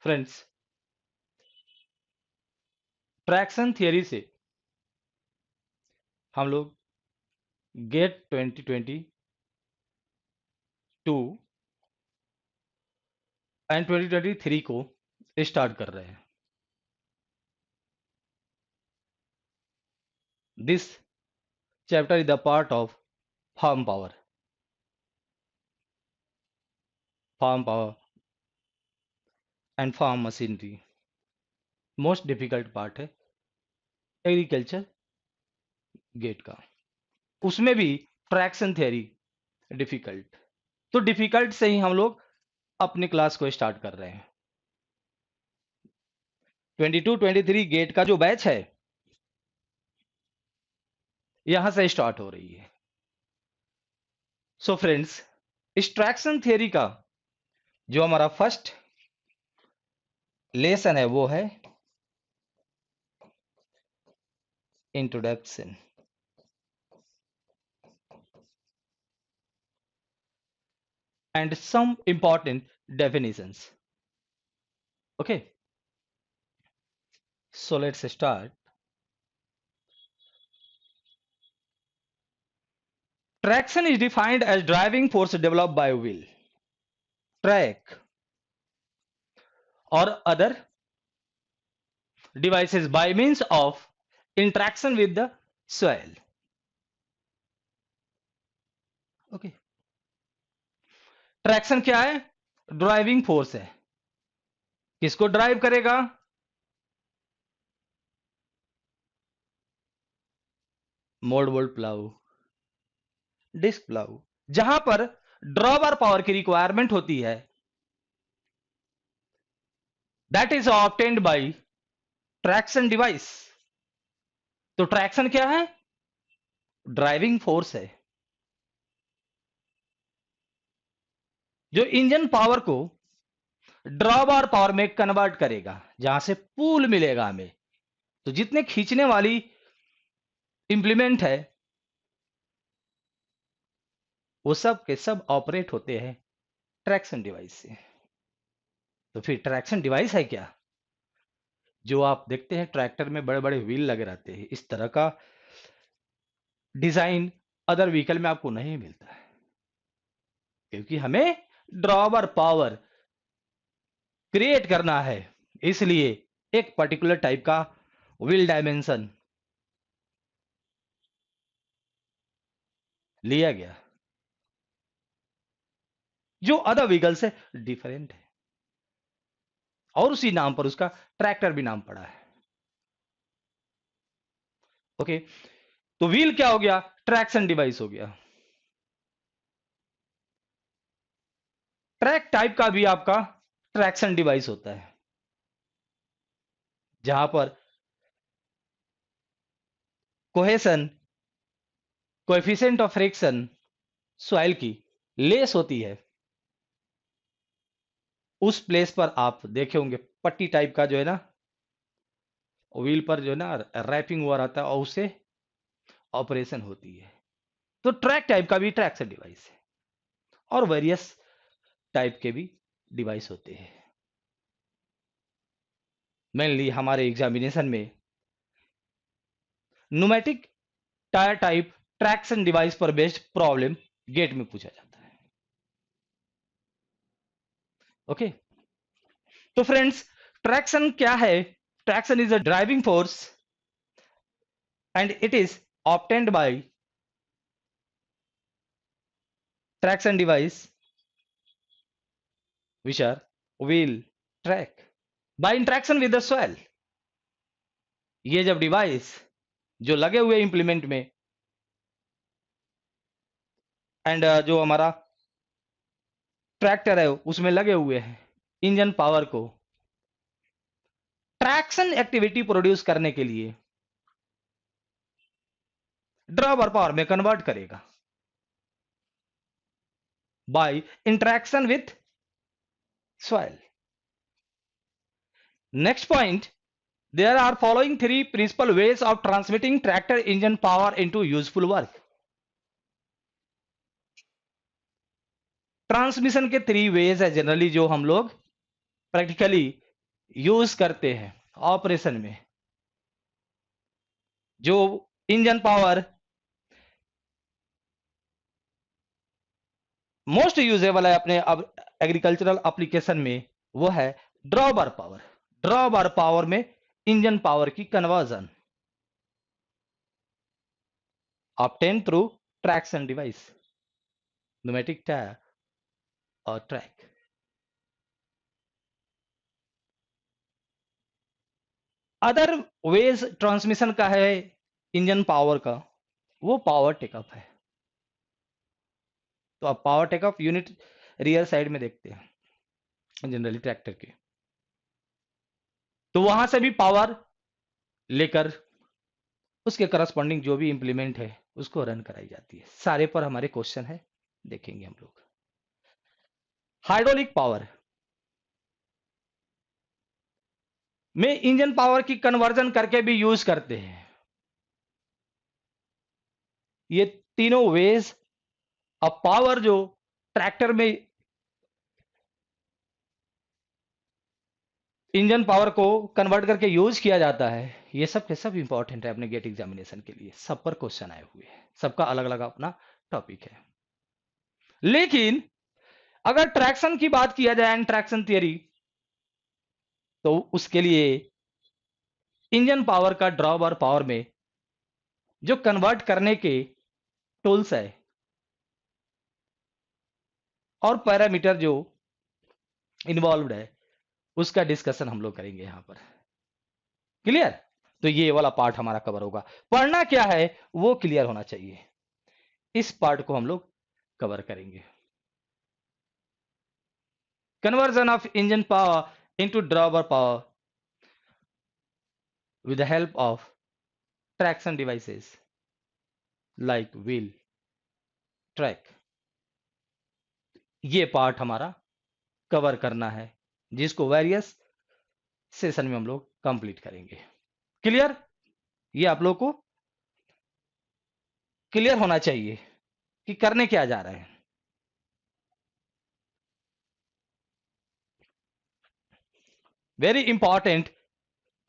Friends, traction theory से हम लोग गेट 2022 एंड 2023 को स्टार्ट कर रहे हैं। This chapter is the part of farm power and farm machinery. Most difficult part है एग्रीकल्चर गेट का, उसमें भी ट्रैक्शन थियरी डिफिकल्ट। तो डिफिकल्ट से ही हम लोग अपनी क्लास को स्टार्ट कर रहे हैं। 22-23 गेट का जो बैच है यहां से स्टार्ट हो रही है। सो फ्रेंड्स, इस ट्रैक्शन थियरी का जो हमारा फर्स्ट लेसन है वो है introduction. And some important definitions. Okay, so let's start. Traction is defined as driving force developed by wheel, track, or other devices by means of interaction with the soil. Okay, traction क्या है? Driving force है। किसको drive करेगा? Mouldboard plough, disc plough, जहां पर drawbar power की requirement होती है, that is obtained by traction device. तो ट्रैक्शन क्या है? ड्राइविंग फोर्स है जो इंजन पावर को ड्रॉबार पावर में कन्वर्ट करेगा, जहां से पूल मिलेगा हमें। तो जितने खींचने वाली इंप्लीमेंट है वो सब के सब ऑपरेट होते हैं ट्रैक्शन डिवाइस से। तो फिर ट्रैक्शन डिवाइस है क्या? जो आप देखते हैं ट्रैक्टर में बड़े बड़े व्हील लगे रहते हैं, इस तरह का डिजाइन अदर व्हीकल में आपको नहीं मिलता है, क्योंकि हमें ड्रॉबर पावर क्रिएट करना है, इसलिए एक पर्टिकुलर टाइप का व्हील डायमेंशन लिया गया जो अदर व्हीकल से डिफरेंट है, और उसी नाम पर उसका ट्रैक्टर भी नाम पड़ा है। ओके, तो व्हील क्या हो गया? ट्रैक्शन डिवाइस हो गया। ट्रैक टाइप का भी आपका ट्रैक्शन डिवाइस होता है, जहां पर cohesion, coefficient of friction soil की लेस होती है। उस प्लेस पर आप देखे होंगे पट्टी टाइप का जो है ना, व्हील पर जो है ना रैपिंग हुआ रहता है, और उससे ऑपरेशन होती है। तो ट्रैक टाइप का भी ट्रैक्शन डिवाइस है, और वेरियस टाइप के भी डिवाइस होते हैं। मेनली हमारे एग्जामिनेशन में pneumatic tyre type traction device पर बेस्ड प्रॉब्लम गेट में पूछा जाता है। ओके, तो फ्रेंड्स, ट्रैक्शन क्या है? Traction is a driving force and it is obtained by traction device which are wheel, track by interaction with the soil। ये जब डिवाइस जो लगे हुए इंप्लीमेंट में एंड जो हमारा ट्रैक्टर है उसमें लगे हुए हैं, इंजन पावर को ट्रैक्शन एक्टिविटी प्रोड्यूस करने के लिए ड्रॉवर पावर में कन्वर्ट करेगा by interaction with soil. Next point, there are following three principal ways of transmitting tractor engine power into useful work। Transmission के थ्री वेज है generally जो हम लोग प्रैक्टिकली यूज करते हैं ऑपरेशन में, जो इंजन पावर मोस्ट यूजेबल है अपने अब एग्रीकल्चरल एप्लीकेशन में, वो है ड्रॉबर पावर। ड्रॉबर पावर में इंजन पावर की conversion obtain through traction device, pneumatic tyre और ट्रैक। अदर वेज ट्रांसमिशन का है इंजन पावर का, वो पावर टेकअप है। तो आप power take up unit rear side में देखते हैं जनरली ट्रैक्टर के, तो वहां से भी पावर लेकर उसके करस्पॉन्डिंग जो भी इंप्लीमेंट है उसको रन कराई जाती है। सारे पर हमारे क्वेश्चन है, देखेंगे हम लोग। हाइड्रोलिक पावर में इंजन पावर की कन्वर्जन करके भी यूज करते हैं। ये तीनों वेज अब पावर जो ट्रैक्टर में इंजन पावर को कन्वर्ट करके यूज किया जाता है, ये सब के सब इंपॉर्टेंट है अपने गेट एग्जामिनेशन के लिए। सब पर क्वेश्चन आए हुए हैं, सबका अलग अलग अपना टॉपिक है। लेकिन अगर ट्रैक्शन की बात किया जाए एंड ट्रैक्शन थियरी, तो उसके लिए इंजन पावर का ड्रॉबर पावर में जो कन्वर्ट करने के टूल्स है और पैरामीटर जो इन्वॉल्व है, उसका डिस्कशन हम लोग करेंगे यहां पर। क्लियर? तो ये वाला पार्ट हमारा कवर होगा। पढ़ना क्या है वो क्लियर होना चाहिए, इस पार्ट को हम लोग कवर करेंगे। Conversion of engine power into drawbar power with the help of traction devices like wheel, track। ये पार्ट हमारा कवर करना है, जिसको वेरियस सेशन में हम लोग कंप्लीट करेंगे। क्लियर? ये आप लोग को क्लियर होना चाहिए कि करने क्या जा रहे हैं। Very important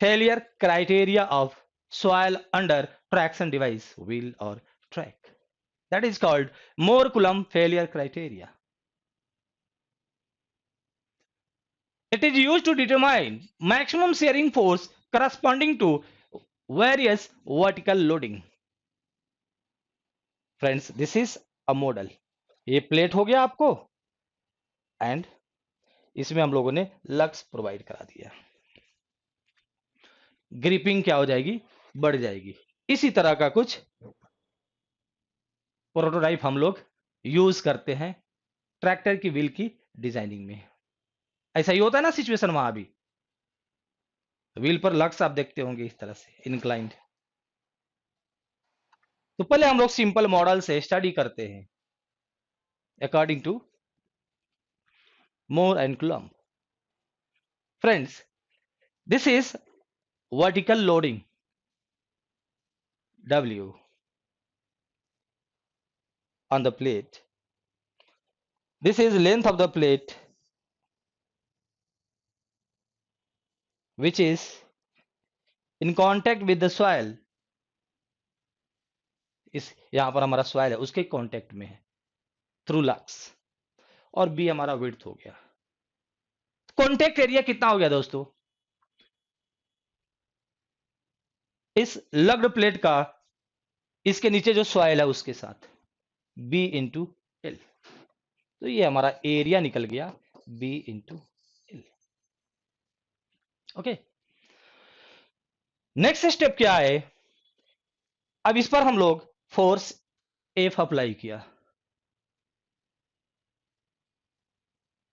failure criteria of soil under traction device, wheel or track, that is called Moore-Coulomb failure criteria. It is used to determine maximum shearing force corresponding to various vertical loading. Friends, this is a model। ये plate हो गया आपको, and इसमें हम लोगों ने lux provide करा दिया। ग्रिपिंग क्या हो जाएगी? बढ़ जाएगी। इसी तरह का कुछ प्रोटोटाइप हम लोग यूज करते हैं ट्रैक्टर की व्हील की डिजाइनिंग में। ऐसा ही होता है ना सिचुएशन वहां भी। व्हील पर लक्स आप देखते होंगे इस तरह से इंक्लाइंड। तो पहले हम लोग सिंपल मॉडल से स्टडी करते हैं according to Moore and Coulomb। Friends, this is vertical loading W on the plate. This is length of the plate which is in contact with the soil। इस यहां पर हमारा सॉइल है उसके contact में है थ्रू लक्स, और B हमारा विड्थ हो गया। कांटेक्ट एरिया कितना हो गया दोस्तों? इस लग्ड प्लेट का इसके नीचे जो सॉइल है उसके साथ बी इंटू एल, तो ये हमारा एरिया निकल गया B into L. Okay, next step क्या है? अब इस पर हम लोग फोर्स एफ अप्लाई किया।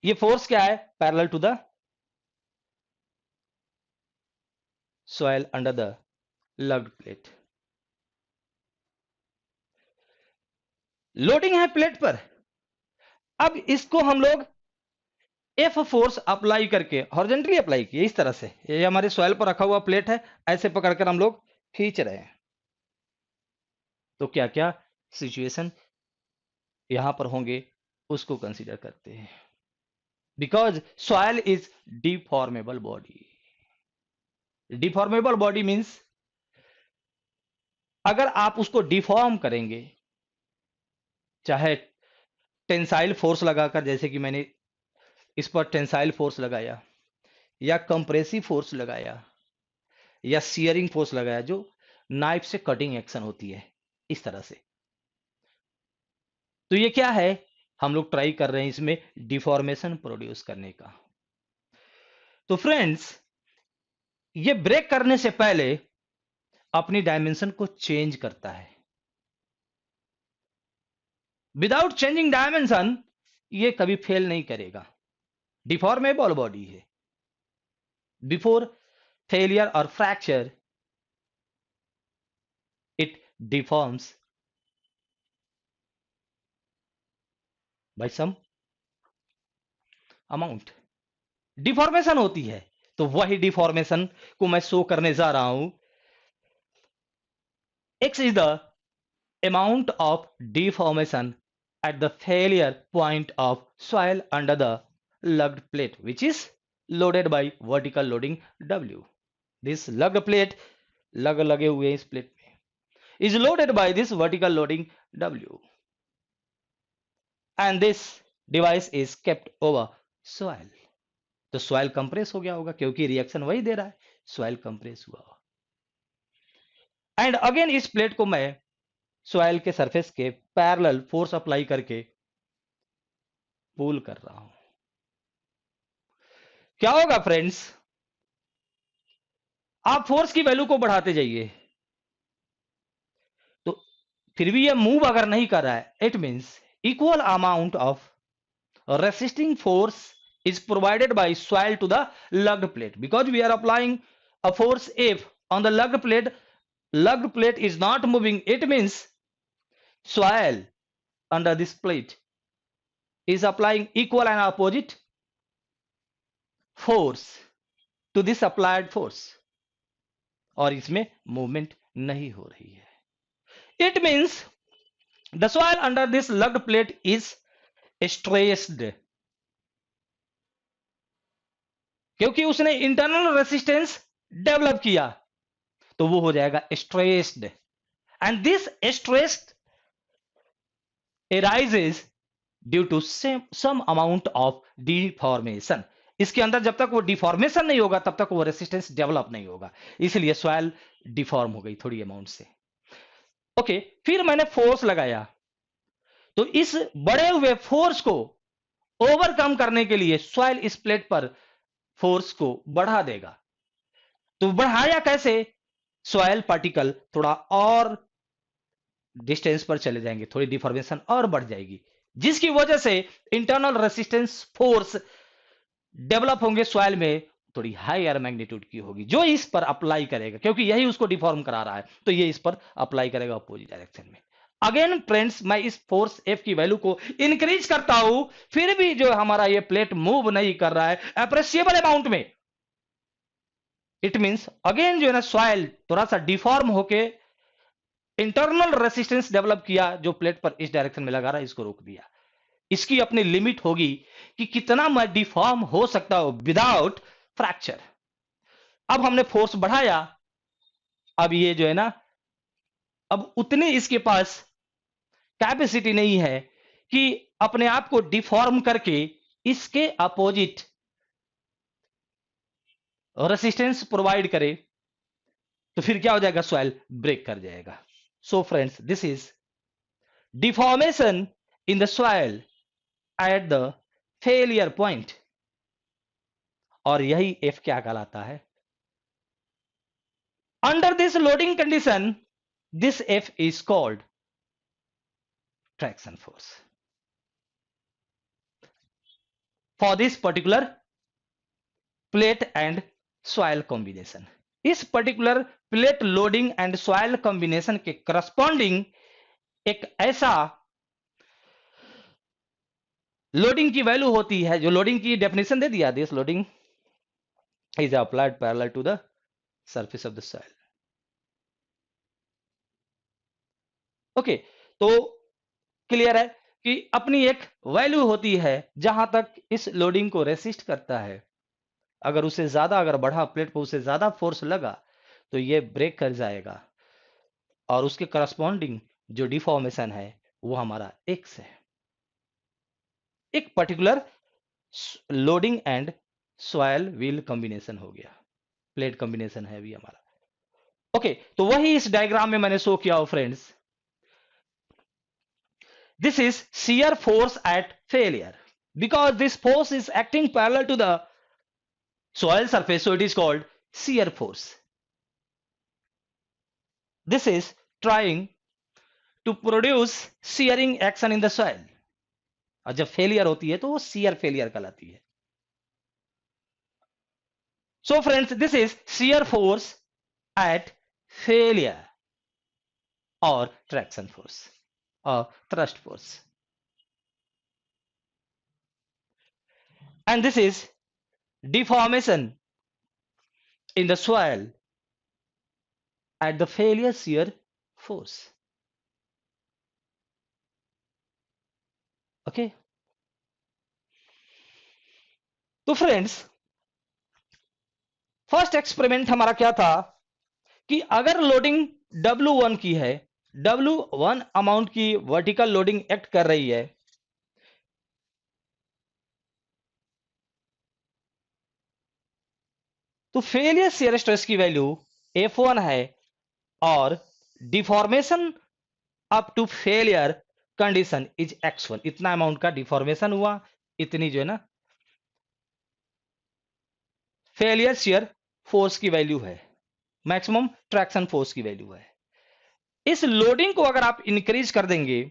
ये फोर्स क्या है? Parallel to the soil under the lugged plate. Loading है प्लेट पर। अब इसको हम लोग एफ फोर्स अप्लाई करके हॉरिजॉन्टली अप्लाई किए इस तरह से। ये हमारे सॉइल पर रखा हुआ प्लेट है, ऐसे पकड़कर हम लोग खींच रहे हैं। तो क्या क्या सिचुएशन यहां पर होंगे उसको कंसीडर करते हैं। Because soil is deformable body. Deformable body means अगर आप उसको डिफॉर्म करेंगे, चाहे टेंसाइल फोर्स लगाकर, जैसे कि मैंने इस पर टेंसाइल फोर्स लगाया, या कंप्रेसिव फोर्स लगाया, या शियरिंग फोर्स लगाया, जो नाइफ से कटिंग एक्शन होती है इस तरह से, तो ये क्या है, हम लोग ट्राई कर रहे हैं इसमें डिफॉर्मेशन प्रोड्यूस करने का। तो फ्रेंड्स, ये ब्रेक करने से पहले अपनी डायमेंशन को चेंज करता है। विदाउट चेंजिंग डायमेंशन ये कभी फेल नहीं करेगा। डिफॉर्मेबल बॉडी है। बिफोर फेलियर और fracture it deforms by some amount. Deformation होती है, तो वही डिफॉर्मेशन को मैं शो करने जा रहा हूं। x is the amount of deformation at the failure point of soil under the lugged plate, which is loaded by vertical loading W. This lugged plate, लग लगे हुए इस प्लेट में, is loaded by this vertical loading W, and this device is kept over soil. तो soil compress हो गया होगा, क्योंकि रिएक्शन वही दे रहा है, soil compress हुआ। एंड अगेन इस प्लेट को मैं सॉइल के सरफेस के पैरेलल फोर्स अप्लाई करके पुल कर रहा हूं। क्या होगा फ्रेंड्स, आप फोर्स की वैल्यू को बढ़ाते जाइए, तो फिर भी ये मूव अगर नहीं कर रहा है, it means equal amount of resisting force is provided by soil to the lugged plate, because we are applying a force F on the lugged plate. Lugged plate is not moving, it means soil under this plate is applying equal and opposite force to this applied force, और इसमें movement नहीं हो रही है। It means the soil under this lugged plate is stressed, क्योंकि उसने internal resistance develop किया, तो वो हो जाएगा stressed. And this stressed arises due to some amount of deformation. इसके अंदर जब तक वो डिफॉर्मेशन नहीं होगा तब तक वो रेसिस्टेंस डेवलप नहीं होगा, इसलिए सॉइल डिफॉर्म हो गई थोड़ी अमाउंट से। ओके, फिर मैंने फोर्स लगाया, तो इस बड़े हुए फोर्स को ओवरकम करने के लिए सॉइल इस प्लेट पर फोर्स को बढ़ा देगा। तो बढ़ाया कैसे, सॉइल पार्टिकल थोड़ा और डिस्टेंस पर चले जाएंगे, थोड़ी डिफॉर्मेशन और बढ़ जाएगी, जिसकी वजह से इंटरनल रेसिस्टेंस फोर्स डेवलप होंगे सॉइल में, थोड़ी हायर मैग्नीट्यूड की होगी, जो इस पर अप्लाई करेगा, क्योंकि यही उसको डिफॉर्म करा रहा है, तो ये इस पर अप्लाई करेगा अपोजिट डायरेक्शन में। अगेन फ्रेंड्स, मैं इस फोर्स एफ की वैल्यू को इंक्रीज करता हूं, फिर भी जो हमारा ये प्लेट मूव नहीं कर रहा है अप्रिशिएबल अमाउंट में। इट मींस अगेन जो है ना, सॉइल थोड़ा सा डिफॉर्म होके इंटरनल रेसिस्टेंस डेवलप किया, जो प्लेट पर इस डायरेक्शन में लगा रहा है, इसको रोक दिया। इसकी अपनी लिमिट होगी कि कितना मैं डिफॉर्म हो सकता हूं विदाउट फ्रैक्चर। अब हमने फोर्स बढ़ाया, अब ये जो है ना, अब उतनी इसके पास कैपेसिटी नहीं है कि अपने आप को डिफॉर्म करके इसके अपोजिट रेसिस्टेंस प्रोवाइड करे, तो फिर क्या हो जाएगा, सॉइल ब्रेक कर जाएगा। So friends, this is deformation in the soil at the failure point, और यही एफ क्या कहलाता है। Under this loading condition, this F is called traction force for this particular plate and soil combination. इस particular plate loading and soil combination के corresponding एक ऐसा loading की वैल्यू होती है, जो लोडिंग की डेफिनेशन दे दिया, this loading is applied parallel to the surface of the soil. Okay, तो क्लियर है कि अपनी एक वैल्यू होती है जहां तक इस लोडिंग को रेसिस्ट करता है, अगर उससे ज्यादा अगर बढ़ा, प्लेट पर उससे ज्यादा फोर्स लगा तो ये ब्रेक कर जाएगा और उसके करस्पॉन्डिंग जो डिफॉर्मेशन है वो हमारा एक्स है। एक particular loading and soil wheel combination हो गया, प्लेट कॉम्बिनेशन है अभी हमारा। ओके, तो वही इस डायग्राम में मैंने शो किया हो friends. This is shear force at failure because this force is acting parallel to the soil surface, so it is called shear force. This is trying to produce shearing action in the soil. और जब failure होती है तो वो shear failure कहलाती है। So friends, this is shear force at failure or traction force or thrust force. And this is deformation in the soil at the failure shear force. Okay. तो friends, first experiment हमारा क्या था कि अगर loading W1 की है, W1 amount की vertical loading act कर रही है, तो फेलियर शियर स्ट्रेस की वैल्यू F1 है और deformation up to failure condition is X1। इतना अमाउंट का डिफॉर्मेशन हुआ, इतनी जो है ना फेलियर शियर फोर्स की वैल्यू है, मैक्सिमम ट्रैक्शन फोर्स की वैल्यू है। इस लोडिंग को अगर आप इंक्रीज कर देंगे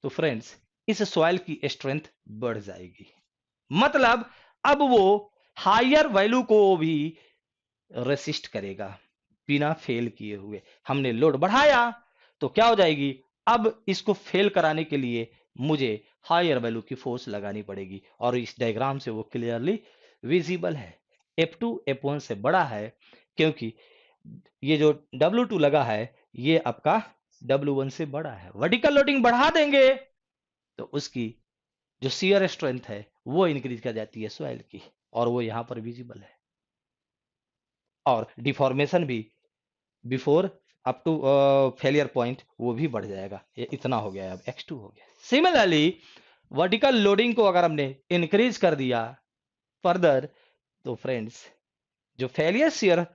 तो फ्रेंड्स इस सॉइल की स्ट्रेंथ बढ़ जाएगी, मतलब अब वो हायर वैल्यू को भी रेसिस्ट करेगा बिना फेल किए हुए। हमने लोड बढ़ाया तो क्या हो जाएगी, अब इसको फेल कराने के लिए मुझे हायर वैल्यू की फोर्स लगानी पड़ेगी और इस डायग्राम से वो क्लियरली विजिबल है। F2 F1 से बड़ा है क्योंकि ये जो W2 लगा है ये आपका W1 से बड़ा है। वर्टिकल लोडिंग बढ़ा देंगे तो उसकी जो शियर स्ट्रेंथ है वो इंक्रीज कर जाती है सॉइल की, और वो यहां पर विजिबल है। और डिफॉर्मेशन भी before up to failure point वो भी बढ़ जाएगा। ये इतना हो गया है, अब X2 हो गया। सिमिलरली वर्टिकल लोडिंग को अगर हमने इंक्रीज कर दिया फर्दर तो फ्रेंड्स जो फेलियर शियर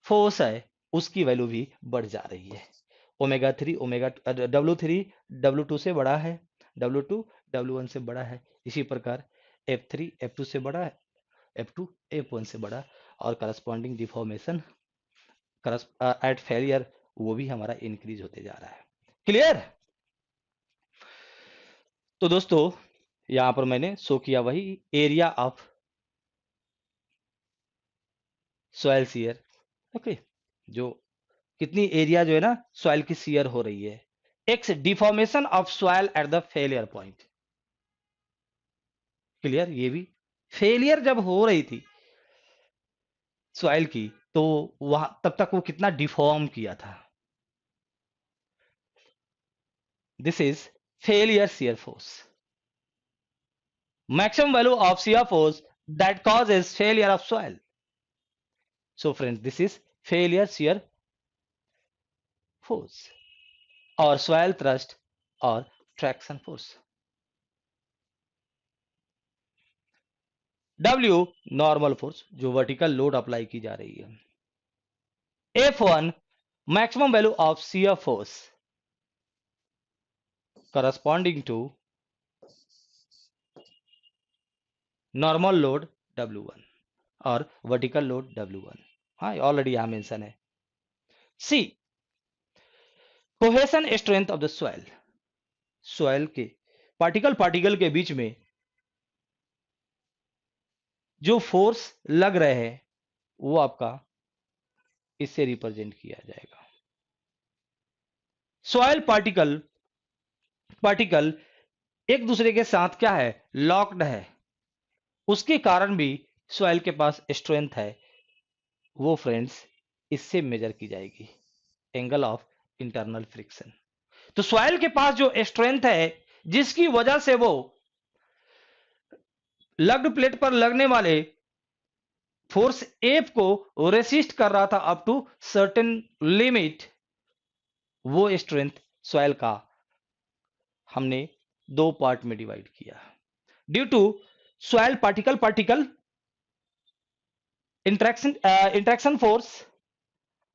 फोर्स है उसकी वैल्यू भी बढ़ जा रही है। ओमेगा 3 W3 W2 से बड़ा है, W2 W1 से बड़ा है। इसी प्रकार F3 F2 से बड़ा है, F2 F1 से बड़ा, और करस्पॉन्डिंग डिफॉर्मेशन एट फेलियर वो भी हमारा इंक्रीज होते जा रहा है। क्लियर? तो दोस्तों यहां पर मैंने शो किया वही area of soil shear. Okay, जो कितनी एरिया जो है ना सॉइल की शियर हो रही है, x deformation of soil at the failure point. Clear? ये भी फेलियर जब हो रही थी सॉइल की तो वहां तब तक वो कितना डिफॉर्म किया था। This is failure shear force, maximum value of shear force that causes failure of soil. So friends, this is failure shear force or soil thrust or traction force. W normal force जो vertical load apply की जा रही है। F1 maximum value of shear force corresponding to normal load W1 और vertical load W1। हाँ, already यहां mention है। C cohesion strength of the soil, soil के पार्टिकल के बीच में जो फोर्स लग रहे हैं वो आपका इससे रिप्रेजेंट किया जाएगा। सॉइल पार्टिकल एक दूसरे के साथ क्या है, लॉक्ड है, उसके कारण भी सॉइल के पास स्ट्रेंथ है, वो फ्रेंड्स इससे मेजर की जाएगी, एंगल ऑफ इंटरनल फ्रिक्शन। तो सॉइल के पास जो स्ट्रेंथ है जिसकी वजह से वो लग्ड प्लेट पर लगने वाले फोर्स एफ को रेसिस्ट कर रहा था अप टू सर्टेन लिमिट, वो स्ट्रेंथ सॉइल का हमने दो पार्ट में डिवाइड किया। Due to soil particle particle interaction force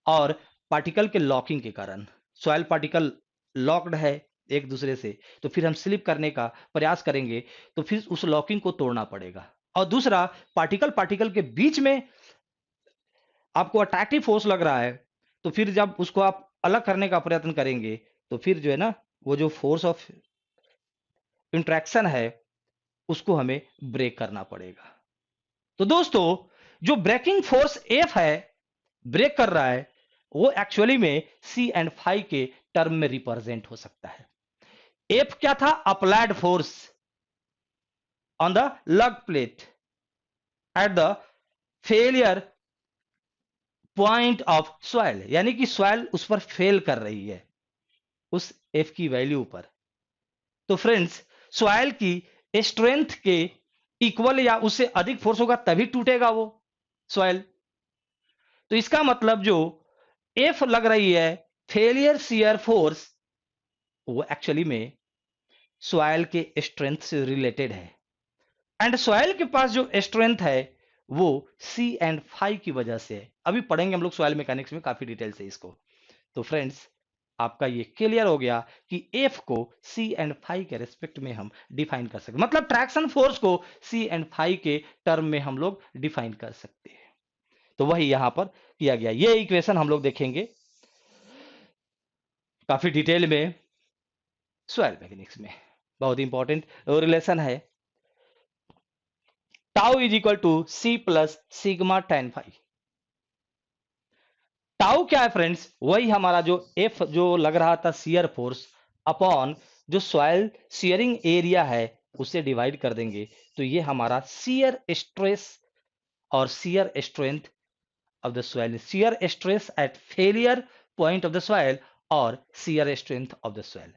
और पार्टिकल के लॉकिंग के कारण, सॉइल पार्टिकल लॉक्ड है एक दूसरे से, तो फिर हम स्लिप करने का प्रयास करेंगे तो फिर उस लॉकिंग को तोड़ना पड़ेगा। और दूसरा, पार्टिकल पार्टिकल के बीच में आपको अट्रैक्टिव फोर्स लग रहा है, तो फिर जब उसको आप अलग करने का प्रयत्न करेंगे तो फिर जो है ना, वो जो फोर्स ऑफ इंट्रैक्शन है उसको हमें ब्रेक करना पड़ेगा। तो दोस्तों, जो ब्रेकिंग फोर्स एफ है, ब्रेक कर रहा है, वो एक्चुअली में सी एंड फाई के टर्म में रिप्रेजेंट हो सकता है। एफ क्या था? अप्लाइड फोर्स ऑन द लग plate at the failure point of soil, यानी कि सॉइल उस पर फेल कर रही है उस एफ की वैल्यू पर। तो फ्रेंड्स, सॉइल की स्ट्रेंथ के इक्वल या उससे अधिक फोर्स होगा तभी टूटेगा वो सॉइल। तो इसका मतलब जो एफ लग रही है, फेलियर शियर फोर्स, वो एक्चुअली में सॉइल के स्ट्रेंथ से रिलेटेड है। एंड सॉइल के पास जो स्ट्रेंथ है वो सी एंड फाई की वजह से है। अभी पढ़ेंगे हम लोग सॉइल मैकेनिक्स में काफी डिटेल से इसको। तो फ्रेंड्स, आपका ये क्लियर हो गया कि एफ को सी एंड फाई के रेस्पेक्ट में हम डिफाइन कर सकते, मतलब ट्रैक्शन फोर्स को सी एंड फाई के टर्म में हम लोग डिफाइन कर सकते हैं। तो वही यहां पर किया गया। ये इक्वेशन हम लोग देखेंगे काफी डिटेल में सॉइल मैकेनिक्स में। बहुत इंपॉर्टेंट रिलेशन है, tau is equal to C plus sigma tan phi. Tau क्या है फ्रेंड्स? वही हमारा जो एफ जो लग रहा था शियर फोर्स अपॉन जो सॉइल शियरिंग एरिया है उसे डिवाइड कर देंगे, तो ये हमारा शियर स्ट्रेस और shear strength of the soil, shear stress at failure point of the soil और shear strength of the soil,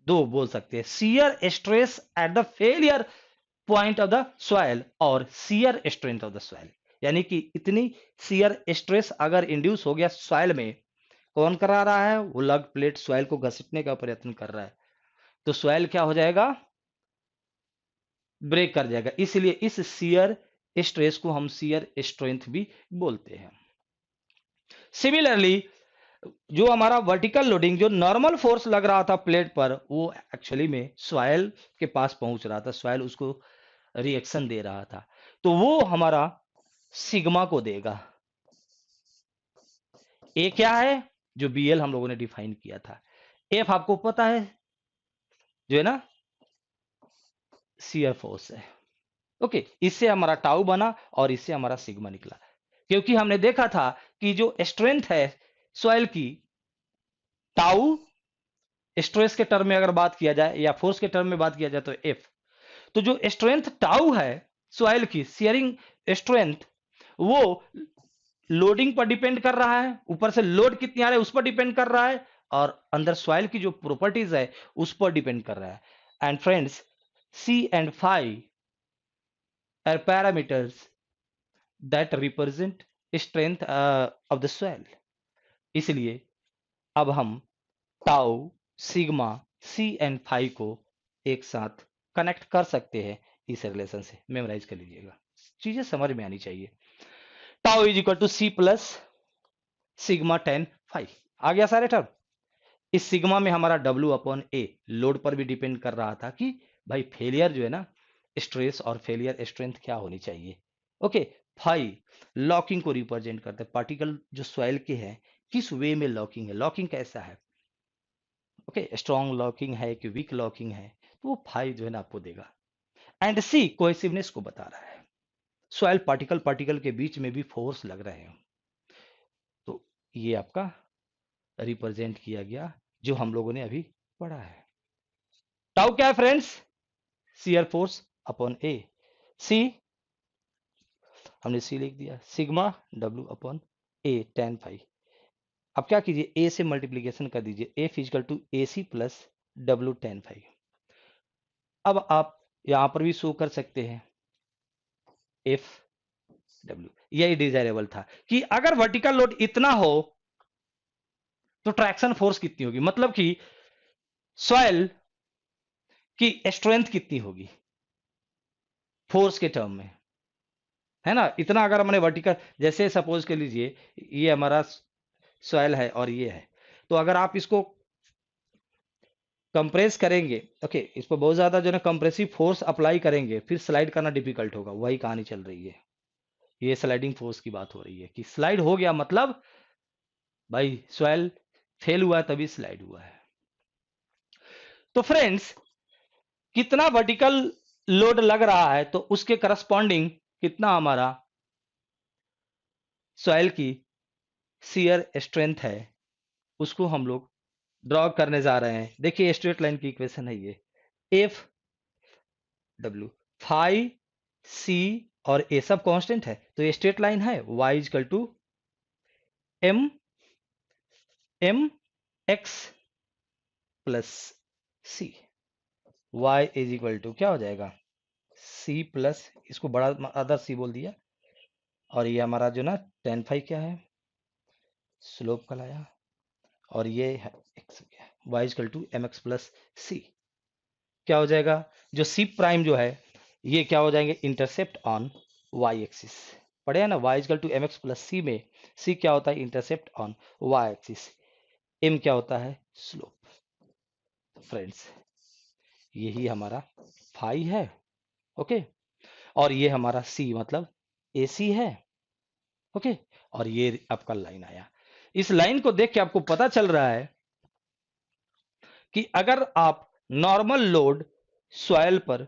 दो बोल सकते हैं, shear stress at the failure point of the soil और shear strength of the soil. यानी कि इतनी shear stress अगर इंड्यूस हो गया सॉइल में, कौन करा रहा है? वो लग प्लेट सॉइल को घसीटने का प्रयत्न कर रहा है, तो सॉइल क्या हो जाएगा? ब्रेक कर जाएगा। इसलिए इस शियर स्ट्रेस को हम शियर स्ट्रेंथ भी बोलते हैं। सिमिलरली, जो हमारा वर्टिकल लोडिंग, जो नॉर्मल फोर्स लग रहा था प्लेट पर, वो एक्चुअली में सॉइल के पास पहुंच रहा था, सॉइल उसको रिएक्शन दे रहा था, तो वो हमारा सिग्मा को देगा। ए क्या है? जो बीएल हम लोगों ने डिफाइन किया था। एफ आपको पता है जो है ना, शियर फोर्स है। ओके, इससे हमारा टाउ बना और इससे हमारा सिग्मा निकला, क्योंकि हमने देखा था कि जो स्ट्रेंथ है सॉइल की, टाउ स्ट्रेस के टर्म में अगर बात किया जाए या फोर्स के टर्म में बात किया जाए तो एफ, तो जो स्ट्रेंथ टाउ है सॉइल की, शियरिंग स्ट्रेंथ, वो लोडिंग पर डिपेंड कर रहा है, ऊपर से लोड कितनी आ रही है उस पर डिपेंड कर रहा है, और अंदर सॉइल की जो प्रॉपर्टीज है उस पर डिपेंड कर रहा है। And friends, C and phi are parameters that represent strength of the soil. इसलिए अब हम tau, sigma, C and phi को एक साथ कनेक्ट कर सकते हैं इस रिलेशन से। मेमोराइज कर लीजिएगा, चीजें समझ में आनी चाहिए। Tau is equal to C plus sigma tan phi. आ गया सारे टर्म। इस सिग्मा में हमारा W अपॉन ए लोड पर भी डिपेंड कर रहा था कि भाई फेलियर जो है ना, स्ट्रेस और फेलियर स्ट्रेंथ क्या होनी चाहिए। ओके, फाई लॉकिंग को रिप्रेजेंट करते हैं, पार्टिकल जो सॉइल के हैं किस वे में लॉकिंग है, लॉकिंग कैसा है, ओके, स्ट्रॉन्ग लॉकिंग है कि वीक लॉकिंग है, तो वो फाई जो है ना आपको देगा। एंड सी कोहेसिवनेस को बता रहा है, सॉइल पार्टिकल पार्टिकल के बीच में भी फोर्स लग रहे हैं, तो ये आपका रिप्रेजेंट किया गया जो हम लोगों ने अभी पढ़ा है। टाउ क्या है friends? Shear force upon A. C हमने सी लिख दिया, sigma W upon A tan phi. अब क्या कीजिए, ए से मल्टीप्लीकेशन कर दीजिए, A is equal to A C plus W tan phi. अब आप यहां पर भी शो कर सकते हैं एफ W, यही डिजायरेबल था कि अगर वर्टिकल लोड इतना हो तो ट्रैक्शन फोर्स कितनी होगी, मतलब कि सॉइल की स्ट्रेंथ कितनी होगी फोर्स के टर्म में, है ना। इतना अगर हमने वर्टिकल, जैसे सपोज कर लीजिए ये हमारा सॉइल है और ये है, तो अगर आप इसको कंप्रेस करेंगे, ओके, इस पर बहुत ज्यादा जो है कंप्रेसिव फोर्स अप्लाई करेंगे, फिर स्लाइड करना डिफिकल्ट होगा, वही कहानी चल रही है। ये स्लाइडिंग फोर्स की बात हो रही है कि स्लाइड हो गया मतलब भाई सॉइल फेल हुआ है तभी स्लाइड हुआ है। तो फ्रेंड्स, कितना वर्टिकल लोड लग रहा है तो उसके करस्पॉन्डिंग कितना हमारा सॉइल की शियर स्ट्रेंथ है, उसको हम लोग ड्रॉ करने जा रहे हैं। देखिए स्ट्रेट लाइन की इक्वेशन है ये, एफ डब्ल्यू, फाई सी और ए सब कांस्टेंट है, तो ये स्ट्रेट लाइन है। y is equal to M M X plus C, y is equal to क्या हो जाएगा, c प्लस, इसको बड़ा अदर c बोल दिया, और ये हमारा जो ना टेन फाई क्या है, स्लोप का लाया, और ये है x गया, y is equal to M X plus C. क्या हो जाएगा, जो सी प्राइम जो है ये क्या हो जाएंगे, इंटरसेप्ट ऑन वाई एक्सिस, पढ़े हैं ना, y is equal to M X plus C में c क्या होता है, intercept on y axis, m क्या होता है, स्लोप। फ्रेंड्स, यही हमारा फाई है, ओके, और ये हमारा c मतलब AC है, ओके, और ये आपका लाइन आया। इस लाइन को देख के आपको पता चल रहा है कि अगर आप नॉर्मल लोड सॉइल पर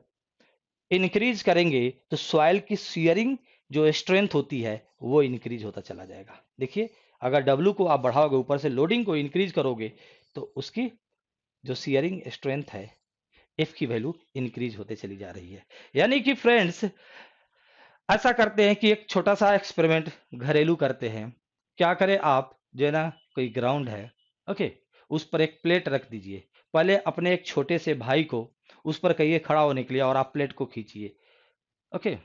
इंक्रीज करेंगे तो सॉइल की शियरिंग जो स्ट्रेंथ होती है वो इंक्रीज होता चला जाएगा। देखिए, अगर डब्ल्यू को आप बढ़ाओगे, ऊपर से लोडिंग को इंक्रीज करोगे, तो उसकी जो शियरिंग स्ट्रेंथ है एफ की वैल्यू इंक्रीज होते चली जा रही है। यानी कि फ्रेंड्स, ऐसा करते हैं कि एक छोटा सा एक्सपेरिमेंट घरेलू करते हैं। क्या करें आप, जो है ना, कोई ग्राउंड है, ओके, उस पर एक प्लेट रख दीजिए। पहले अपने एक छोटे से भाई को उस पर कहिए खड़ा होने के लिए, और आप प्लेट को खींचिए, ओके।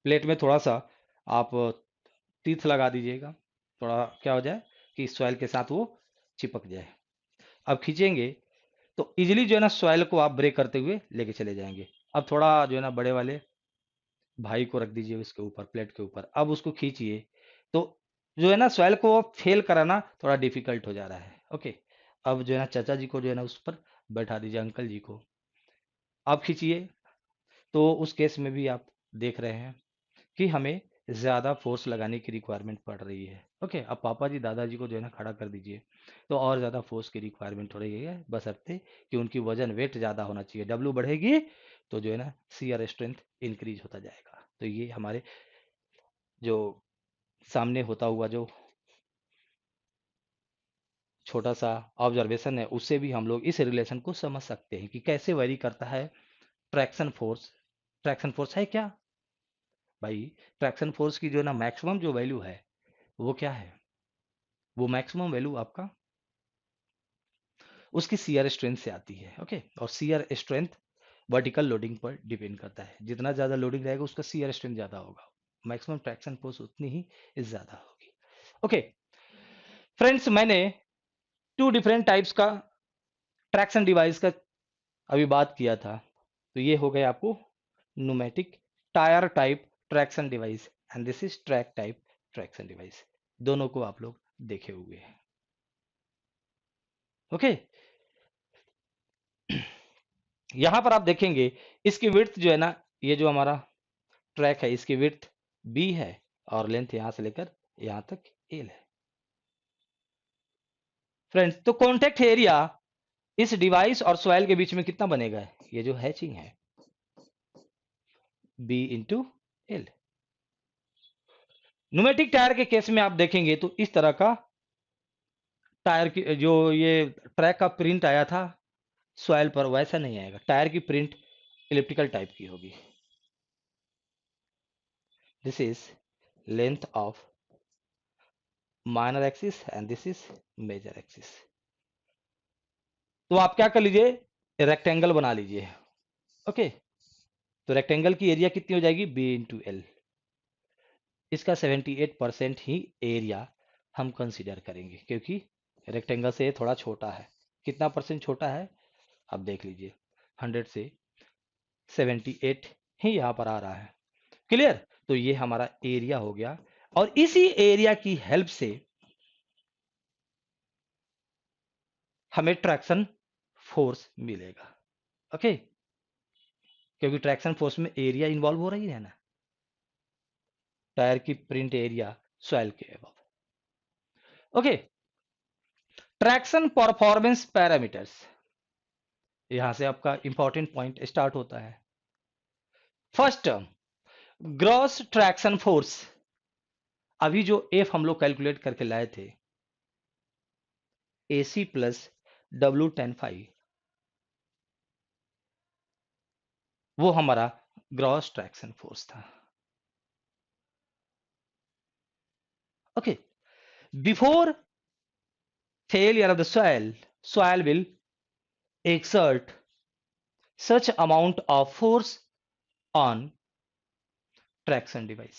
प्लेट में थोड़ा सा आप तीथ लगा दीजिएगा, थोड़ा क्या हो जाए कि सॉइल के साथ वो चिपक जाए। अब खींचेंगे तो इजीली जो है ना सॉइल को आप ब्रेक करते हुए लेके चले जाएंगे। अब थोड़ा जो है ना बड़े वाले भाई को रख दीजिए उसके ऊपर, प्लेट के ऊपर, अब उसको खींचिए, तो जो है ना सॉइल को फेल कराना थोड़ा डिफिकल्ट हो जा रहा है, ओके। अब जो है ना चाचा जी को जो है ना उस पर बैठा दीजिए, अंकल जी को, आप खींचिए। तो उस केस में भी आप देख रहे हैं कि हमें ज्यादा फोर्स लगाने की रिक्वायरमेंट पड़ रही है, ओके। अब पापा जी दादाजी को जो है ना खड़ा कर दीजिए, तो और ज्यादा फोर्स की रिक्वायरमेंट हो रही है, बशर्ते कि उनकी वजन वेट ज्यादा होना चाहिए। डब्ल्यू बढ़ेगी तो जो है ना सीआर स्ट्रेंथ इंक्रीज होता जाएगा। तो ये हमारे जो सामने होता हुआ जो छोटा सा ऑब्जर्वेशन है, उससे भी हम लोग इस रिलेशन को समझ सकते हैं कि कैसे वेरी करता है ट्रैक्शन फोर्स। ट्रैक्शन फोर्स है क्या भाई, ट्रैक्शन फोर्स की जो है ना मैक्सिमम जो वैल्यू है वो क्या है, वो मैक्सिमम वैल्यू आपका उसकी सीआर स्ट्रेंथ से आती है, ओके। और सीआर स्ट्रेंथ वर्टिकल लोडिंग पर डिपेंड करता है, जितना ज्यादा लोडिंग रहेगा उसका सीआर स्ट्रेंथ ज्यादा होगा, मैक्सिमम ट्रैक्शन फोर्स उतनी ही ज्यादा होगी, ओके। फ्रेंड्स, मैंने टू डिफरेंट टाइप्स का ट्रैक्शन डिवाइस का अभी बात किया था। तो ये हो गया आपको pneumatic tyre type traction device, and this is track type traction device. दोनों को आप लोग देखे हुए हैं, ओके। यहां पर आप देखेंगे इसकी विड्थ जो है ना, ये जो हमारा ट्रैक है इसकी विड्थ बी है, और लेंथ यहां से लेकर यहां तक एल है। फ्रेंड्स, तो कॉन्टेक्ट एरिया इस डिवाइस और सॉइल के बीच में कितना बनेगा, ये जो हैचिंग है, B into L. Pneumatic tyre के केस में आप देखेंगे तो इस तरह का टायर की जो ये ट्रैक का प्रिंट आया था सॉइल पर, वैसा नहीं आएगा। टायर की प्रिंट इलिप्टिकल टाइप की होगी। This is length of minor axis and this is major axis. तो आप क्या कर लीजिए, रेक्टेंगल बना लीजिए, ओके। तो रेक्टेंगल की एरिया कितनी हो जाएगी, बी इंटू एल। इसका 78% ही एरिया हम कंसीडर करेंगे, क्योंकि रेक्टेंगल से ये थोड़ा छोटा है। कितना परसेंट छोटा है, अब देख लीजिए, 100 से 78 ही यहाँ पर आ रहा है। क्लियर? तो ये हमारा एरिया हो गया, और इसी एरिया की हेल्प से हमें ट्रैक्शन फोर्स मिलेगा। ओके, क्योंकि ट्रैक्शन फोर्स में एरिया इन्वॉल्व हो रही है ना, टायर की प्रिंट एरिया सॉइल के above. Okay, traction performance parameters, यहां से आपका इंपॉर्टेंट पॉइंट स्टार्ट होता है। First term, gross traction force. अभी जो एफ हम लोग कैलकुलेट करके लाए थे, AC प्लस W10 वो हमारा ग्रॉस ट्रैक्शन फोर्स था। Okay, before failure of the soil will exert such amount of force on traction device.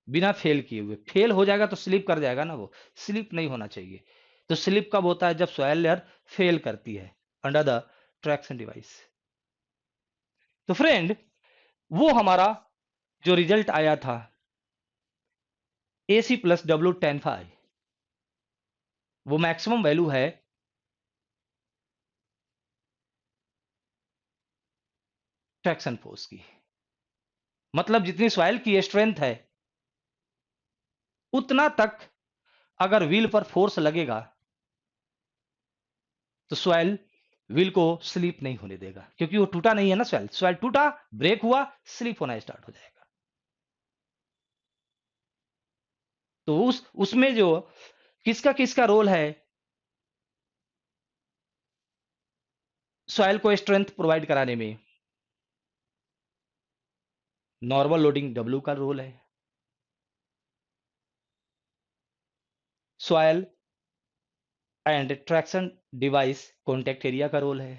बिना फेल किए हुए, फेल हो जाएगा तो स्लिप कर जाएगा ना, वो स्लिप नहीं होना चाहिए। तो स्लिप कब होता है, जब सॉयल लेयर फेल करती है अंडर द ट्रैक्शन डिवाइस। तो फ्रेंड, वो हमारा जो रिजल्ट आया था AC प्लस W10 वो मैक्सिमम वैल्यू है ट्रैक्शन फोर्स की। मतलब जितनी सॉइल की स्ट्रेंथ है उतना तक अगर व्हील पर फोर्स लगेगा तो सॉइल व्हील को स्लिप नहीं होने देगा, क्योंकि वो टूटा नहीं है ना। सॉइल सॉइल टूटा, ब्रेक हुआ, स्लिप होना स्टार्ट हो जाएगा। तो उसमें जो किसका किसका रोल है, सॉइल को स्ट्रेंथ प्रोवाइड कराने में नॉर्मल लोडिंग W का रोल है, soil and traction device contact area का रोल है,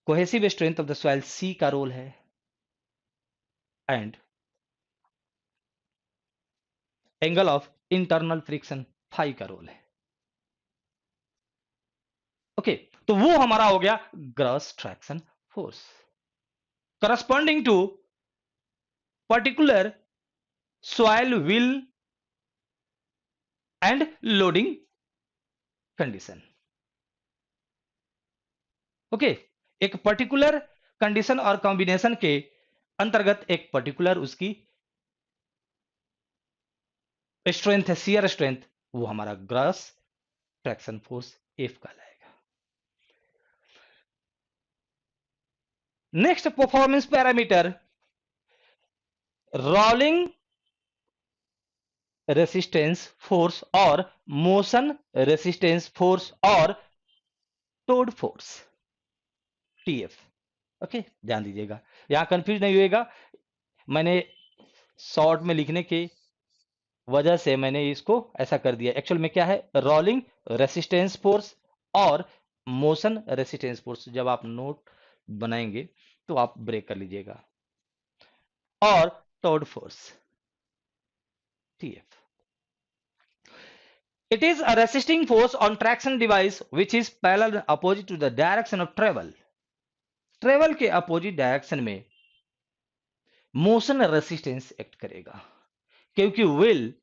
cohesive strength of the soil C का रोल है, and angle of internal friction phi का रोल है। ओके, तो वो हमारा हो गया gross traction force corresponding to particular soil wheel and loading condition. Okay, एक पर्टिकुलर कंडीशन और कॉम्बिनेशन के अंतर्गत एक पर्टिकुलर उसकी स्ट्रेंथ है, शियर स्ट्रेंथ, वो हमारा ग्रॉस ट्रैक्शन फोर्स F कहलाएगा। Next performance parameter, rolling resistance force और मोशन रेसिस्टेंस फोर्स और टोड फोर्स TF। ओके, ध्यान दीजिएगा, यहां कंफ्यूज नहीं होएगा। मैंने शॉर्ट में लिखने की वजह से मैंने इसको ऐसा कर दिया। एक्चुअल में क्या है, रोलिंग रेसिस्टेंस फोर्स और मोशन रेसिस्टेंस फोर्स। जब आप नोट बनाएंगे तो आप ब्रेक कर लीजिएगा, और towed force TF। It is a resisting force on traction device which is parallel and opposite to the direction of travel। Travel के अपोजिट डायरेक्शन में मोशन रेसिस्टेंस एक्ट करेगा, क्योंकि व्हील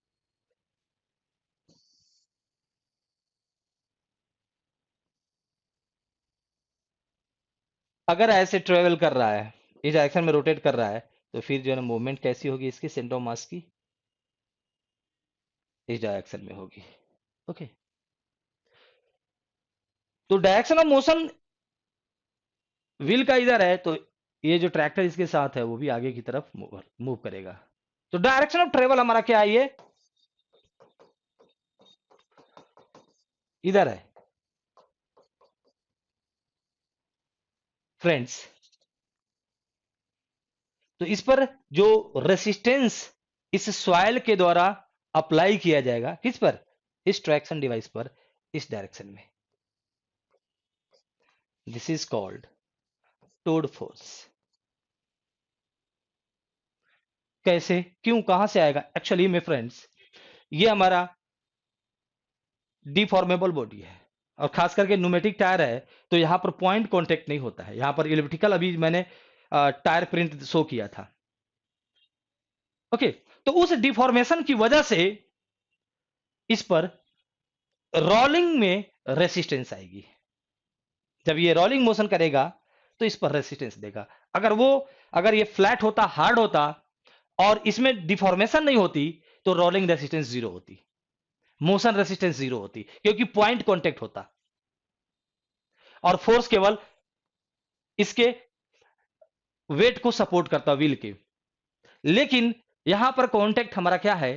अगर ऐसे ट्रेवल कर रहा है, इस डायरेक्शन में रोटेट कर रहा है, तो फिर जो है ना मूवमेंट कैसी होगी इसकी, सेंटर ऑफ मास की इस डायरेक्शन में होगी। ओके, तो डायरेक्शन ऑफ मोशन व्हील का इधर है, तो ये जो ट्रैक्टर इसके साथ है वो भी आगे की तरफ मूव करेगा। तो डायरेक्शन ऑफ ट्रेवल हमारा क्या है, ये इधर है फ्रेंड्स। तो इस पर जो रेसिस्टेंस इस सॉइल के द्वारा अप्लाई किया जाएगा, किस पर, इस ट्रैक्शन डिवाइस पर, इस डायरेक्शन में, this is called towed force. कैसे, क्यों, कहां से आएगा? एक्चुअली में फ्रेंड्स, ये हमारा डिफॉर्मेबल बॉडी है, और खास करके न्यूमेटिक टायर है, तो यहां पर पॉइंट कांटेक्ट नहीं होता है। यहां पर इलेक्ट्रिकल, अभी मैंने टायर प्रिंट शो किया था। ओके, तो उस डिफॉर्मेशन की वजह से इस पर रोलिंग में रेसिस्टेंस आएगी। जब ये रोलिंग मोशन करेगा तो इस पर रेसिस्टेंस देगा। अगर ये फ्लैट होता, हार्ड होता, और इसमें डिफॉर्मेशन नहीं होती, तो रोलिंग रेसिस्टेंस जीरो होती, मोशन रेसिस्टेंस जीरो होती, क्योंकि पॉइंट कांटेक्ट होता और फोर्स केवल इसके वेट को सपोर्ट करता, व्हील के। लेकिन यहां पर कांटेक्ट हमारा क्या है,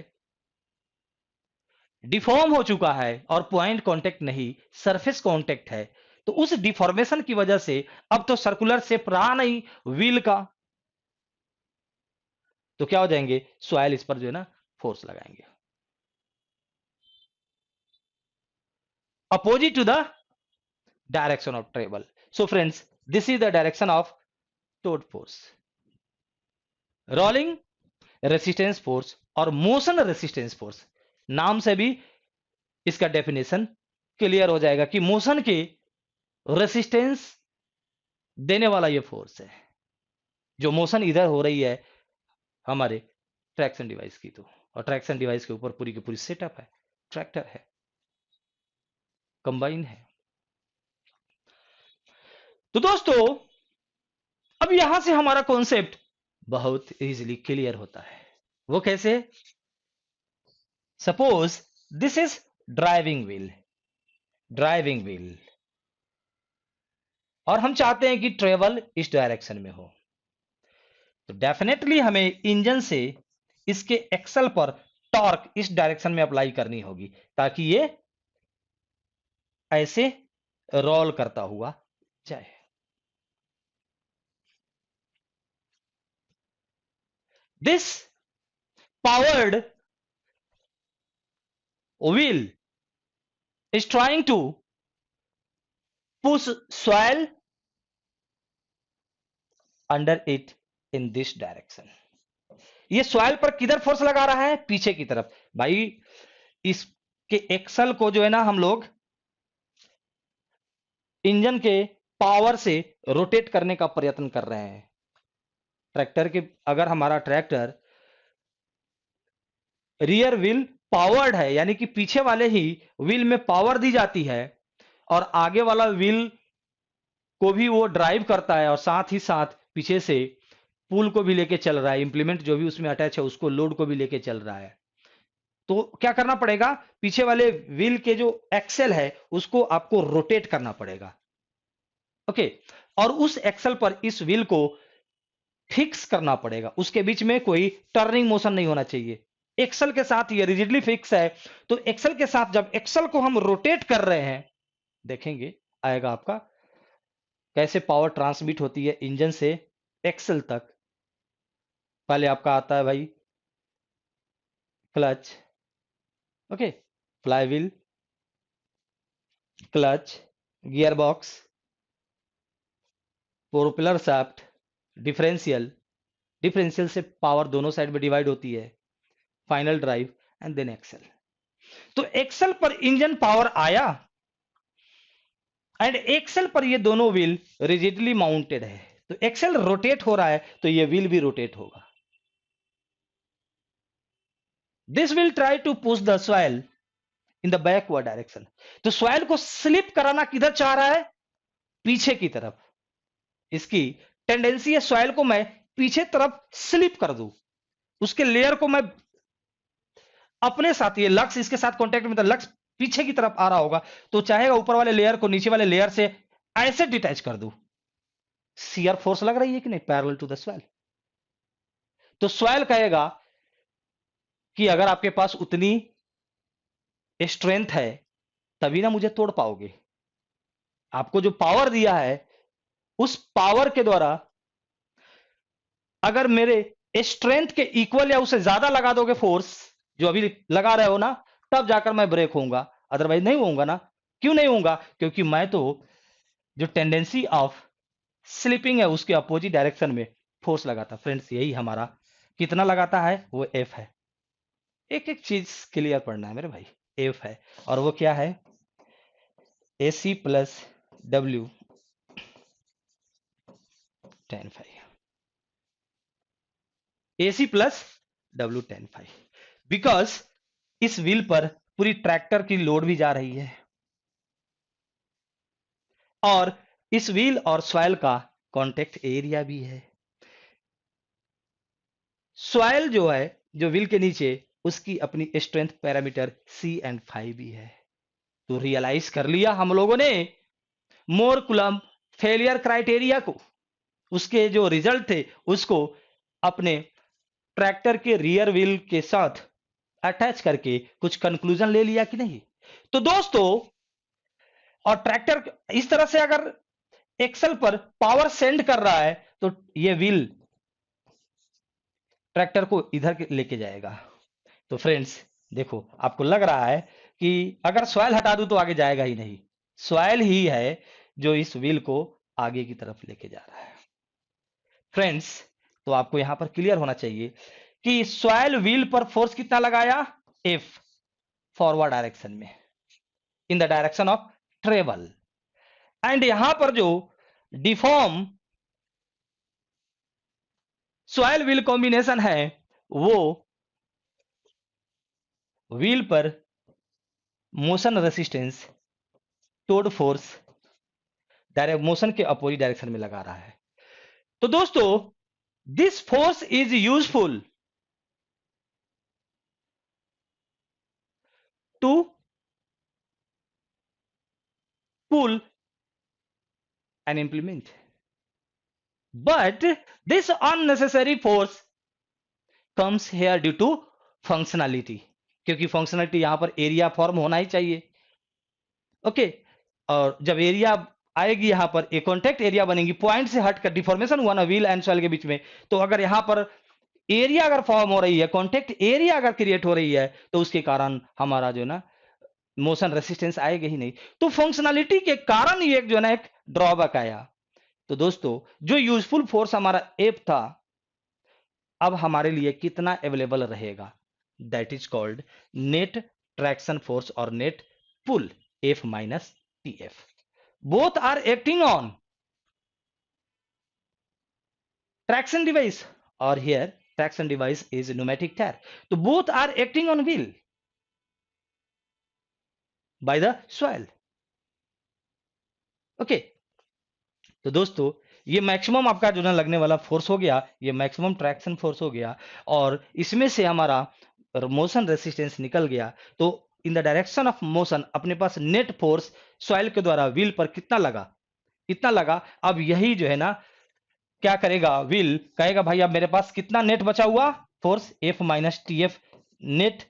डिफॉर्म हो चुका है, और पॉइंट कांटेक्ट नहीं, सरफेस कांटेक्ट है। तो उस डिफॉर्मेशन की वजह से अब तो सर्कुलर शेप रहा नहीं व्हील का, तो क्या हो जाएंगे, सॉइल इस पर जो है ना फोर्स लगाएंगे, opposite to the direction of travel. So friends, this is the direction of towed force. Rolling resistance force और मोशन रेसिस्टेंस फोर्स, नाम से भी इसका डेफिनेशन क्लियर हो जाएगा कि मोशन के रेसिस्टेंस देने वाला ये फोर्स है, जो मोशन इधर हो रही है हमारे ट्रैक्शन डिवाइस की, तो और ट्रैक्शन डिवाइस के ऊपर पूरी की पूरी सेटअप है, ट्रैक्टर है, कंबाइन है। तो दोस्तों, अब यहां से हमारा कॉन्सेप्ट बहुत इजीली क्लियर होता है। वो कैसे? Suppose this is driving wheel, driving wheel, और हम चाहते हैं कि ट्रेवल इस डायरेक्शन में हो, तो डेफिनेटली हमें इंजन से इसके एक्सल पर टॉर्क इस डायरेक्शन में अप्लाई करनी होगी, ताकि ये ऐसे रोल करता हुआ जाए। This powered wheel is trying to push soil under it in this direction। ये सॉइल पर किधर फोर्स लगा रहा है? पीछे की तरफ। भाई, इसके एक्सल को जो है ना हम लोग इंजन के पावर से रोटेट करने का प्रयत्न कर रहे हैं। ट्रैक्टर के, अगर हमारा ट्रैक्टर रियर व्हील पावर्ड है, यानी कि पीछे वाले ही व्हील में पावर दी जाती है, और आगे वाला व्हील को भी वो ड्राइव करता है, और साथ ही साथ पीछे से पुल को भी लेके चल रहा है, इंप्लीमेंट जो भी उसमें अटैच है उसको, लोड को भी लेके चल रहा है। तो क्या करना पड़ेगा, पीछे वाले व्हील के जो एक्सेल है उसको आपको रोटेट करना पड़ेगा। ओके, और उस एक्सेल पर इस व्हील को फिक्स करना पड़ेगा, उसके बीच में कोई टर्निंग मोशन नहीं होना चाहिए। एक्सेल के साथ ये रिजिडली फिक्स है, तो एक्सेल के साथ जब एक्सेल को हम रोटेट कर रहे हैं, देखेंगे आएगा आपका कैसे पावर ट्रांसमिट होती है इंजन से एक्सेल तक। पहले आपका आता है भाई clutch, okay, flywheel, clutch, gear box, propeller shaft, differential, differential से पावर दोनों साइड में डिवाइड होती है, final drive, and then axle. तो एक्सेल पर इंजन पावर आया, एंड एक्सेल पर ये दोनों व्हील रिजिडली माउंटेड है, तो एक्सेल रोटेट हो रहा है तो ये व्हील भी रोटेट होगा। This will try to push the soil in the backward direction. तो सॉइल को स्लिप कराना किधर चाह रहा है? पीछे की तरफ। इसकी टेंडेंसी है सॉइल को मैं पीछे तरफ स्लिप कर दूं, उसके लेयर को मैं अपने साथ, ये लक्स इसके साथ कांटेक्ट में था, लक्स पीछे की तरफ आ रहा होगा, तो चाहेगा ऊपर वाले लेयर को नीचे वाले लेयर से ऐसे डिटैच कर दूं। शियर फोर्स लग रही है कि नहीं, पैरेलल टू द सॉइल। तो सॉइल कहेगा कि अगर आपके पास उतनी स्ट्रेंथ है तभी ना मुझे तोड़ पाओगे, आपको जो पावर दिया है उस पावर के द्वारा अगर मेरे स्ट्रेंथ के इक्वल या उससे ज्यादा लगा दोगे फोर्स जो अभी लगा रहे हो ना, तब जाकर मैं ब्रेक होऊंगा, अदरवाइज नहीं होऊंगा ना। क्यों नहीं होऊंगा? क्योंकि मैं तो जो टेंडेंसी ऑफ स्लिपिंग है उसके अपोजिट डायरेक्शन में फोर्स लगाता। फ्रेंड्स यही हमारा कितना लगाता है वो एफ है। एक एक चीज क्लियर पढ़ना है मेरे भाई। एफ है और वो क्या है, A C plus W ten five, A C plus W ten five. Because इस व्हील पर पूरी ट्रैक्टर की लोड भी जा रही है और इस व्हील और सॉइल का कॉन्टेक्ट एरिया भी है। सॉइल जो है जो व्हील के नीचे, उसकी अपनी strength parameter C and phi भी है। तो रियलाइज कर लिया हम लोगों ने मोर कुलम फेलियर क्राइटेरिया को, उसके जो रिजल्ट थे उसको अपने ट्रैक्टर के रियर व्हील के साथ अटैच करके कुछ कंक्लूजन ले लिया कि नहीं। तो दोस्तों, और ट्रैक्टर इस तरह से अगर एक्सल पर पावर सेंड कर रहा है तो ये व्हील ट्रैक्टर को इधर लेके जाएगा। तो फ्रेंड्स देखो, आपको लग रहा है कि अगर सॉइल हटा दूं तो आगे जाएगा ही नहीं। सॉइल ही है जो इस व्हील को आगे की तरफ लेके जा रहा है। फ्रेंड्स तो आपको यहां पर क्लियर होना चाहिए कि सॉइल व्हील पर फोर्स कितना लगाया, एफ, फॉरवर्ड डायरेक्शन में, in the direction of travel. And यहां पर जो डिफॉर्म सॉइल व्हील कॉम्बिनेशन है वो व्हील पर motion resistance towed force direct motion के अपोजिट डायरेक्शन में लगा रहा है। तो दोस्तों, this force is useful to pull an implement, but this unnecessary force comes here due to functionality, क्योंकि फंक्शनैलिटी यहां पर एरिया फॉर्म होना ही चाहिए। ओके, और जब एरिया आएगी यहां पर एक कॉन्टेक्ट एरिया बनेगी, पॉइंट से हटकर डिफॉर्मेशन हुआ ना व्हील एंड सॉइल के बीच में, तो अगर यहां पर एरिया अगर फॉर्म हो रही है, कॉन्टेक्ट एरिया अगर क्रिएट हो रही है, तो उसके कारण हमारा जो ना मोशन रेसिस्टेंस आएगा ही नहीं। तो फंक्शनैलिटी के कारण ये जो ना एक ड्रॉबैक आया। तो दोस्तों, जो यूजफुल फोर्स हमारा एफ था, अब हमारे लिए कितना अवेलेबल रहेगा, that is called net traction force और net pull, F minus T F. Both are acting on traction device, or here traction device is pneumatic tire. So both are acting on wheel by the soil. Okay, तो दोस्तों ये maximum आपका जो ना लगने वाला force हो गया, ये मैक्सिमम ट्रैक्शन फोर्स हो गया, और इसमें से हमारा मोशन रेसिस्टेंस निकल गया। तो in the direction of motion अपने पास नेट फोर्स सॉइल के द्वारा व्हील पर कितना लगा, इतना लगा। अब यही जो है ना क्या करेगा, व्हील कहेगा भाई अब मेरे पास कितना नेट बचा हुआ force, F minus T F, net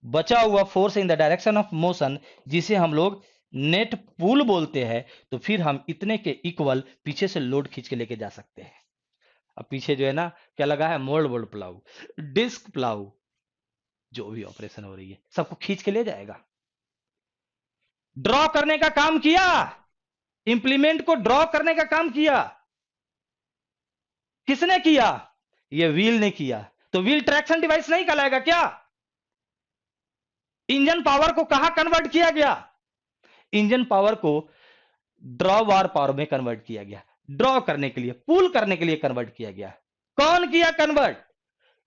बचा हुआ force in the direction of motion, जिसे हम लोग नेट पुल बोलते हैं। तो फिर हम इतने के इक्वल पीछे से लोड खींच के लेके जा सकते हैं। अब पीछे जो है ना क्या लगा है, mouldboard plough, disc plough, जो भी ऑपरेशन हो रही है सबको खींच के ले जाएगा। ड्रॉ करने का काम किया, इंप्लीमेंट को ड्रॉ करने का काम किया, किसने किया, ये व्हील ने किया। तो व्हील ट्रैक्शन डिवाइस नहीं कहलाएगा क्या? इंजन पावर को कहां कन्वर्ट किया गया, इंजन पावर को ड्रॉ वार पावर में कन्वर्ट किया गया, ड्रॉ करने के लिए, पुल करने के लिए कन्वर्ट किया गया। कौन किया कन्वर्ट,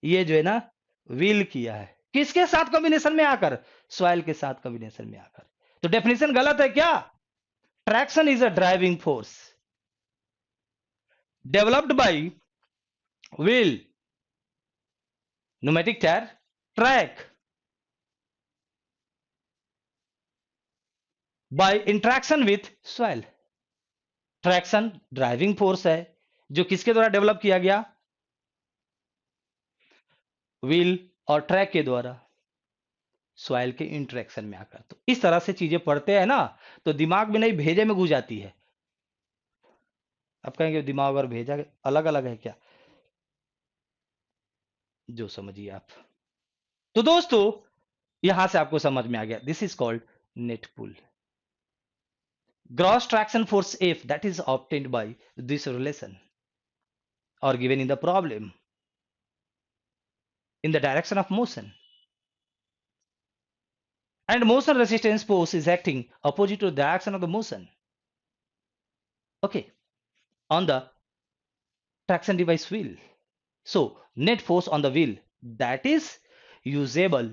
ये जो है ना व्हील किया है। किसके साथ कॉम्बिनेशन में आकर, सॉइल के साथ कॉम्बिनेशन में आकर। तो डेफिनेशन गलत है क्या? Traction is a driving force developed by wheel, pneumatic tyre, track bye interaction with soil. Traction driving force है जो किसके द्वारा डेवलप किया गया, व्हील और ट्रैक के द्वारा, सॉइल के इंटरेक्शन में आकर। तो इस तरह से चीजें पढ़ते हैं ना तो दिमाग में नहीं भेजे में घुस जाती है। आप कहेंगे दिमाग और भेजा अलग अलग है क्या, जो समझिए आप। तो दोस्तों यहां से आपको समझ में आ गया, this is called net pull. Gross traction force F that is obtained by this relation or given in the problem in the direction of motion. And motion resistance force is acting opposite to the direction of the motion. Okay, on the traction device wheel. So net force on the wheel that is usable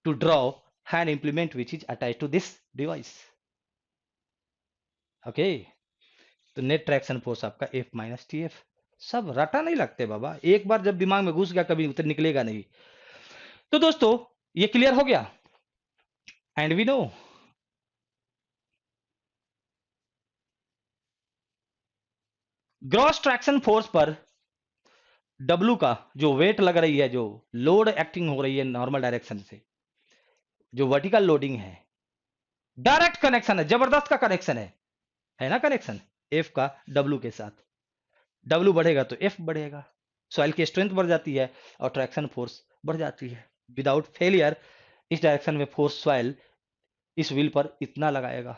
to draw hand implement which is attached to this device. Okay, तो net traction force आपका F minus T F. सब रटा नहीं लगते बाबा, एक बार जब दिमाग में घुस गया कभी उतर निकलेगा नहीं। तो दोस्तों ये क्लियर हो गया। And we know gross traction force पर W का जो वेट लग रही है, जो लोड एक्टिंग हो रही है नॉर्मल डायरेक्शन से, जो वर्टिकल लोडिंग है, डायरेक्ट कनेक्शन है, जबरदस्त का कनेक्शन है ना कनेक्शन F का W के साथ। W बढ़ेगा तो F बढ़ेगा, सॉइल की स्ट्रेंथ बढ़ जाती है और ट्रैक्शन फोर्स बढ़ जाती है। विदाउट फेलियर इस डायरेक्शन में फोर्स सॉइल इस व्हील पर इतना लगाएगा,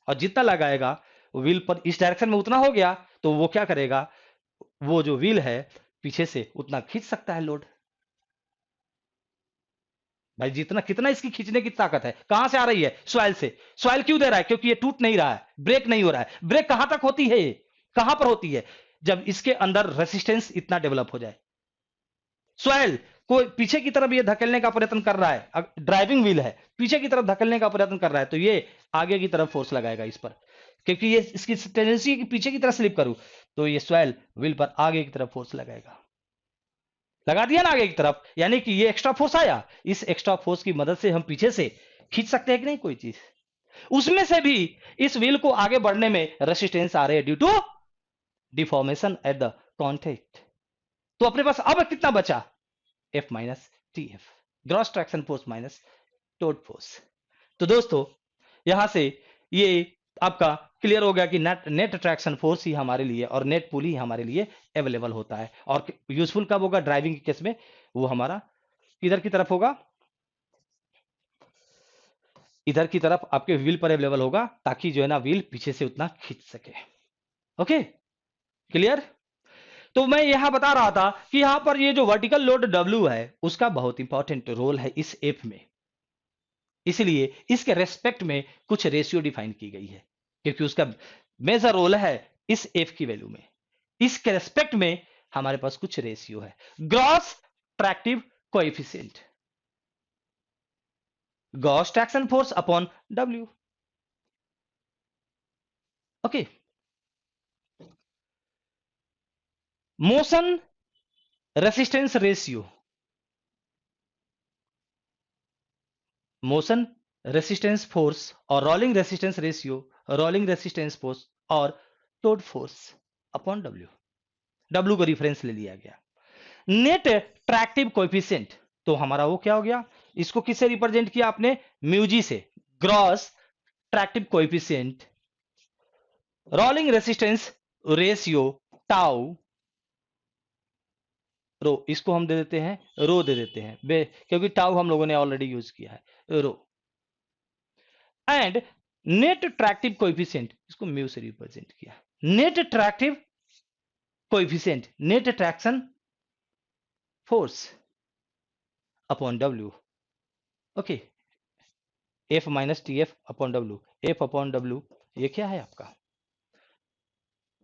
और जितना लगाएगा व्हील पर इस डायरेक्शन में उतना हो गया तो वो क्या करेगा, वो जो व्हील है पीछे से उतना खींच सकता है लोड। भाई जितना कितना इसकी खींचने की ताकत है, कहां से आ रही है, सॉइल से। सॉइल क्यों दे रहा है, क्योंकि ये टूट नहीं रहा है, ब्रेक नहीं हो रहा है। ब्रेक कहां तक होती है, कहां पर होती है, जब इसके अंदर रेसिस्टेंस इतना डेवलप हो जाए। सॉइल को पीछे की तरफ ये धकेलने का प्रयत्न कर रहा है, ड्राइविंग व्हील है, पीछे की तरफ धकेलने का प्रयत्न कर रहा है, तो ये आगे की तरफ फोर्स लगाएगा इस पर, क्योंकि ये इसकी टेंडेंसी है कि पीछे की तरफ स्लिप करूं, तो ये सॉइल व्हील पर आगे की तरफ फोर्स लगाएगा। लगा दिया ना आगे की तरफ, यानी कि ये एक्स्ट्रा फोर्स आया, इस एक्स्ट्रा फोर्स की मदद से हम पीछे से खींच सकते हैं कि नहीं कोई चीज। उसमें से भी इस व्हील को आगे बढ़ने में रेसिस्टेंस आ रहे हैं due to deformation at the contact. तो अपने पास अब कितना बचा, F minus T F, gross traction force minus tot force. तो दोस्तों यहां से ये आपका क्लियर हो गया कि नेट ट्रैक्शन फोर्स ही हमारे लिए और नेट पुल ही हमारे लिए अवेलेबल होता है। और यूजफुल कब होगा, ड्राइविंग के केस में, वो हमारा इधर की तरफ होगा, इधर की तरफ आपके व्हील पर अवेलेबल होगा, ताकि जो है ना व्हील पीछे से उतना खींच सके। Okay clear. तो मैं यहां बता रहा था कि यहां पर ये जो वर्टिकल लोड W है उसका बहुत इंपॉर्टेंट रोल है इस एफ में, इसलिए इसके रेस्पेक्ट में कुछ रेशियो डिफाइन की गई है, क्योंकि उसका मेजर रोल है इस एफ की वैल्यू में। इसके रेस्पेक्ट में हमारे पास कुछ रेशियो है, gross tractive coefficient, gross traction force upon W। Okay, motion resistance ratio, motion resistance force और rolling resistance ratio, rolling resistance force और टोट फोर्स अपॉन W को रिफरेंस ले लिया गया। नेट ट्रैक्टिव कोएफिशिएंट, तो हमारा वो क्या हो गया, इसको किससे रिप्रेजेंट किया आपने, म्यूजी से, gross tractive coefficient rolling resistance ratio tau rho, इसको हम दे देते हैं रो, दे देते हैं क्योंकि टाउ हम लोगों ने ऑलरेडी यूज किया है रो, एंड नेट ट्रैक्टिव कोएफिशिएंट, इसको म्यू से रिप्रेजेंट किया। Net tractive coefficient, net traction force upon W। Okay, F minus T F upon W, F upon W ये क्या है आपका,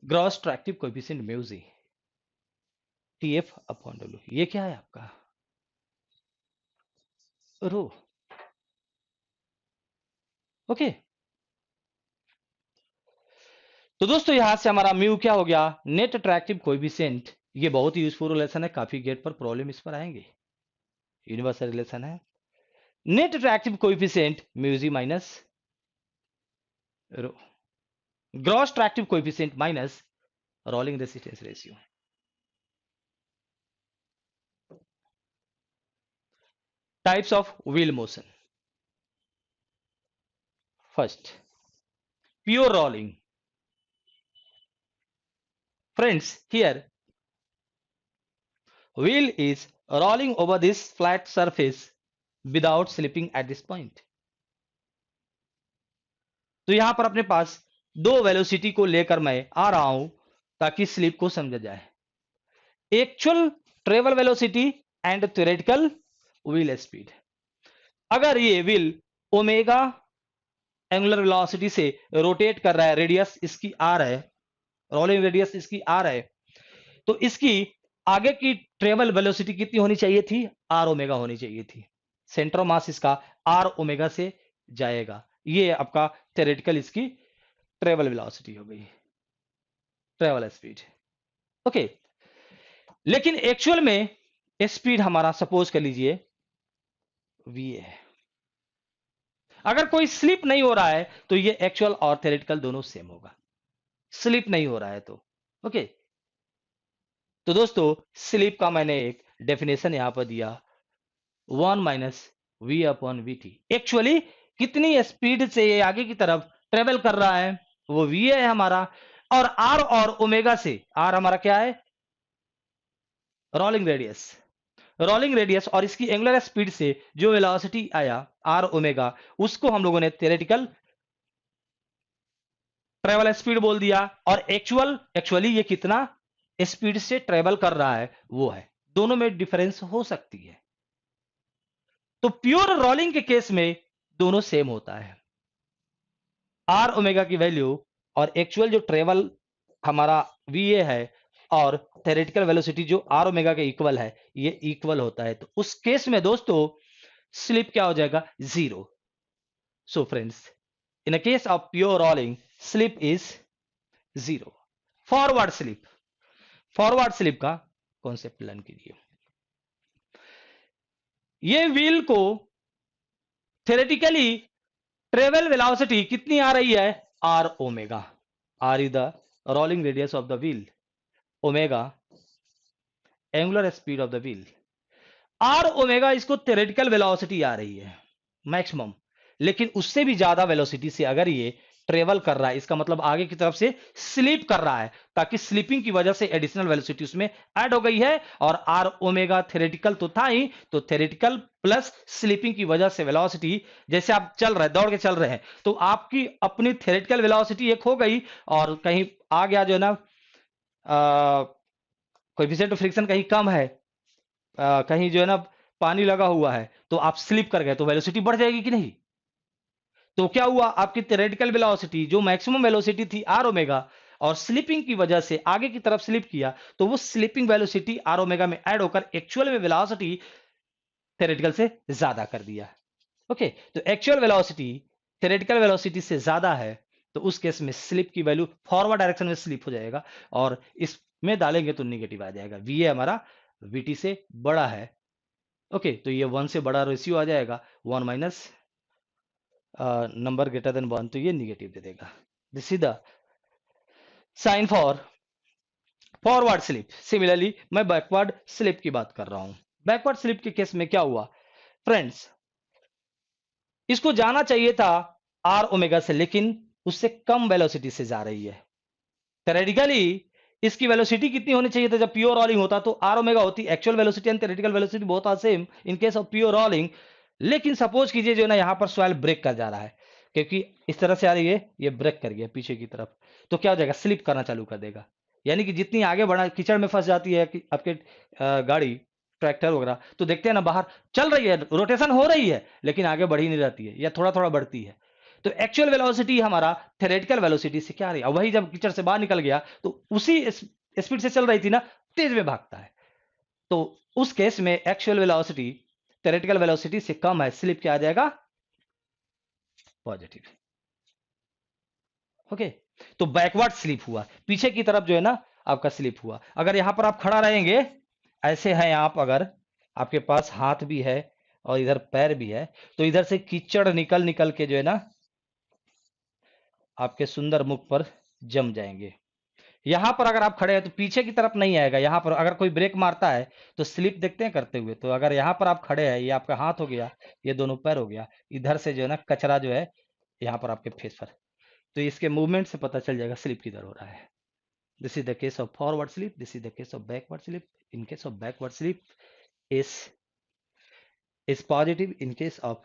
ग्रॉस ट्रैक्टिव कोएफिशिएंट म्यू जी, TF अपॉन W ये क्या है आपका, रो। ओके, तो दोस्तों यहां से हमारा म्यू क्या हो गया, नेट अट्रैक्टिव कोएफिशिएंट। ये बहुत ही यूजफुल रिलेशन है, काफी गेट पर प्रॉब्लम इस पर आएंगे, यूनिवर्सल रिलेशन है। Net attractive coefficient mu G minus rho, gross tractive coefficient minus rolling resistance ratio. Types of wheel motion, first pure rolling. Friends here wheel is rolling over this flat surface without slipping at this point. तो यहां पर अपने पास दो velocity को लेकर मैं आ रहा हूं ताकि स्लिप को समझा जाए। Actual travel velocity and theoretical wheel speed. अगर ये व्हील ओमेगा एंगुलर वेलोसिटी से रोटेट कर रहा है, रेडियस इसकी आर है, रोलिंग रेडियस इसकी आर है, तो इसकी आगे की ट्रेवल वेलोसिटी कितनी होनी चाहिए थी? आर ओमेगा होनी चाहिए थी। सेंटर ऑफ मास इसका आर ओमेगा से जाएगा। ये आपका थ्योरेटिकल इसकी ट्रेवल वेलोसिटी हो गई, ट्रेवल स्पीड। ओके, लेकिन एक्चुअल में स्पीड हमारा सपोज कर लीजिए वी है। अगर कोई स्लिप नहीं हो रहा है तो ये एक्चुअल और थ्योरेटिकल दोनों सेम होगा, स्लिप नहीं हो रहा है तो। ओके, तो दोस्तों स्लिप का मैंने एक डेफिनेशन यहां पर दिया, 1-v/vt। एक्चुअली कितनी स्पीड से ये आगे की तरफ ट्रेवल कर रहा है वो v है हमारा, और r और ओमेगा से, r हमारा क्या है? Rolling radius. रोलिंग रेडियस और इसकी एंगुलर स्पीड से जो वेलोसिटी आया r ओमेगा, उसको हम लोगों ने थ्योरेटिकल ट्रेवल स्पीड बोल दिया, और एक्चुअली ये कितना स्पीड से ट्रेवल कर रहा है वो है। दोनों में डिफरेंस हो सकती है। तो प्योर रोलिंग के केस में दोनों सेम होता है, आर ओमेगा की वैल्यू और एक्चुअल जो ट्रेवल हमारा वी ए है और थ्योरेटिकल वेलोसिटी जो आर ओमेगा के इक्वल है, ये इक्वल होता है। तो उस केस में दोस्तों स्लिप क्या हो जाएगा? Zero. So friends, in a case of pure rolling slip is zero. Forward slip, forward slip का कॉन्सेप्ट लर्न कीजिए। ये व्हील को थ्योरेटिकली ट्रेवल वेलोसिटी कितनी आ रही है? R omega. R is the rolling radius of the wheel, omega angular speed of the wheel. R omega इसको theoretical velocity आ रही है मैक्सिमम, लेकिन उससे भी ज्यादा वेलोसिटी से अगर ये ट्रेवल कर रहा है, इसका मतलब आगे की तरफ से स्लीप कर रहा है, ताकि स्लीपिंग की वजह से एडिशनल वेलोसिटी उसमें ऐड हो गई है। और आर ओमेगा थ्योरेटिकल तो था ही, तो थ्योरेटिकल प्लस स्लीपिंग की वजह से वेलोसिटी, जैसे आप चल रहे हैं, दौड़ के चल रहे हैं, तो आपकी अपनी थ्योरेटिकल वेलोसिटी एक हो गई, और कहीं आ गया जो है ना कोएफिशिएंट ऑफ फ्रिक्शन कहीं कम है, कहीं जो है ना पानी लगा हुआ है, तो आप स्लिप कर गए तो वेलोसिटी बढ़ जाएगी कि नहीं? तो क्या हुआ, आपकी थ्योरेटिकल वेलोसिटी जो मैक्सिमम वेलोसिटी थी आर ओमेगा, और स्लिपिंग की वजह से आगे की तरफ स्लिप किया, तो वो स्लिपिंग वेलोसिटी आर ओमेगा में ऐड होकर एक्चुअल में वेलोसिटी थ्योरेटिकल से ज्यादा कर दिया। ओके, तो एक्चुअल वेलोसिटी थ्योरेटिकल वेलोसिटी से ज्यादा है, तो उस केस में स्लिप की वैल्यू फॉरवर्ड डायरेक्शन में स्लिप हो जाएगा, और इसमें डालेंगे तो निगेटिव आ जाएगा। वी ए हमारा वीटी से बड़ा है। ओके, तो ये 1 से बड़ा रेशियो आ जाएगा, 1 माइनस नंबर ग्रेटर देन 1, तो ये निगेटिव दे देगा। This is the sign for forward slip. Similarly मैं बैकवर्ड स्लिप की बात कर रहा हूं। बैकवर्ड स्लिप के केस में क्या हुआ फ्रेंड्स, इसको जाना चाहिए था आर ओमेगा से, लेकिन उससे कम वेलोसिटी से जा रही है। थ्योरेटिकली इसकी वेलोसिटी कितनी होनी चाहिए था? जब प्योर रोलिंग होता तो आर ओमेगा होती, actual velocity and theoretical velocity both are same in case of pure rolling. लेकिन सपोज कीजिए जो है ना यहां पर सॉइल ब्रेक कर जा रहा है, क्योंकि इस तरह से आ रही है, ये ब्रेक कर गया पीछे की तरफ, तो क्या हो जाएगा? स्लिप करना चालू कर देगा। यानी कि जितनी आगे बढ़ा कीचड़ में फंस जाती है कि आपके गाड़ी ट्रैक्टर वगैरह, तो देखते हैं ना बाहर चल रही है, रोटेशन हो रही है, लेकिन आगे बढ़ ही नहीं रहती है, या थोड़ा थोड़ा बढ़ती है। तो एक्चुअल वेलोसिटी हमारा थ्योरेटिकल वेलोसिटी से क्या रही है, वही जब कीचड़ से बाहर निकल गया तो उसी स्पीड से चल रही थी ना, तेज में भागता है, तो उस केस में एक्चुअल वेलोसिटी थ्योरेटिकल वेलोसिटी से कम है, स्लिप क्या आ जाएगा? पॉजिटिव। ओके, तो बैकवर्ड स्लिप हुआ, पीछे की तरफ जो है ना आपका स्लिप हुआ। अगर यहां पर आप खड़ा रहेंगे, ऐसे हैं आप, अगर आपके पास हाथ भी है और इधर पैर भी है, तो इधर से कीचड़ निकल निकल के जो है ना आपके सुंदर मुख पर जम जाएंगे। यहां पर अगर आप खड़े हैं तो पीछे की तरफ नहीं आएगा। यहां पर अगर कोई ब्रेक मारता है तो स्लिप देखते हैं करते हुए, तो अगर यहां पर आप खड़े हैं, ये आपका हाथ हो गया, ये दोनों पैर हो गया, इधर से जो है ना कचरा जो है यहाँ पर आपके फेस पर, तो इसके मूवमेंट से पता चल जाएगा स्लिप किधर हो रहा है। This is the case of forward slip, this is the case of backward slip. In case of backward slip is is positive, in case of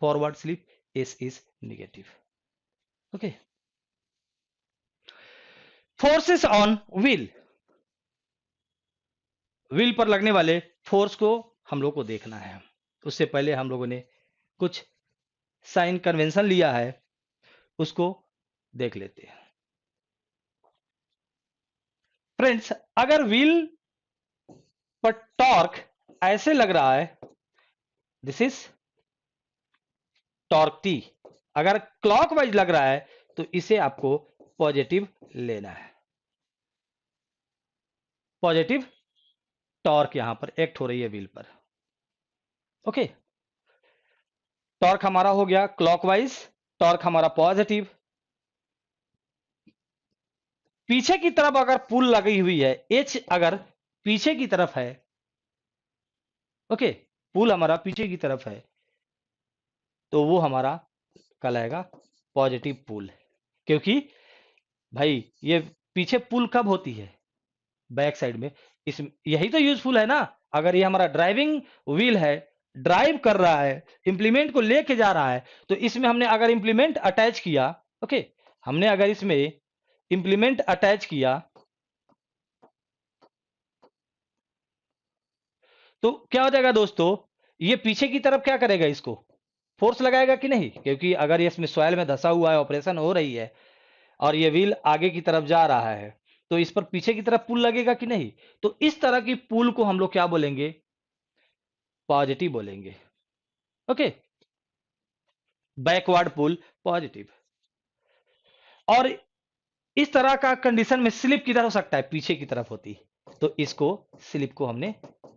forward slip s is negative. Okay, forces on wheel, wheel पर लगने वाले force को हम लोग को देखना है। उससे पहले हम लोगों ने कुछ साइन कन्वेंशन लिया है, उसको देख लेते हैं। फ्रेंड्स, अगर व्हील पर टॉर्क ऐसे लग रहा है, दिस इज टॉर्क टी, अगर क्लॉकवाइज लग रहा है तो इसे आपको पॉजिटिव लेना है। पॉजिटिव टॉर्क यहां पर एक्ट हो रही है व्हील पर। ओके, टॉर्क हमारा हो गया क्लॉकवाइज, टॉर्क हमारा पॉजिटिव। पीछे की तरफ अगर पुल लगी हुई है, एच अगर पीछे की तरफ है, ओके, पुल हमारा पीछे की तरफ है, तो वो हमारा कहलाएगा पॉजिटिव पुल। क्योंकि भाई ये पीछे पुल कब होती है? बैक साइड में। इस यही तो यूजफुल है ना। अगर ये हमारा ड्राइविंग व्हील है, ड्राइव कर रहा है, इंप्लीमेंट को लेके जा रहा है, तो इसमें हमने अगर इंप्लीमेंट अटैच किया, ओके, हमने अगर इसमें इंप्लीमेंट अटैच किया तो क्या हो जाएगा दोस्तों? ये पीछे की तरफ क्या करेगा? इसको फोर्स लगाएगा कि नहीं? क्योंकि अगर ये इसमें सॉइल में धंसा हुआ है, ऑपरेशन हो रही है और ये व्हील आगे की तरफ जा रहा है, तो इस पर पीछे की तरफ पुल लगेगा कि नहीं? तो इस तरह की पुल को हम लोग क्या बोलेंगे? पॉजिटिव बोलेंगे। Okay, backward pull positive. और इस तरह का कंडीशन में स्लिप किधर हो सकता है? पीछे की तरफ होती, तो इसको स्लिप को हमने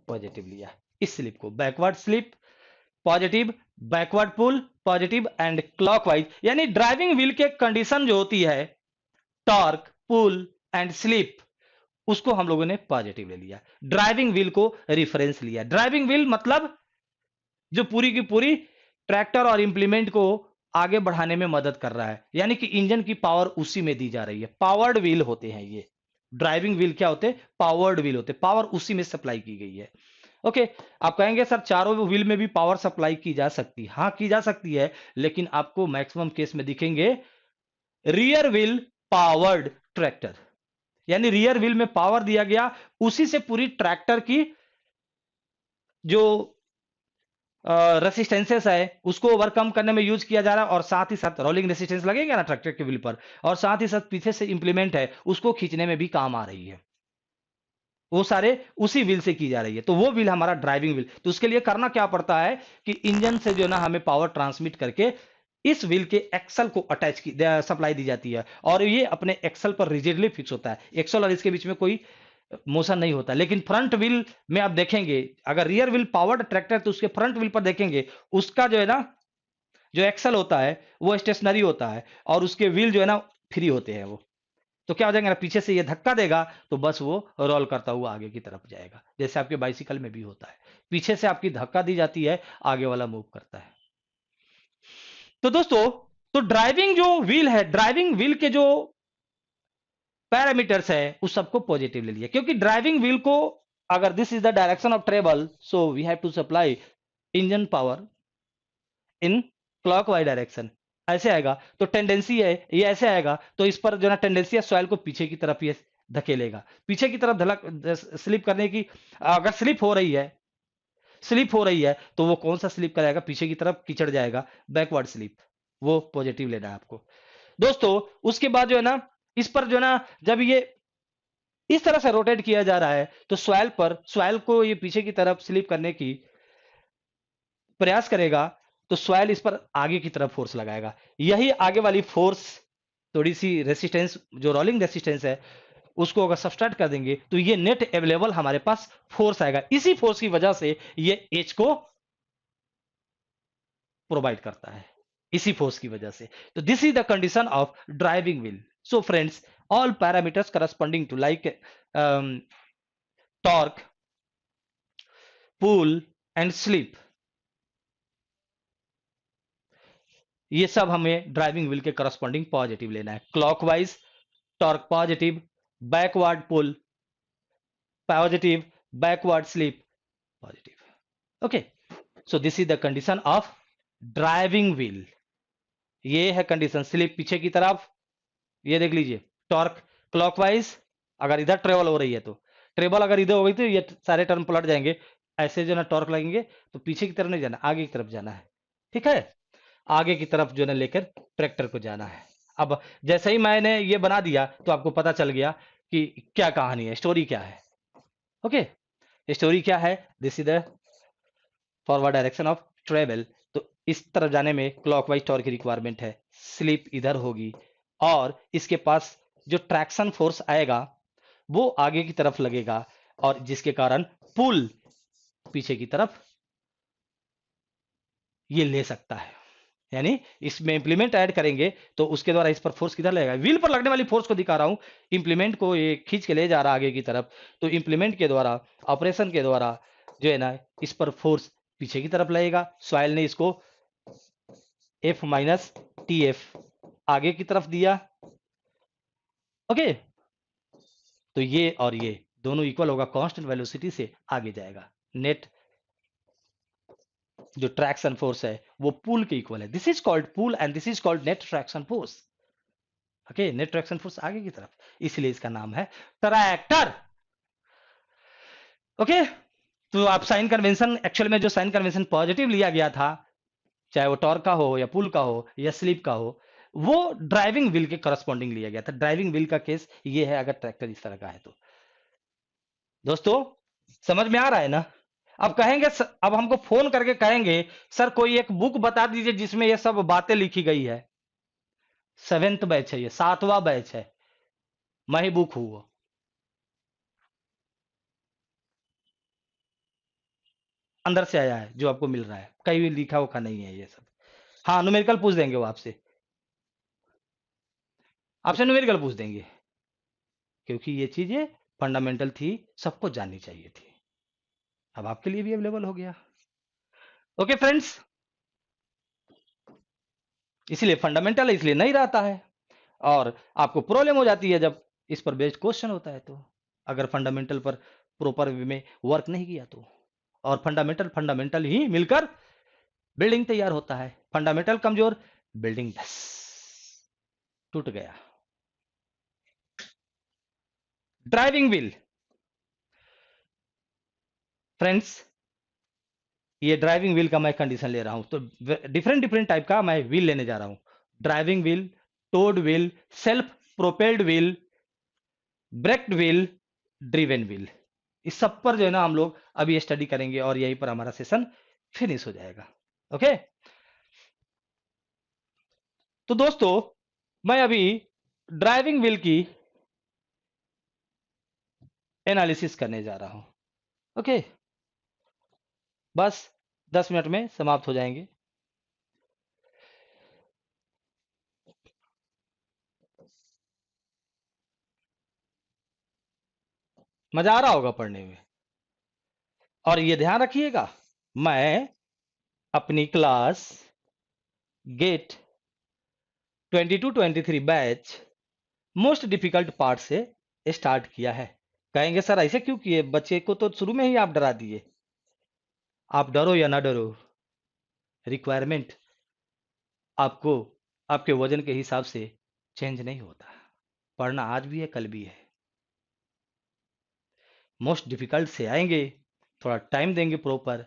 पॉजिटिव लिया। इस स्लिप को backward slip positive, backward pull positive and clockwise, यानी ड्राइविंग व्हील के कंडीशन जो होती है टॉर्क, पुल एंड स्लिप, उसको हम लोगों ने पॉजिटिव ले लिया। ड्राइविंग व्हील को रेफरेंस लिया। ड्राइविंग व्हील मतलब जो पूरी की पूरी ट्रैक्टर और इंप्लीमेंट को आगे बढ़ाने में मदद कर रहा है, यानी कि इंजन की पावर उसी में दी जा रही है। पावर्ड व्हील होते हैं ये। ड्राइविंग व्हील क्या होते हैं? पावर्ड व्हील होते हैं। पावर उसी में सप्लाई की गई है। ओके, आप कहेंगे सर चारों व्हील में भी पावर सप्लाई की जा सकती है। हाँ, की जा सकती है, लेकिन आपको मैक्सिमम केस में दिखेंगे रियर व्हील पावर्ड ट्रैक्टर, यानी रियर व्हील में पावर दिया गया, उसी से पूरी ट्रैक्टर की जो रेसिस्टेंसेस है उसको ओवरकम करने में यूज किया जा रहा है। और साथ ही साथ रोलिंग रेसिस्टेंस लगेगा ना ट्रैक्टर के व्हील पर, और साथ ही साथ पीछे से इंप्लीमेंट है उसको खींचने में भी काम आ रही है। वो सारे उसी व्हील से की जा रही है, तो वो व्हील हमारा ड्राइविंग व्हील। तो उसके लिए करना क्या पड़ता है कि इंजन से जो है ना हमें पावर ट्रांसमिट करके इस व्हील के एक्सल को अटैच की सप्लाई दी जाती है, और ये अपने एक्सल पर रिजिडली फिक्स होता है। एक्सल और इसके बीच में कोई मोशन नहीं होता। लेकिन फ्रंट व्हील में आप देखेंगे, अगर रियर व्हील पावर्ड ट्रैक्टर तो उसके फ्रंट व्हील पर देखेंगे उसका जो है ना जो एक्सल होता है वो स्टेशनरी होता है, और उसके व्हील जो है ना फ्री होते हैं। वो तो क्या हो जाएगा ना, पीछे से ये धक्का देगा तो बस वो रोल करता हुआ आगे की तरफ जाएगा, जैसे आपके बाइसिकल में भी होता है। पीछे से आपकी धक्का दी जाती है, आगे वाला मूव करता है। तो दोस्तों, तो ड्राइविंग जो व्हील है, ड्राइविंग व्हील के जो पैरामीटर्स है उस सबको पॉजिटिव ले लिया। क्योंकि ड्राइविंग व्हील को अगर this is the direction of travel, so we have to supply engine power in clockwise direction. ऐसे आएगा तो टेंडेंसी है ये ऐसे आएगा, तो इस पर जो ना टेंडेंसी है सॉइल को पीछे की तरफ ये धकेलेगा, पीछे की तरफ धलक स्लिप करने की। अगर स्लिप हो रही है, स्लिप हो रही है तो वो कौन सा स्लिप करेगा? पीछे की तरफ कीचड़ जाएगा, बैकवर्ड स्लिप। वो पॉजिटिव लेना है आपको दोस्तों। उसके बाद जो है ना इस पर जो है ना जब ये इस तरह से रोटेट किया जा रहा है तो सॉइल को ये पीछे की तरफ स्लिप करने की प्रयास करेगा, तो सॉइल इस पर आगे की तरफ फोर्स लगाएगा। यही आगे वाली फोर्स थोड़ी सी रेसिस्टेंस, जो रोलिंग रेसिस्टेंस है, उसको अगर सब्सट्रैक्ट कर देंगे तो ये नेट अवेलेबल हमारे पास फोर्स आएगा। इसी फोर्स की वजह से ये एच को प्रोवाइड करता है, इसी फोर्स की वजह से। तो this is the condition of driving wheel. So friends, all parameters corresponding to like torque, pull and slip, ये सब हमें ड्राइविंग व्हील के करस्पॉन्डिंग पॉजिटिव लेना है। Clockwise torque positive, backward pull positive, backward slip positive. Okay, so this is the condition of driving wheel. ये है condition, slip पीछे की तरफ, ये देख लीजिए टॉर्क क्लॉकवाइज, अगर इधर ट्रेवल हो रही है तो ट्रेवल, अगर इधर हो गई तो ये सारे टर्म पलट जाएंगे, ऐसे जो ना टॉर्क लगेंगे तो पीछे की तरफ नहीं जाना, आगे की तरफ जाना है। ठीक है, आगे की तरफ जो ना लेकर ट्रैक्टर को जाना है। अब जैसे ही मैंने ये बना दिया तो आपको पता चल गया कि क्या कहानी है, स्टोरी क्या है। ओके, स्टोरी क्या है, this is the forward direction of travel. तो इस तरफ जाने में क्लॉकवाइज टॉर्क की रिक्वायरमेंट है, स्लिप इधर होगी, और इसके पास जो ट्रैक्शन फोर्स आएगा वो आगे की तरफ लगेगा, और जिसके कारण पुल पीछे की तरफ ये ले सकता है। यानी इसमें इंप्लीमेंट ऐड करेंगे तो उसके द्वारा इस पर फोर्स किधर लगेगा, व्हील पर लगने वाली फोर्स को दिखा रहा हूं, इंप्लीमेंट को ये खींच के ले जा रहा है आगे की तरफ, तो इंप्लीमेंट के द्वारा, ऑपरेशन के द्वारा जो है ना इस पर फोर्स पीछे की तरफ लगेगा। सॉइल ने इसको F माइनस टी एफ आगे की तरफ दिया। ओके, तो ये और ये दोनों इक्वल होगा, कांस्टेंट वेलोसिटी से आगे जाएगा। नेट जो ट्रैक्शन फोर्स है वो पुल के इक्वल है, this is called pull and this is called net traction force. Okay, net traction force आगे की तरफ, इसलिए इसका नाम है ट्रैक्टर। ओके, तो आप साइन कन्वेंशन, एक्चुअल में जो साइन कन्वेंशन पॉजिटिव लिया गया था, चाहे वो टॉर्क का हो या पुल का हो या स्लिप का हो, वो ड्राइविंग व्हील के करस्पॉन्डिंग लिया गया था। ड्राइविंग व्हील का केस ये है अगर ट्रैक्टर इस तरह का है तो। दोस्तों समझ में आ रहा है ना? अब कहेंगे अब हमको फोन करके कहेंगे सर कोई एक बुक बता दीजिए जिसमें ये सब बातें लिखी गई है। 7th बैच है, ये 7वां बैच है, मैं ही बुक हूं वो। अंदर से आया है जो आपको मिल रहा है, कहीं भी लिखा उखा नहीं है ये सब। हाँ, न्यूमेरिकल पूछ देंगे वो आपसे, आपसे न्यूमेरिकल पूछ देंगे, क्योंकि ये चीजें फंडामेंटल थी, सबको जाननी चाहिए थी, अब आपके लिए भी अवेलेबल हो गया। ओके फ्रेंड्स, इसलिए फंडामेंटल इसलिए नहीं रहता है, और आपको प्रॉब्लम हो जाती है जब इस पर बेस्ड क्वेश्चन होता है तो, अगर फंडामेंटल पर प्रॉपर वे में वर्क नहीं किया तो। और फंडामेंटल फंडामेंटल ही मिलकर बिल्डिंग तैयार होता है, फंडामेंटल कमजोर, बिल्डिंग बस टूट गया। ड्राइविंग व्हील फ्रेंड्स, ये ड्राइविंग व्हील का मैं कंडीशन ले रहा हूं, तो डिफरेंट डिफरेंट टाइप का मैं व्हील लेने जा रहा हूं। Driving wheel, towed wheel, self propelled wheel, braked wheel, driven wheel, इस सब पर जो है ना हम लोग अभी स्टडी करेंगे, और यहीं पर हमारा सेशन फिनिश हो जाएगा। ओके, तो दोस्तों मैं अभी ड्राइविंग व्हील की एनालिसिस करने जा रहा हूं। ओके, बस 10 मिनट में समाप्त हो जाएंगे। मजा आ रहा होगा पढ़ने में, और ये ध्यान रखिएगा मैं अपनी class GATE 22-23 batch most difficult part से स्टार्ट किया है। कहेंगे सर ऐसे क्यों किए, बच्चे को तो शुरू में ही आप डरा दिए। आप डरो या ना डरो, रिक्वायरमेंट आपको आपके वजन के हिसाब से चेंज नहीं होता, पढ़ना आज भी है कल भी है। मोस्ट डिफिकल्ट से आएंगे, थोड़ा टाइम देंगे, प्रॉपर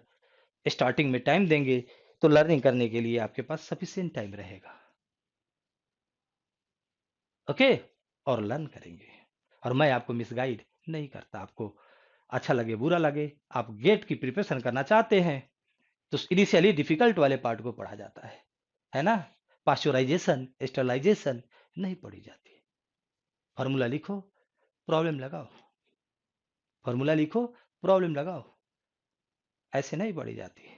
स्टार्टिंग में टाइम देंगे, तो लर्निंग करने के लिए आपके पास सफिशिएंट टाइम रहेगा। ओके, और लर्न करेंगे, और मैं आपको मिसगाइड नहीं करता। आपको अच्छा लगे बुरा लगे, आप गेट की प्रिपरेशन करना चाहते हैं तो इनिशियली डिफिकल्ट वाले पार्ट को पढ़ा जाता है ना। पास्चुराइजेशन, स्टरलाइजेशन नहीं पढ़ी जाती। फॉर्मूला लिखो, प्रॉब्लम लगाओ, फॉर्मूला लिखो, प्रॉब्लम लगाओ, ऐसे नहीं पढ़ी जाती।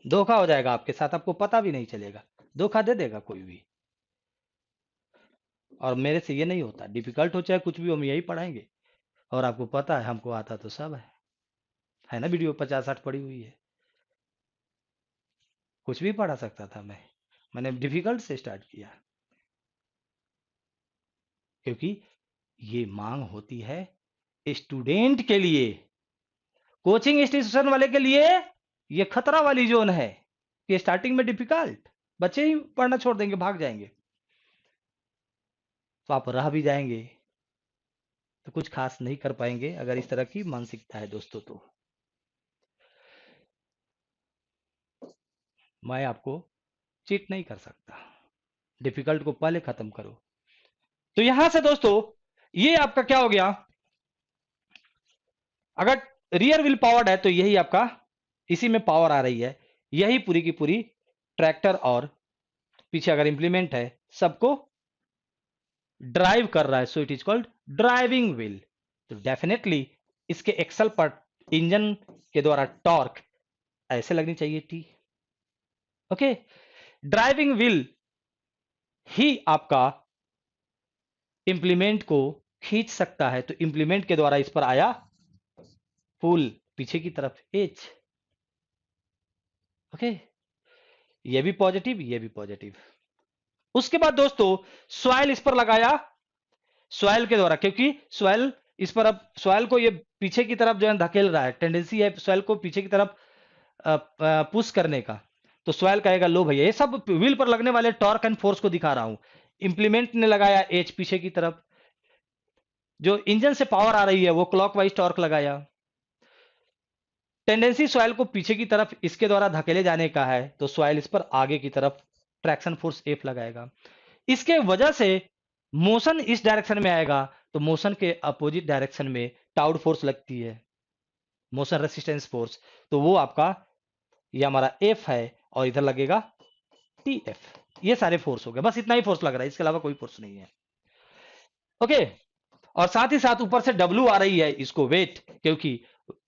धोखा हो जाएगा आपके साथ, आपको पता भी नहीं चलेगा, धोखा दे देगा कोई भी। और मेरे से ये नहीं होता, डिफिकल्ट हो चाहे कुछ भी, हम यही पढ़ाएंगे, और आपको पता है हमको आता तो सब है ना। वीडियो 50-60 पड़ी हुई है, कुछ भी पढ़ा सकता था मैंने डिफिकल्ट से स्टार्ट किया, क्योंकि ये मांग होती है स्टूडेंट के लिए, कोचिंग इंस्टीट्यूशन वाले के लिए ये खतरा वाली जोन है। कि स्टार्टिंग में डिफिकल्ट, बच्चे ही पढ़ना छोड़ देंगे, भाग जाएंगे, तो आप रह भी जाएंगे तो कुछ खास नहीं कर पाएंगे अगर इस तरह की मानसिकता है दोस्तों। तो मैं आपको चीट नहीं कर सकता, डिफिकल्ट को पहले खत्म करो। तो यहां से दोस्तों ये आपका क्या हो गया, अगर रियर व्हील पावर्ड है तो यही आपका, इसी में पावर आ रही है, यही पूरी की पूरी ट्रैक्टर और पीछे अगर इंप्लीमेंट है सबको ड्राइव कर रहा है, so it is called driving wheel. तो डेफिनेटली इसके एक्सल पर इंजन के द्वारा टॉर्क ऐसे लगनी चाहिए टी। ओके, ड्राइविंग व्हील ही आपका इंप्लीमेंट को खींच सकता है, तो इंप्लीमेंट के द्वारा इस पर आया पुल पीछे की तरफ एच। ओके, ये भी पॉजिटिव, ये भी पॉजिटिव। उसके बाद दोस्तों सॉइल इस पर लगाया, सॉइल के द्वारा, क्योंकि सॉइल इस पर, अब सॉइल को ये पीछे की तरफ जो है धकेल रहा है, टेंडेंसी है सॉइल को पीछे की तरफ पुश करने का, तो सॉइल कहेगा लो भैया, ये सब व्हील पर लगने वाले टॉर्क एंड फोर्स को दिखा रहा हूं। इंप्लीमेंट ने लगाया एच पीछे की तरफ, जो इंजन से पावर आ रही है वो क्लॉकवाइज टॉर्क लगाया, टेंडेंसी सॉइल को पीछे की तरफ इसके द्वारा धकेले जाने का है, तो सॉइल इस पर आगे की तरफ ट्रैक्शन फोर्स एफ लगाएगा। इसके वजह से मोशन इस डायरेक्शन में आएगा, तो मोशन के अपोजिट डायरेक्शन में टाउड फोर्स लगती है, मोशन रेसिस्टेंस फोर्स, तो वो आपका ये हमारा एफ है, और इधर लगेगा टी एफ। ये सारे फोर्स हो गए, बस इतना ही फोर्स लग रहा है, इसके अलावा कोई फोर्स नहीं है। ओके, और साथ ही साथ ऊपर से डब्ल्यू आ रही है, इसको वेट, क्योंकि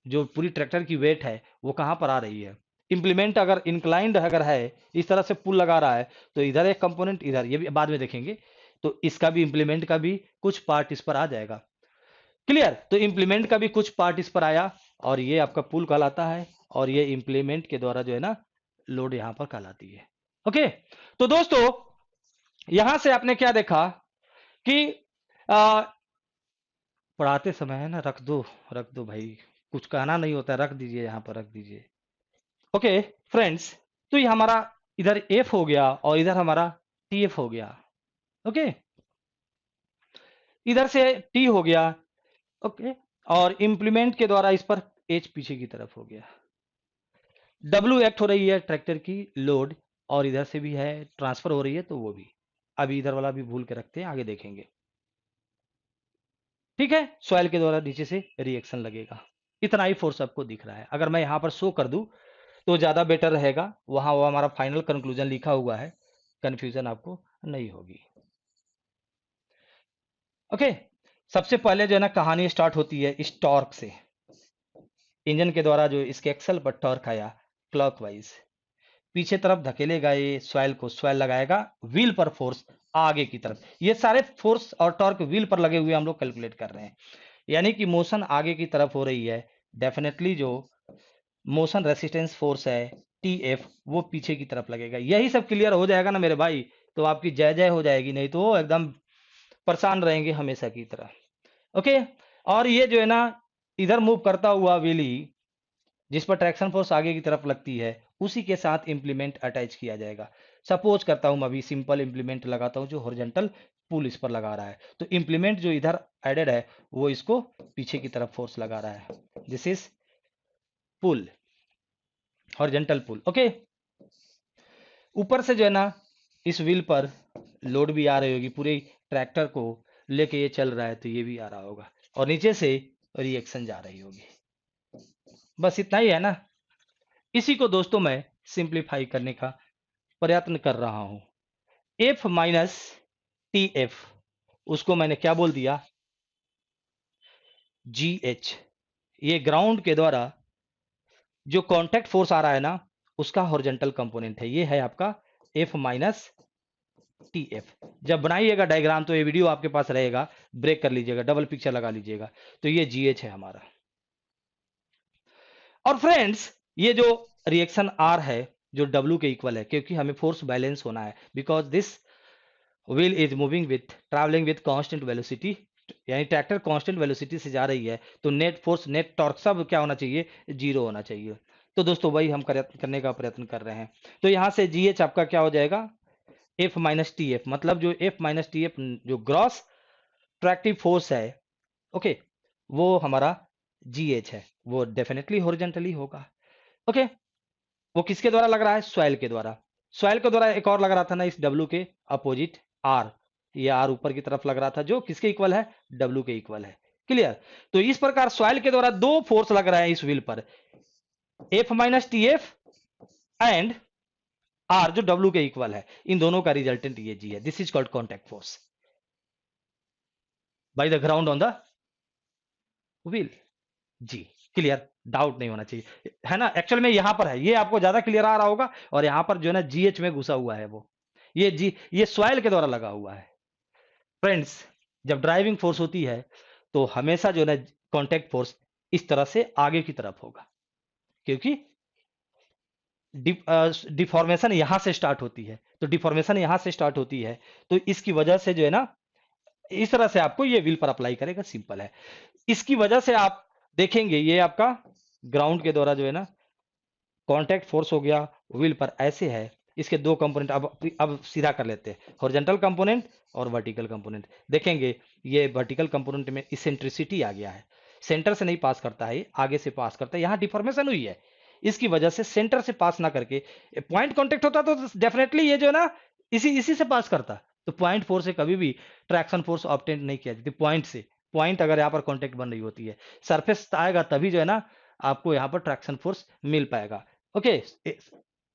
जो पूरी ट्रैक्टर की वेट है वो कहां पर आ रही है, इंप्लीमेंट अगर इंक्लाइंड अगर है, इस तरह से पुल लगा रहा है, तो इधर एक कंपोनेंट, इधर, ये भी बाद में देखेंगे, तो इसका भी इंप्लीमेंट का भी कुछ पार्ट इस पर आ जाएगा। क्लियर, तो इंप्लीमेंट का भी कुछ पार्ट इस पर आया, और ये आपका पुल कहलाता है, और ये इंप्लीमेंट के द्वारा जो है ना लोड यहां पर कहलाती है। ओके, तो दोस्तों यहां से आपने क्या देखा कि पढ़ाते समय है ना, रख दो भाई, कुछ कहना नहीं होता है, रख दीजिए, यहां पर रख दीजिए। ओके फ्रेंड्स, तो ये हमारा इधर एफ हो गया और इधर हमारा टी एफ हो गया। ओके, इधर से टी हो गया। ओके, और इंप्लीमेंट के द्वारा इस पर एच पीछे की तरफ हो गया, डब्ल्यू एक्ट हो रही है ट्रैक्टर की लोड, और इधर से भी है ट्रांसफर हो रही है, तो वो भी, अभी इधर वाला भी भूल के रखते हैं, आगे देखेंगे। ठीक है, सॉइल के द्वारा नीचे से रिएक्शन लगेगा, इतना ही फोर्स आपको दिख रहा है। अगर मैं यहां पर शो कर दूं तो ज्यादा बेटर रहेगा, वहां वो हमारा फाइनल कंक्लूजन लिखा हुआ है, कंफ्यूजन आपको नहीं होगी। ओके, सबसे पहले जो है ना कहानी स्टार्ट होती है इस टॉर्क से, इंजन के द्वारा जो इसके एक्सल पर टॉर्क आया क्लॉकवाइज, पीछे तरफ धकेलेगा ये सॉइल को, सॉइल लगाएगा व्हील पर फोर्स आगे की तरफ, ये सारे फोर्स और टॉर्क व्हील पर लगे हुए हम लोग कैलकुलेट कर रहे हैं, यानी कि मोशन आगे की तरफ हो रही है, डेफिनेटली जो मोशन रेसिस्टेंस फोर्स है टी एफ वो पीछे की तरफ लगेगा। यही सब क्लियर हो जाएगा ना मेरे भाई, तो आपकी जय जय हो जाएगी, नहीं तो एकदम परेशान रहेंगे हमेशा की तरह। ओके, और ये जो है ना इधर मूव करता हुआ व्हीली जिस पर ट्रैक्शन फोर्स आगे की तरफ लगती है, उसी के साथ इंप्लीमेंट अटैच किया जाएगा। सपोज करता हूं मैं अभी सिंपल इंप्लीमेंट लगाता हूं जो हॉरिजॉन्टल पुल इस पर लगा रहा है, तो इंप्लीमेंट जो इधर एडेड है वो इसको पीछे की तरफ फोर्स लगा रहा है, this is pull, horizontal pull. Okay, ऊपर से जो है ना इस व्हील पर लोड भी आ रही होगी, पूरे ट्रैक्टर को लेके ये चल रहा है, तो ये भी आ रहा होगा, और नीचे से रिएक्शन जा रही होगी। बस इतना ही है ना, इसी को दोस्तों मैं सिंप्लीफाई करने का प्रयत्न कर रहा हूं। एफ माइनस टी एफ, उसको मैंने क्या बोल दिया, जी एच, ये ग्राउंड के द्वारा जो कांटेक्ट फोर्स आ रहा है ना उसका हॉरिजॉन्टल कंपोनेंट है, ये है आपका एफ माइनस टी एफ। जब बनाइएगा डायग्राम तो ये वीडियो आपके पास रहेगा, ब्रेक कर लीजिएगा, डबल पिक्चर लगा लीजिएगा, तो ये जी एच है हमारा। और फ्रेंड्स ये जो रिएक्शन आर है जो डब्ल्यू के इक्वल है, क्योंकि हमें फोर्स बैलेंस होना है, because this wheel is moving with travelling with constant velocity, यानी ट्रैक्टर कांस्टेंट वेलोसिटी से जा रही है, तो नेट फोर्स नेट टॉर्क सब क्या होना चाहिए, जीरो होना चाहिए। तो दोस्तों वही हम करने का प्रयत्न कर रहे हैं। तो यहाँ से GH आपका क्या हो जाएगा, F माइनस टी एफ, मतलब जो F माइनस टी एफ जो ग्रॉस ट्रैक्टिव फोर्स है, ओके, वो हमारा GH है, वो डेफिनेटली हॉरिजॉन्टली होगा। ओके, वो किसके द्वारा लग रहा है, सॉइल के द्वारा। सॉइल के द्वारा एक और लग रहा था ना इस W के अपोजिट R, ये R ऊपर की तरफ लग रहा था, जो किसके इक्वल है, W के इक्वल है। क्लियर। तो इस प्रकार सॉइल के द्वारा दो फोर्स लग रहा है इस व्हील पर, F minus T F and R जो W के इक्वल है, इन दोनों का रिजल्टेंट ये G है। This is called contact force by the ground on the wheel. जी, क्लियर, डाउट नहीं होना चाहिए, है ना। एक्चुअल में यहां पर है, ये आपको ज्यादा क्लियर आ रहा होगा, और यहां पर जो है ना GH में घुसा हुआ है वो, ये सॉइल के द्वारा लगा हुआ है। फ्रेंड्स, जब ड्राइविंग फोर्स होती है तो हमेशा जो है ना कॉन्टैक्ट फोर्स इस तरह से आगे की तरफ होगा, क्योंकि डिफॉर्मेशन यहां से स्टार्ट होती है। तो डिफॉर्मेशन यहां से स्टार्ट होती है, तो इसकी वजह से जो है ना इस तरह से आपको ये व्हील पर अप्लाई करेगा, सिंपल है। इसकी वजह से आप देखेंगे ये आपका ग्राउंड के द्वारा जो है ना कांटेक्ट फोर्स हो गया, व्हील पर ऐसे है। इसके दो कंपोनेंट अब सीधा कर लेते हैं, हॉरिजॉन्टल कंपोनेंट और वर्टिकल कंपोनेंट। देखेंगे ये वर्टिकल कंपोनेंट में इसेंट्रिसिटी आ गया है, सेंटर से नहीं पास करता है, आगे से पास करता है। यहाँ डिफॉर्मेशन हुई है, इसकी वजह से सेंटर से पास ना करके पॉइंट कांटेक्ट होता तो डेफिनेटली ये जो है ना इसी इसी से पास करता। तो पॉइंट फोर्स से कभी भी ट्रैक्शन फोर्स ऑब्टेन नहीं किया जाती, पॉइंट से। पॉइंट अगर यहाँ पर कांटेक्ट बन रही होती है, सरफेस आएगा तभी जो है ना आपको यहाँ पर ट्रैक्शन फोर्स मिल पाएगा। ओके,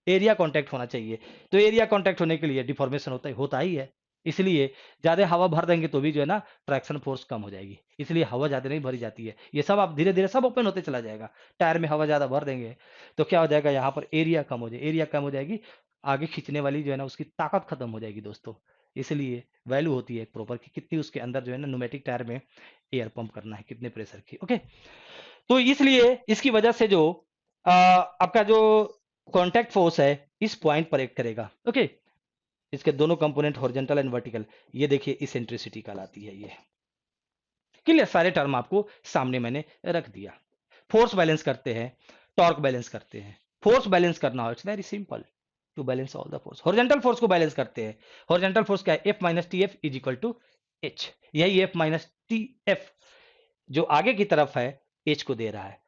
एरिया कांटेक्ट होना चाहिए। तो एरिया कांटेक्ट होने के लिए डिफॉर्मेशन होता ही है, इसलिए ज्यादा हवा भर देंगे तो भी जो है ना ट्रैक्शन फोर्स कम हो जाएगी, इसलिए हवा ज्यादा नहीं भरी जाती है। ये सब आप धीरे धीरे सब ओपन होते चला जाएगा। टायर में हवा ज्यादा भर देंगे तो क्या हो जाएगा, यहाँ पर एरिया कम हो जाएगी, एरिया कम हो जाएगी, आगे खींचने वाली जो है ना उसकी ताकत खत्म हो जाएगी दोस्तों। इसलिए वैल्यू होती है एक प्रॉपर कि कितनी उसके अंदर जो है ना न्यूमेटिक टायर में एयर पंप करना है, कितने प्रेशर की। ओके, तो इसलिए इसकी वजह से जो आपका जो कांटेक्ट फोर्स है इस पॉइंट पर एक्ट करेगा। ओके, इसके दोनों कंपोनेंट हॉरिजॉन्टल एंड वर्टिकल, ये देखिए इसेंट्रिसिटी कहलाती है ये। क्लियर, सारे टर्म आपको सामने मैंने रख दिया। फोर्स बैलेंस करते हैं, टॉर्क बैलेंस करते हैं। फोर्स बैलेंस करना हो, it's very simple, to balance all the force. Horizontal force को बैलेंस करते हैं। हॉरिजॉन्टल फोर्स क्या है, F minus T F is equal to H. यही F माइनस टी एफ जो आगे की तरफ है H को दे रहा है,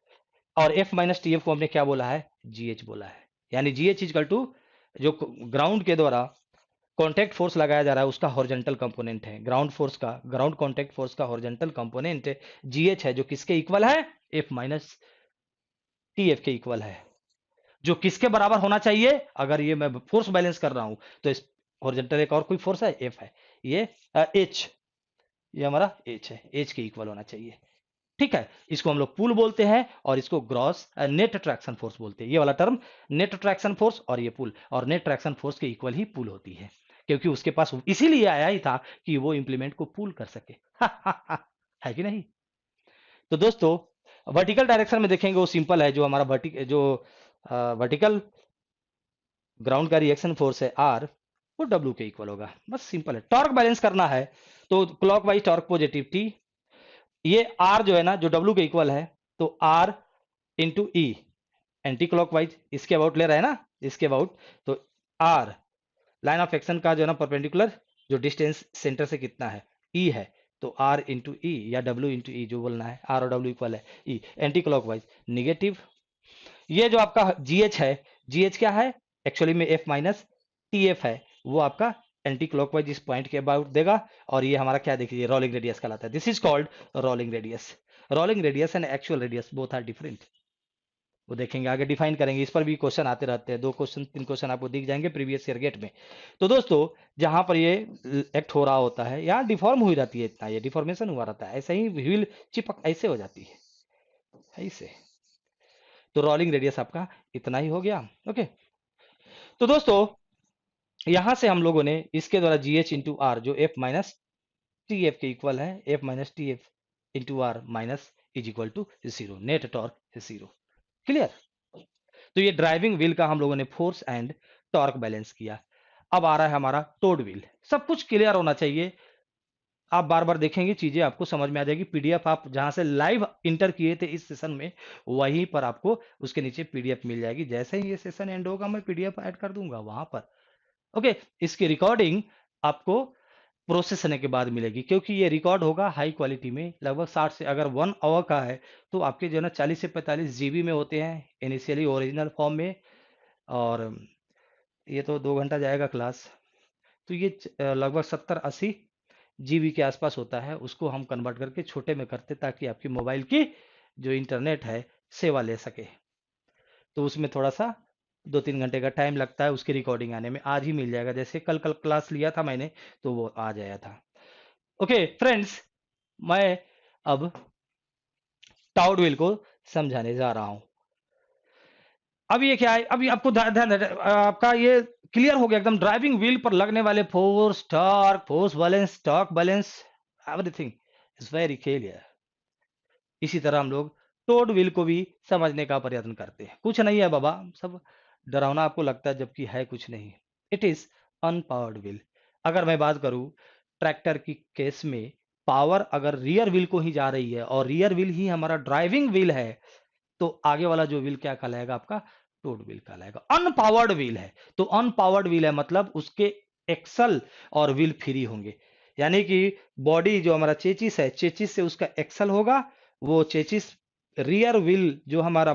और F माइनस टी एफ को हमने क्या बोला है, GH बोला है। यानी GH इज इक्वल टू जो ग्राउंड के द्वारा कॉन्टैक्ट फोर्स लगाया जा रहा है उसका हॉरिजॉन्टल कंपोनेंट है, ग्राउंड फोर्स का, ग्राउंड कॉन्टैक्ट फोर्स का हॉरिजॉन्टल कंपोनेंट GH है, जो किसके इक्वल है, F माइनस टी एफ के इक्वल है। जो किसके बराबर होना चाहिए, अगर ये मैं फोर्स बैलेंस कर रहा हूं तो इस हॉरिजॉन्टल एक और कोई फोर्स है, F है, ये H, ये हमारा H है, H के इक्वल होना चाहिए। ठीक है, इसको हम लोग पुल बोलते हैं, और इसको ग्रॉस नेट ट्रैक्शन फोर्स बोलते हैं। ये वाला टर्म नेट ट्रैक्शन फोर्स और ये पुल, और नेट ट्रैक्शन फोर्स के इक्वल ही पुल होती है, क्योंकि उसके पास इसीलिए आया ही था कि वो इंप्लीमेंट को पुल कर सके। है कि नहीं। तो दोस्तों वर्टिकल डायरेक्शन में देखेंगे वो सिंपल है, जो हमारा वर्टिकल ग्राउंड का रिएक्शन फोर्स है R, वो W के इक्वल होगा, बस सिंपल है। टॉर्क बैलेंस करना है तो क्लॉकवाइज टॉर्क पॉजिटिव T, ये R जो है ना जो W के इक्वल है, तो R इंटू ई, एंटी क्लॉकवाइज इसके अबाउट ले रहा है ना, इसके अबाउट, तो R लाइन ऑफ एक्शन का जो है ना परपेंडिकुलर जो डिस्टेंस सेंटर से कितना है, E है, तो R इंटू ई या W इंटू ई जो बोलना है, R और W इक्वल है E। एंटी क्लॉकवाइज निगेटिव, ये जो आपका GH है, GH क्या है, एक्चुअली में F माइनस टी एफ है, वो आपका एंटी क्लॉकवाइज इस पॉइंट के अबाउट देगा, और ये हमारा क्या देखिए रोलिंग रेडियस कहलाता है। This is called rolling radius. Rolling radius and actual radius both are different, वो देखेंगे आगे, डिफाइन करेंगे। इस पर भी क्वेश्चन आते रहते हैं, 2 क्वेश्चन 3 क्वेश्चन आपको दिख जाएंगे प्रीवियस ईयर गेट में। तो दोस्तों जहां पर ये एक्ट हो रहा होता है, यहाँ डिफॉर्म हुई रहती है, इतना ये डिफॉर्मेशन हुआ रहता है, ऐसे ही व्हील चिपक ऐसे हो जाती है ऐसे। तो रोलिंग रेडियस आपका इतना ही हो गया। ओके, तो दोस्तों यहां से हम लोगों ने इसके द्वारा GH इंटू आर जो F माइनस टी एफ के इक्वल है, F minus T F into R minus is equal to 0, net torque 0। Clear. तो ये ड्राइविंग व्हील का हम लोगों ने फोर्स एंड टॉर्क बैलेंस किया। अब आ रहा है हमारा टोड व्हील। सब कुछ क्लियर होना चाहिए, आप बार बार देखेंगे, चीजें आपको समझ में आ जाएगी। पीडीएफ आप जहां से लाइव इंटर किए थे इस सेशन में, वहीं पर आपको उसके नीचे पीडीएफ मिल जाएगी। जैसे ही ये सेशन एंड होगा मैं पीडीएफ ऐड कर दूंगा वहां पर। ओके, इसकी रिकॉर्डिंग आपको प्रोसेस होने के बाद मिलेगी, क्योंकि ये रिकॉर्ड होगा हाई क्वालिटी में, लगभग 60 से, अगर 1 आवर का है तो आपके जो है ना 40 से 45 जीबी में होते हैं इनिशियली ओरिजिनल फॉर्म में। और ये तो 2 घंटा जाएगा क्लास, तो ये लगभग 70-80 जीबी के आसपास होता है। उसको हम कन्वर्ट करके छोटे में करते ताकि आपकी मोबाइल की जो इंटरनेट है सेवा ले सके। तो उसमें थोड़ा सा 2-3 घंटे का टाइम लगता है उसकी रिकॉर्डिंग आने में। आज ही मिल जाएगा, जैसे कल कल क्लास लिया था मैंने तो वो आज आया था। ओके फ्रेंड्स, मैं अब टाउड व्हील को समझाने जा रहा हूं। अब ये क्या है, अभी आपको ध्यान आपका ये क्लियर हो गया एकदम। ड्राइविंग व्हील पर लगने वाले force, torque, torque balance, everything is very clear. इसी तरह हम लोग टोड व्हील को भी समझने का प्रयत्न करते हैं। कुछ नहीं है बाबा, सब डरावना आपको लगता है जबकि है कुछ नहीं। It is unpowered wheel. अगर मैं बात करूं ट्रैक्टर की केस में, पावर अगर रियर व्हील को ही जा रही है और रियर व्हील ही हमारा ड्राइविंग व्हील है, तो आगे वाला जो व्हील क्या कहलाएगा आपका, टोड व्हील कहलाएगा। अनपावर्ड व्हील है तो अनपावर्ड व्हील है मतलब उसके एक्सल और व्हील फ्री होंगे। यानी कि बॉडी जो हमारा चेचिस है, चेचिस से उसका एक्सल होगा, वो चेचिस रियर व्हील जो हमारा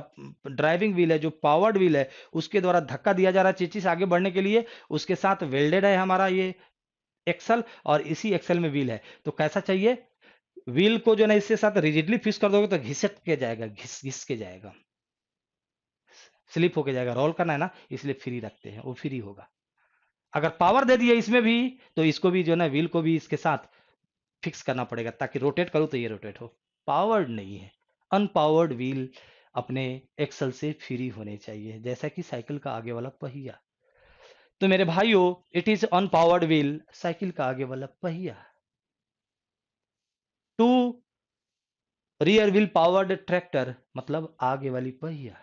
ड्राइविंग व्हील है, जो पावर्ड व्हील है, उसके द्वारा धक्का दिया जा रहा है चेचिस आगे बढ़ने के लिए। उसके साथ वेल्डेड है हमारा ये एक्सल, और इसी एक्सल में व्हील है। तो कैसा चाहिए, व्हील को जो ना इसके साथ रिजिडली फिक्स कर दोगे तो घिसट के जाएगा, घिस घिस के जाएगा, स्लिप होके जाएगा। रोल करना है ना, इसलिए फ्री रखते हैं, वो फ्री होगा। अगर पावर दे दिए इसमें भी, तो इसको भी जो ना व्हील को भी इसके साथ फिक्स करना पड़ेगा ताकि रोटेट करूं तो ये रोटेट हो। पावर्ड नहीं है, अनपावर्ड व्हील अपने एक्सल से फ्री होने चाहिए, जैसा कि साइकिल का आगे वाला पहिया। तो मेरे भाइयों, it is unpowered wheel, cycle का आगे वाला पहिया। Two rear wheel powered tractor मतलब आगे वाली पहिया,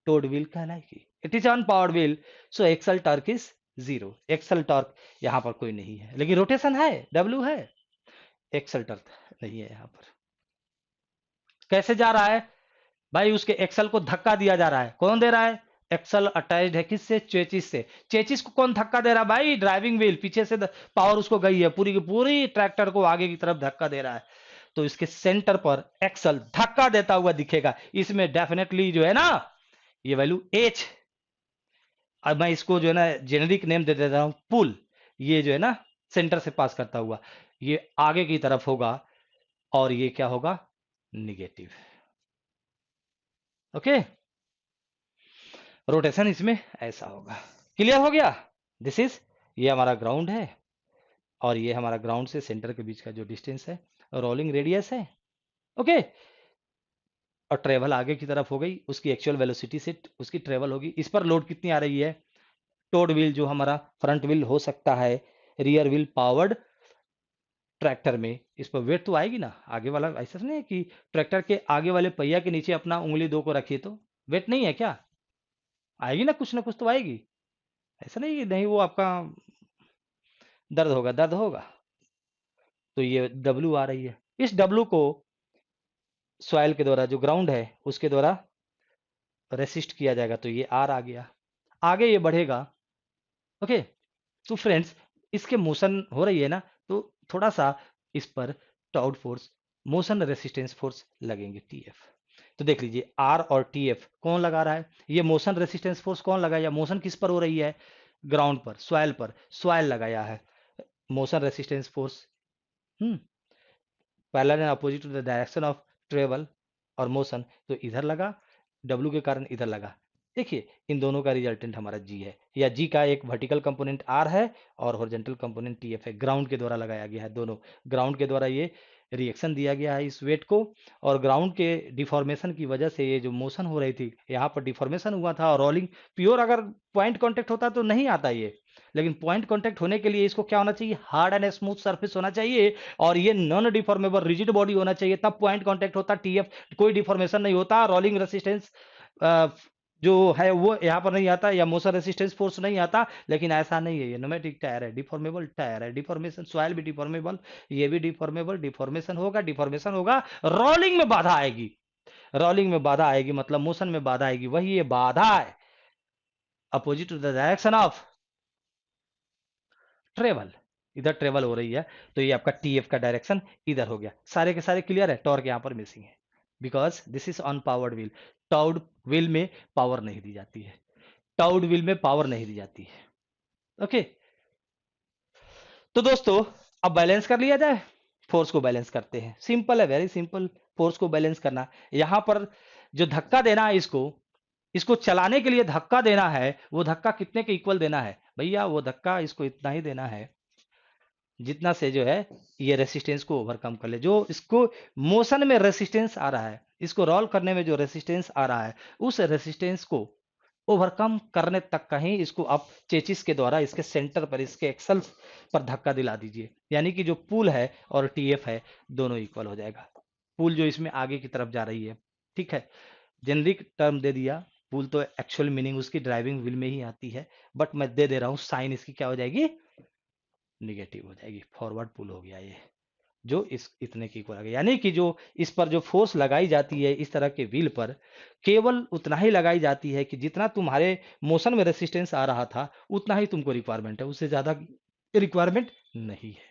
टोड व्हील कहलाएगी। It is unpowered wheel, so axle torque is 0। Axle torque यहां पर कोई नहीं है, लेकिन रोटेशन है, डब्ल्यू है, एक्सल टॉर्क नहीं है यहां पर। कैसे जा रहा है भाई, उसके एक्सल को धक्का दिया जा रहा है। कौन दे रहा है, एक्सल अटैच्ड है किससे, चेचिस से। चेचिस को कौन धक्का दे रहा है भाई, ड्राइविंग व्हील। पीछे से पावर उसको गई है, पूरी की पूरी ट्रैक्टर को आगे की तरफ धक्का दे रहा है। तो इसके सेंटर पर एक्सल धक्का देता हुआ दिखेगा। इसमें डेफिनेटली जो है ना ये वैल्यू एच, अब मैं इसको जो है ना जेनेरिक नेम दे देता हूं पुल। ये जो है ना सेंटर से पास करता हुआ ये आगे की तरफ होगा, और ये क्या होगा, निगेटिव। ओके, रोटेशन इसमें ऐसा होगा। क्लियर हो गया। दिस इज, ये हमारा ग्राउंड है, और ये हमारा ग्राउंड से सेंटर के बीच का जो डिस्टेंस है, रोलिंग रेडियस है। ओके, और ट्रेवल आगे की तरफ हो गई, उसकी एक्चुअल वेलोसिटी से उसकी ट्रेवल होगी। इस पर लोड कितनी आ रही है, टोड व्हील जो हमारा फ्रंट व्हील हो सकता है, रियर व्हील पावर्ड ट्रैक्टर में, इस पर वेट तो आएगी ना। आगे वाला ऐसा नहीं है कि ट्रैक्टर के आगे वाले पहिया के नीचे अपना उंगली 2 को रखिए तो वेट नहीं है क्या, आएगी ना कुछ तो आएगी। ऐसा नहीं कि नहीं, वो आपका दर्द होगा, दर्द होगा। तो ये डब्ल्यू आ रही है, इस डब्ल्यू को सॉइल के द्वारा, जो ग्राउंड है उसके द्वारा रेसिस्ट किया जाएगा, तो ये आर आ गया, आगे ये बढ़ेगा। ओके, तो फ्रेंड्स इसके मोशन हो रही है ना, तो थोड़ा सा इस पर towed force, motion resistance force लगेंगे, टीएफ। तो देख लीजिए आर और टीएफ कौन लगा रहा है, ये मोशन रेसिस्टेंस फोर्स कौन लगाया, मोशन किस पर हो रही है, ग्राउंड पर, सॉइल पर, सॉइल लगाया है motion resistance force. Hmm, parallel and opposite to the direction of travel और मोशन, तो इधर लगा, डब्ल्यू के कारण इधर लगा। देखिए इन दोनों का रिजल्टेंट हमारा जी है, या जी का एक वर्टिकल कंपोनेंट आर है और हॉरिजॉन्टल कंपोनेंट टीएफ है। ग्राउंड के द्वारा लगाया गया है, दोनों ग्राउंड के द्वारा ये रिएक्शन दिया गया है इस वेट को, और ग्राउंड के डिफॉर्मेशन की वजह से ये जो मोशन हो रही थी यहाँ पर डिफॉर्मेशन हुआ था। और रोलिंग प्योर अगर पॉइंट कांटेक्ट होता तो नहीं आता ये, लेकिन पॉइंट कांटेक्ट होने के लिए इसको क्या होना चाहिए, हार्ड एंड स्मूथ सरफेस होना चाहिए, और ये नॉन डिफॉर्मेबल रिजिड बॉडी होना चाहिए, तब पॉइंट कांटेक्ट होता, टीएफ कोई डिफॉर्मेशन नहीं होता। रोलिंग रेसिस्टेंस जो है वो यहाँ पर नहीं आता, या मोशन रेसिस्टेंस फोर्स नहीं आता। लेकिन ऐसा नहीं है, ये न्यूमेटिक टायर है, डिफॉर्मेबल टायर है, डिफॉर्मेशन सॉइल भी डिफॉर्मेबल, ये भी डिफॉर्मेबल, डिफॉर्मेशन होगा, डिफॉर्मेशन होगा, रोलिंग में बाधा आएगी। रोलिंग में बाधा आएगी मतलब मोशन में बाधा आएगी, वही ये बाधा है opposite to the direction of travel. इधर ट्रेवल हो रही है, तो ये आपका टीएफ का डायरेक्शन इधर हो गया। सारे के सारे क्लियर है, टॉर्क यहाँ पर मिसिंग है because this is unpowered wheel. Towed wheel में पावर नहीं दी जाती है, टाउड व्हील में पावर नहीं दी जाती है। ओके, तो दोस्तों अब बैलेंस कर लिया जाए, फोर्स को बैलेंस करते हैं। सिंपल है, वेरी सिंपल, फोर्स को बैलेंस करना। यहां पर जो धक्का देना है, इसको इसको चलाने के लिए धक्का देना है, वो धक्का कितने के इक्वल देना है भैया? वो धक्का इसको इतना ही देना है जितना से जो है ये रेसिस्टेंस को ओवरकम कर ले। जो इसको मोशन में रेसिस्टेंस आ रहा है, इसको रोल करने में जो रेसिस्टेंस आ रहा है, उस रेसिस्टेंस को ओवरकम करने तक का ही इसको आप चेचिस के द्वारा इसके सेंटर पर, इसके एक्सल पर धक्का दिला दीजिए। यानी कि जो पुल है और टीएफ है दोनों इक्वल हो जाएगा। पुल जो इसमें आगे की तरफ जा रही है, ठीक है, जेनरिक टर्म दे दिया। पुल तो एक्चुअल मीनिंग उसकी ड्राइविंग व्हील में ही आती है, बट मैं दे दे रहा हूँ साइन इसकी क्या हो जाएगी, निगेटिव हो जाएगी। फॉरवर्ड पुल हो गया ये, जो इस इतने की इक्वल आ गया। यानी कि जो इस पर जो फोर्स लगाई जाती है इस तरह के व्हील पर, केवल उतना ही लगाई जाती है कि जितना तुम्हारे मोशन में रेसिस्टेंस आ रहा था उतना ही तुमको रिक्वायरमेंट है, उससे ज्यादा रिक्वायरमेंट नहीं है।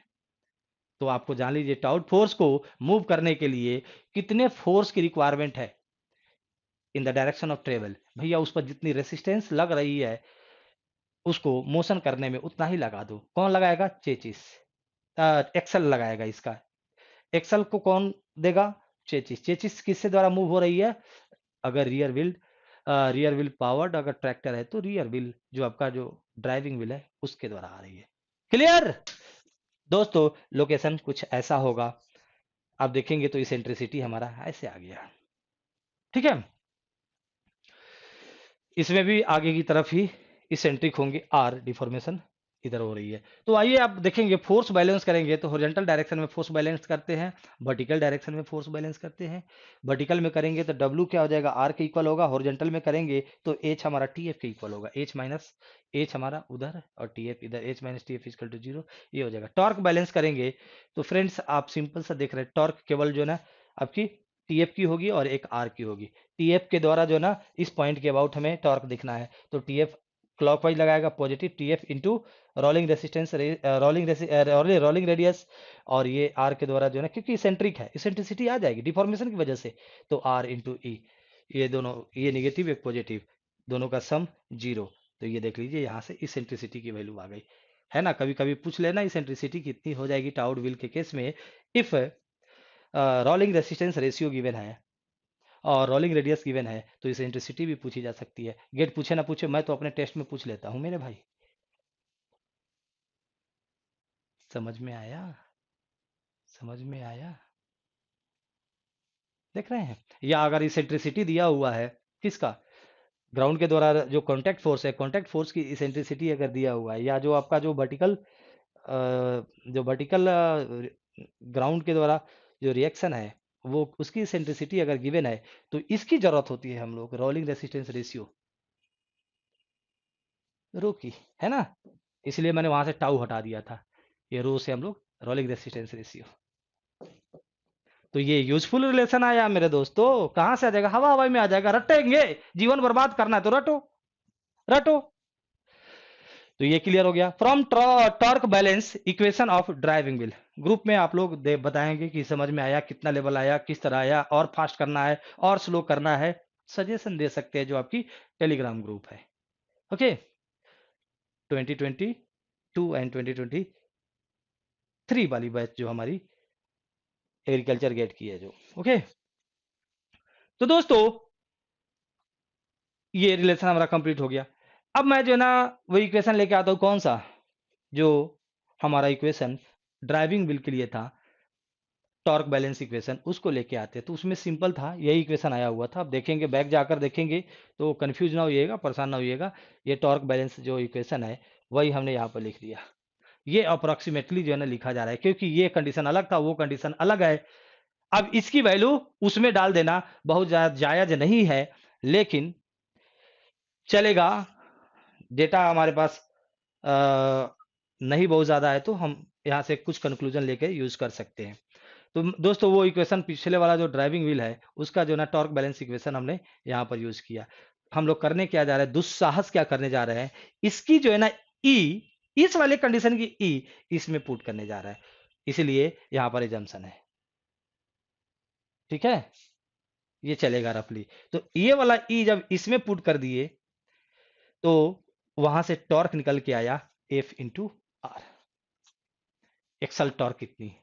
तो आपको जान लीजिए टाउट फोर्स को मूव करने के लिए कितने फोर्स की रिक्वायरमेंट है in the direction of travel. भैया उस पर जितनी रेसिस्टेंस लग रही है उसको मोशन करने में उतना ही लगा दो। कौन लगाएगा? चेचिस, एक्सल लगाएगा इसका। एक्सल को कौन देगा? चेचिस। चेचिस किससे द्वारा मूव हो रही है? अगर रियर व्हील पावर्ड अगर ट्रैक्टर है तो रियर व्हील जो आपका जो ड्राइविंग व्हील है उसके द्वारा आ रही है। क्लियर दोस्तों? लोकेशन कुछ ऐसा होगा, आप देखेंगे तो इसेंट्रिसिटी हमारा ऐसे आ गया, ठीक है। इसमें भी आगे की तरफ ही इसेंट्रिक होंगे, आर डिफॉर्मेशन इधर हो रही है। तो आइए आप देखेंगे फोर्स बैलेंस करेंगे तो हॉरिजॉन्टल डायरेक्शन में फोर्स बैलेंस करते हैं, वर्टिकल डायरेक्शन में फोर्स बैलेंस करते हैं। वर्टिकल में करेंगे तो डब्ल्यू क्या हो जाएगा? आर के इक्वल होगा। हॉरिजॉन्टल में करेंगे तो एच हमारा टी एफ के इक्वल होगा। एच माइनस एच हमारा उधर और टी एफ इधर, H minus T F equal to zero, ये हो जाएगा। टॉर्क बैलेंस करेंगे तो फ्रेंड्स आप सिंपल सा देख रहे हैं, टॉर्क केवल जो ना आपकी टीएफ की होगी और एक आर की होगी। टीएफ के द्वारा जो ना इस पॉइंट के अबाउट हमें टॉर्क दिखना है, तो टीएफ क्लॉकवाइज लगाएगा positive, TF into rolling resistance, rolling radius, और ये आर के द्वारा जो है क्योंकि इसेंट्रिक है, इसेंट्रिसिटी आ जाएगी डिफॉर्मेशन की वजह से, तो आर इंटू ई, ये दोनों, ये नेगेटिव एक पॉजिटिव, दोनों का सम जीरो। तो ये देख लीजिए यहाँ से इसेंट्रिसिटी की वैल्यू आ गई है ना। कभी कभी पूछ लेना इसेंट्रिसिटी कितनी हो जाएगी टाउड व्हील के केस में, if rolling resistance ratio given है और रोलिंग रेडियस गिवन है, तो इसे इंटेंसिटी भी पूछी जा सकती है। गेट पूछे ना पूछे, मैं तो अपने टेस्ट में पूछ लेता हूं मेरे भाई। समझ में आया? समझ में आया? देख रहे हैं? या अगर इसेंट्रिसिटी दिया हुआ है किसका, ग्राउंड के द्वारा जो कांटेक्ट फोर्स है, कांटेक्ट फोर्स की इसेंट्रिसिटी अगर दिया हुआ है, या जो आपका जो वर्टिकल ग्राउंड के द्वारा जो रिएक्शन है वो उसकी इसेंट्रिसिटी अगर गिवन है, तो इसकी जरूरत होती है हम लोग रोलिंग रेसिस्टेंस रेशियो, रो की, है ना। इसलिए मैंने वहां से टाउ हटा दिया था, ये रो से हम लोग रोलिंग रेसिस्टेंस रेशियो। तो ये यूजफुल रिलेशन आया मेरे दोस्तों। कहां से आ जाएगा? हवा हवाई में आ जाएगा। रटेंगे, जीवन बर्बाद करना है तो रटो, रटो। तो ये क्लियर हो गया। From torque balance equation of driving wheel, group में आप लोग बताएंगे कि समझ में आया, कितना लेवल आया, किस तरह आया, और फास्ट करना है और स्लो करना है, सजेशन दे सकते हैं जो आपकी टेलीग्राम ग्रुप है। ओके, 2022 एंड 2023 वाली बैच जो हमारी एग्रीकल्चर गेट की है जो, ओके। तो दोस्तों ये रिलेशन हमारा कंप्लीट हो गया। अब मैं जो है ना वो इक्वेशन लेके आता हूँ, कौन सा, जो हमारा इक्वेशन ड्राइविंग व्हील के लिए था, टॉर्क बैलेंस इक्वेशन, उसको लेके आते हैं। तो उसमें सिंपल था, यही इक्वेशन आया हुआ था। अब देखेंगे, बैक जाकर देखेंगे तो कंफ्यूज ना होइएगा, परेशान ना होइएगा। ये टॉर्क बैलेंस जो इक्वेशन है वही हमने यहाँ पर लिख लिया। ये अप्रोक्सीमेटली जो है ना लिखा जा रहा है, क्योंकि ये कंडीशन अलग था, वो कंडीशन अलग है। अब इसकी वैल्यू उसमें डाल देना बहुत जायज नहीं है, लेकिन चलेगा। डेटा हमारे पास नहीं बहुत ज़्यादा है, तो हम यहाँ से कुछ कंक्लूजन लेके यूज कर सकते हैं। तो दोस्तों वो इक्वेशन पिछले वाला जो ड्राइविंग व्हील है उसका जो ना टॉर्क बैलेंस इक्वेशन हमने यहाँ पर यूज किया। हम लोग करने क्या जा रहे हैं, दुस्साहस क्या करने जा रहे हैं, इसकी जो है ना ई, इस वाले कंडीशन की ई इसमें पुट करने जा रहा है, इसलिए यहाँ पर एजम्पशन है। ठीक है, ये चलेगा रफली। तो ये वाला ई जब इसमें पुट कर दिए तो वहां से टॉर्क निकल के आया F into R. Axle torque कितनी,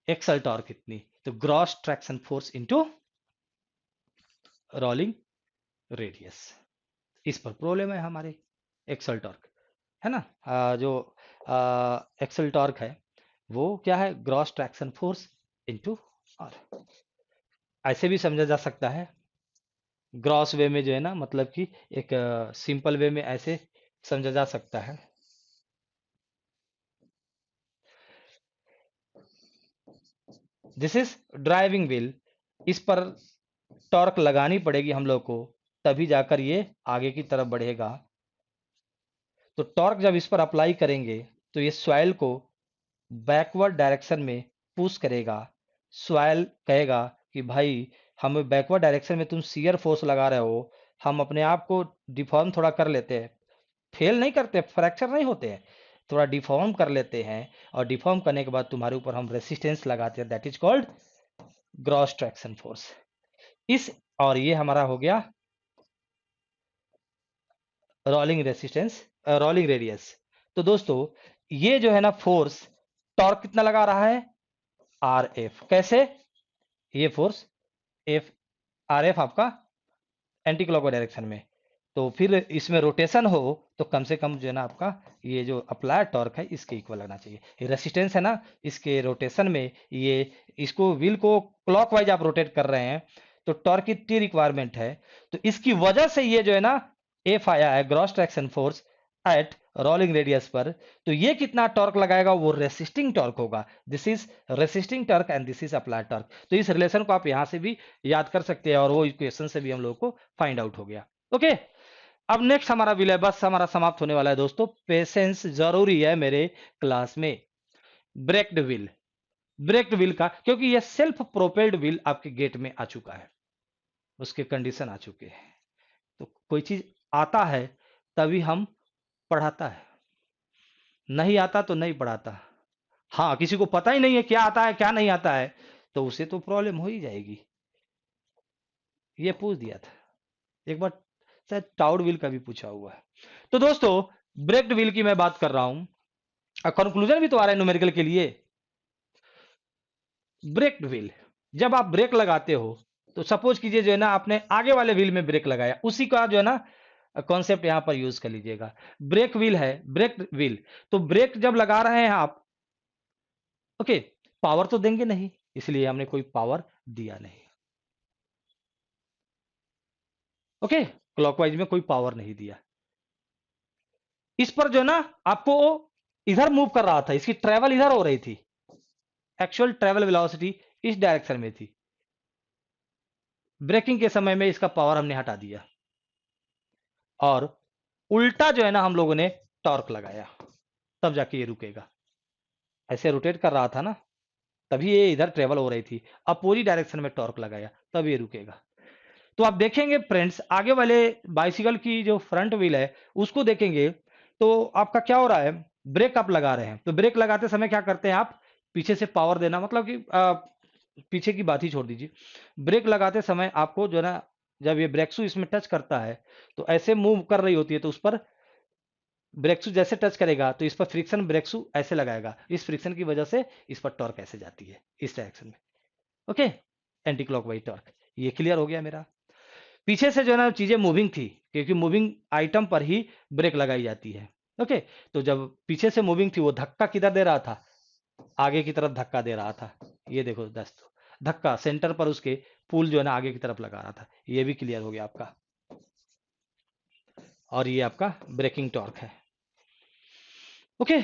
एक्सल टॉर्क कितनी, तो gross traction force into rolling radius. इस पर प्रॉब्लम है हमारे, एक्सल टॉर्क है ना। जो एक्सल टॉर्क है वो क्या है, gross traction force into R. ऐसे भी समझा जा सकता है ग्रॉस वे में जो है ना, मतलब कि एक सिंपल वे में ऐसे समझा जा सकता है। दिस इज ड्राइविंग व्हील, इस पर टॉर्क लगानी पड़ेगी हम लोग को, तभी जाकर ये आगे की तरफ बढ़ेगा। तो टॉर्क जब इस पर अप्लाई करेंगे तो ये सॉइल को बैकवर्ड डायरेक्शन में पुश करेगा। सॉइल कहेगा कि भाई हमें बैकवर्ड डायरेक्शन में तुम शियर फोर्स लगा रहे हो, हम अपने आप को डिफॉर्म थोड़ा कर लेते हैं, फेल नहीं करते, फ्रैक्चर नहीं होते हैं, थोड़ा डिफॉर्म कर लेते हैं, और डिफॉर्म करने के बाद तुम्हारे ऊपर हम रेसिस्टेंस लगाते हैं, that is called gross traction force. इस और ये हमारा हो गया रोलिंग रेसिस्टेंस, रोलिंग रेडियस। तो दोस्तों ये जो है ना फोर्स, टॉर्क कितना लगा रहा है, आर एफ। कैसे, ये फोर्स एफ, आर एफ आपका एंटी क्लॉकवाइज डायरेक्शन में, तो फिर इसमें रोटेशन हो तो कम से कम जो है ना आपका ये जो अप्लाइड टॉर्क है इसके इक्वल लगना चाहिए। ये रेसिस्टेंस है ना, इसके रोटेशन में ये, इसको व्हील को क्लॉकवाइज आप रोटेट कर रहे हैं तो टॉर्क की टी रिक्वायरमेंट है, तो इसकी वजह से ये जो है ना एफ आया है, gross traction force at rolling radius पर। तो ये कितना टॉर्क लगाएगा, वो रेसिस्टिंग टॉर्क होगा। This is resisting torque and this is applied torque. तो इस रिलेशन को आप यहां से भी याद कर सकते हैं, और वो इक्वेशन से भी हम लोग को फाइंड आउट हो गया। ओके, अब नेक्स्ट हमारा व्हील है, बस हमारा समाप्त होने वाला है दोस्तों। पेशेंस जरूरी है मेरे क्लास में। ब्रेक्ड व्हील, ब्रेक्ड व्हील का, क्योंकि ये सेल्फ प्रोपेल्ड व्हील आपके गेट में आ चुका है, उसके कंडीशन आ चुके हैं। तो कोई चीज आता है तभी हम पढ़ाता है, नहीं आता तो नहीं पढ़ाता। हाँ, किसी को पता ही नहीं है क्या आता है क्या नहीं आता है, तो उसे तो प्रॉब्लम हो ही जाएगी। ये पूछ दिया था एक बार, शायद टाउड व्हील का भी पूछा हुआ है। तो दोस्तों ब्रेक्ड व्हील की मैं बात कर रहा हूं, कंक्लूजन भी तो आ रहा है न्यूमेरिकल के लिए। ब्रेक्ड व्हील, जब आप ब्रेक लगाते हो तो सपोज कीजिए जो है ना आपने आगे वाले व्हील में ब्रेक लगाया, उसी का जो है ना कॉन्सेप्ट यहां पर यूज कर लीजिएगा। ब्रेक व्हील है, ब्रेक व्हील, तो ब्रेक जब लगा रहे हैं आप, ओके, पावर तो देंगे नहीं, इसलिए हमने कोई पावर दिया नहीं। ओके, क्लॉकवाइज में कोई पावर नहीं दिया। इस पर जो है ना आपको इधर मूव कर रहा था, इसकी ट्रेवल इधर हो रही थी, एक्चुअल ट्रेवल वेलोसिटी इस डायरेक्शन में थी। ब्रेकिंग के समय में इसका पावर हमने हटा दिया, और उल्टा जो है ना हम लोगों ने टॉर्क लगाया, तब जाके ये रुकेगा। ऐसे रोटेट कर रहा था ना, तभी ये इधर ट्रेवल हो रही थी, अपोजिट डायरेक्शन में टॉर्क लगाया तब ये रुकेगा। तो आप देखेंगे फ्रेंड्स, आगे वाले बाइसिकल की जो फ्रंट व्हील है उसको देखेंगे तो आपका क्या हो रहा है, ब्रेक आप लगा रहे हैं, तो ब्रेक लगाते समय क्या करते हैं आप, पीछे से पावर देना, मतलब कि पीछे की बात ही छोड़ दीजिए, ब्रेक लगाते समय आपको जो है ना, जब ये ब्रेक शू इसमें टच करता है तो ऐसे मूव कर रही होती है, तो उस पर ब्रेक शू जैसे टच करेगा तो इस पर फ्रिक्शन ब्रेक शू ऐसे लगाएगा, इस फ्रिक्शन की वजह से इस पर टॉर्क ऐसे जाती है इस डायरेक्शन में। ओके, एंटी क्लॉकवाइज टॉर्क, ये क्लियर हो गया मेरा। पीछे से जो है ना चीजें मूविंग थी, क्योंकि मूविंग आइटम पर ही ब्रेक लगाई जाती है। ओके, तो जब पीछे से मूविंग थी वो धक्का किधर दे रहा था, आगे की तरफ धक्का दे रहा था। ये देखो दोस्तों, धक्का सेंटर पर उसके पुल जो है ना आगे की तरफ लगा रहा था। ये भी क्लियर हो गया आपका, और ये आपका ब्रेकिंग टॉर्क है। Okay,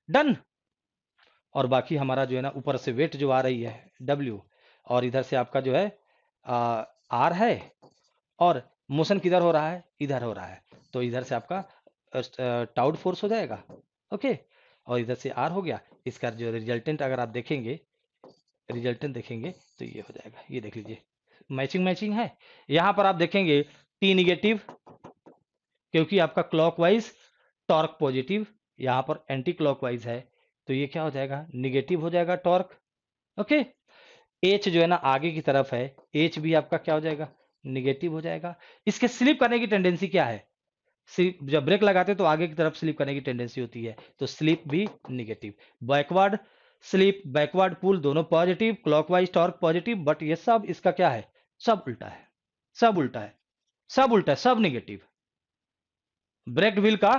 done. और बाकी हमारा जो है ना ऊपर से वेट जो आ रही है W, और इधर से आपका जो है आर है, और मोशन किधर हो रहा है, इधर हो रहा है, तो इधर से आपका टाउड फोर्स हो जाएगा, ओके, और इधर से आर हो गया। इसका जो रिजल्टेंट अगर आप देखेंगे, रिजल्टेंट देखेंगे तो ये हो जाएगा, ये देख लीजिए, मैचिंग मैचिंग है। यहाँ पर आप देखेंगे टी निगेटिव, क्योंकि आपका क्लॉकवाइज टॉर्क पॉजिटिव, यहाँ पर एंटी क्लॉकवाइज है, तो ये क्या हो जाएगा, निगेटिव हो जाएगा टॉर्क, ओके। एच जो है ना आगे की तरफ है, एच भी आपका क्या हो जाएगा, निगेटिव हो जाएगा। इसके स्लिप करने की टेंडेंसी क्या है, स्लिप जब ब्रेक लगाते हैं तो आगे की तरफ स्लिप करने की टेंडेंसी होती है, तो स्लिप भी निगेटिव। बैकवर्ड स्लिप, बैकवर्ड पुल दोनों positive, clockwise torque positive, but ये सब इसका क्या है, सब उल्टा है, सब उल्टा है, सब उल्टा है, सब निगेटिव। ब्रेक व्हील का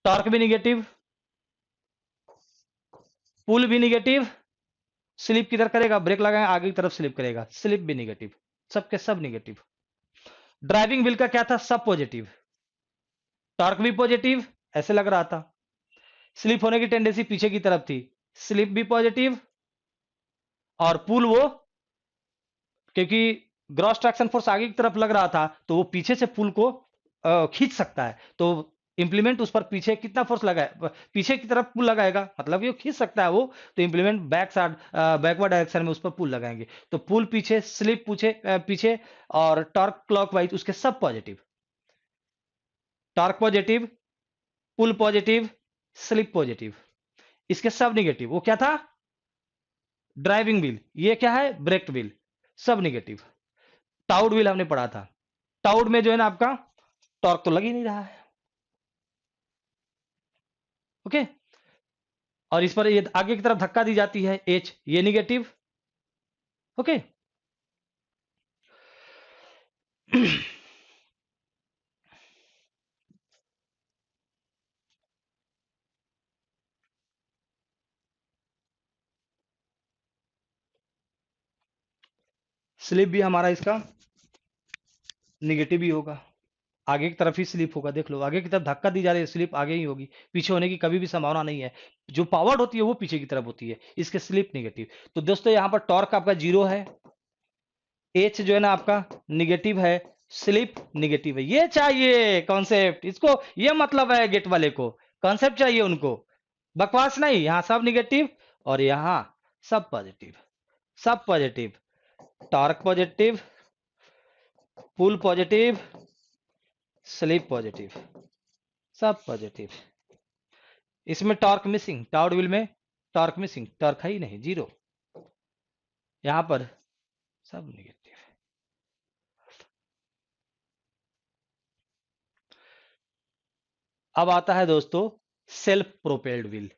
टॉर्क भी निगेटिव, पुल भी निगेटिव, स्लिप किधर करेगा, ब्रेक लगाएंगे आगे की तरफ स्लिप करेगा, स्लिप भी निगेटिव, सबके सब निगेटिव। ड्राइविंग व्हील का क्या था, सब पॉजिटिव, टॉर्क भी पॉजिटिव, ऐसे लग रहा था, स्लिप होने की टेंडेंसी पीछे की तरफ थी, स्लिप भी पॉजिटिव, और पुल वो क्योंकि ग्रॉस ट्रैक्शन फोर्स आगे की तरफ लग रहा था तो वो पीछे से पुल को खींच सकता है, तो इंप्लीमेंट उस पर पीछे कितना फोर्स लगाए, पीछे की तरफ पुल लगाएगा, मतलब ये खींच सकता है वो, तो implement back side backward direction में उस पर पुल लगाएंगे, तो पुल पीछे, स्लिप पीछे, और टॉर्क क्लॉकवाइज, उसके सब positive, torque positive, pull positive, slip positive, इसके सब निगेटिव। वो क्या था, ड्राइविंग व्हील, ये क्या है, ब्रेक व्हील, सब निगेटिव। टाउड व्हील हमने पढ़ा था, टाउड में जो है ना आपका टॉर्क तो लग ही नहीं रहा है, ओके, और इस पर ये आगे की तरफ धक्का दी जाती है एच, ये निगेटिव, ओके। स्लिप भी हमारा इसका निगेटिव ही होगा, आगे की तरफ ही स्लिप होगा, देख लो आगे की तरफ धक्का दी जा रही है, स्लिप आगे ही होगी, पीछे होने की कभी भी संभावना नहीं है, जो पावर्ड होती है वो पीछे की तरफ होती है, इसके स्लिप निगेटिव। तो दोस्तों यहाँ पर टॉर्क आपका जीरो है, एच जो है ना आपका निगेटिव है, स्लिप निगेटिव है, ये चाहिए कॉन्सेप्ट इसको, ये मतलब है गेट वाले को, कॉन्सेप्ट चाहिए उनको, बकवास नहीं, यहाँ सब निगेटिव और यहाँ सब पॉजिटिव, सब positive, torque positive, pull positive, slip positive, सब पॉजिटिव। इसमें टॉर्क मिसिंग, टाउड व्हील में टॉर्क मिसिंग, टॉर्क है ही नहीं, जीरो, यहां पर सब निगेटिव। अब आता है दोस्तों self propelled wheel.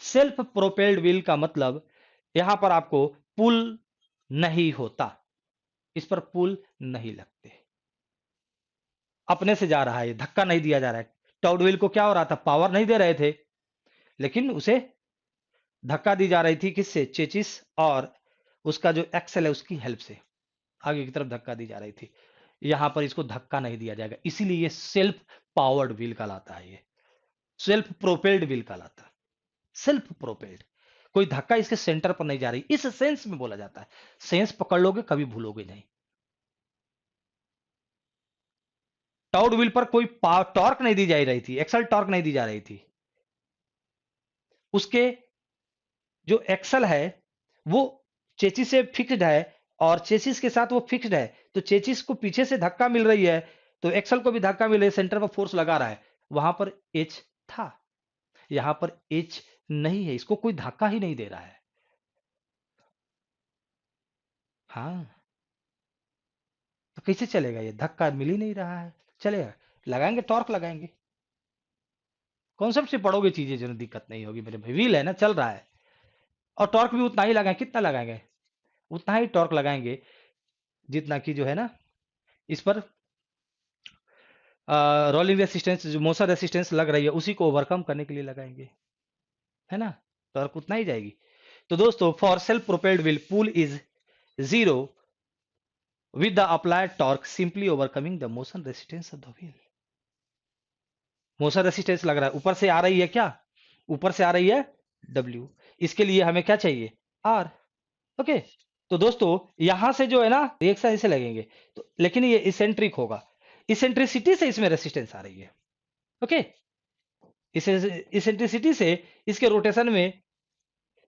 Self propelled wheel का मतलब यहां पर आपको पुल नहीं होता, इस पर पुल नहीं लगते, अपने से जा रहा है, धक्का नहीं दिया जा रहा है। टाउड व्हील को क्या हो रहा था, पावर नहीं दे रहे थे, लेकिन उसे धक्का दी जा रही थी, किससे, चेचिस और उसका जो एक्सेल है उसकी हेल्प से आगे की तरफ धक्का दी जा रही थी। यहां पर इसको धक्का नहीं दिया जाएगा, इसीलिए ये सेल्फ पावर्ड व्हील कहलाता है, ये सेल्फ प्रोपेल्ड व्हील कहलाता है, सेल्फ प्रोपेल्ड, कोई धक्का इसके सेंटर पर नहीं जा रही, इस सेंस में बोला जाता है, सेंस पकड़ लोगे कभी भूलोगे नहीं। टाउड व्हील पर कोई टॉर्क नहीं दी जा रही थी, एक्सल टॉर्क नहीं दी जा रही थी, उसके जो एक्सल है वो चेचिस से फिक्स्ड है, और चेचिस के साथ वो फिक्स्ड है, तो चेचिस को पीछे से धक्का मिल रही है, तो एक्सल को भी धक्का मिल रही है, सेंटर पर फोर्स लगा रहा है, वहां पर एच था, यहां पर एच नहीं है, इसको कोई धक्का ही नहीं दे रहा है। हाँ, तो कैसे चलेगा, ये धक्का मिल ही नहीं रहा है, चलेगा, लगाएंगे टॉर्क लगाएंगे, कॉन्सेप्ट से पढ़ोगे चीजें जो दिक्कत नहीं होगी मेरे भाई, व्हील है ना चल रहा है, और टॉर्क भी उतना ही लगाएंगे, कितना लगाएंगे, उतना ही टॉर्क लगाएंगे जितना कि जो है ना इस पर रोलिंग रेसिस्टेंस, जो मोशन रेसिस्टेंस लग रही है उसी को ओवरकम करने के लिए लगाएंगे, है ना, टॉर्क उतना ही जाएगी। तो दोस्तों for self propelled wheel pull is zero with the applied torque simply overcoming the motion resistance of the wheel. Motion resistance लग रहा है, ऊपर से आ रही है क्या, ऊपर से आ रही है W, इसके लिए हमें क्या चाहिए, R, ओके, तो दोस्तों यहां से जो है ना रिएक्शन ऐसे लगेंगे, तो लेकिन ये इसेंट्रिक होगा, इसेंट्रिसिटी से इसमें रेसिस्टेंस आ रही है। ओके, इसेंट्रिसिटी से इसके रोटेशन में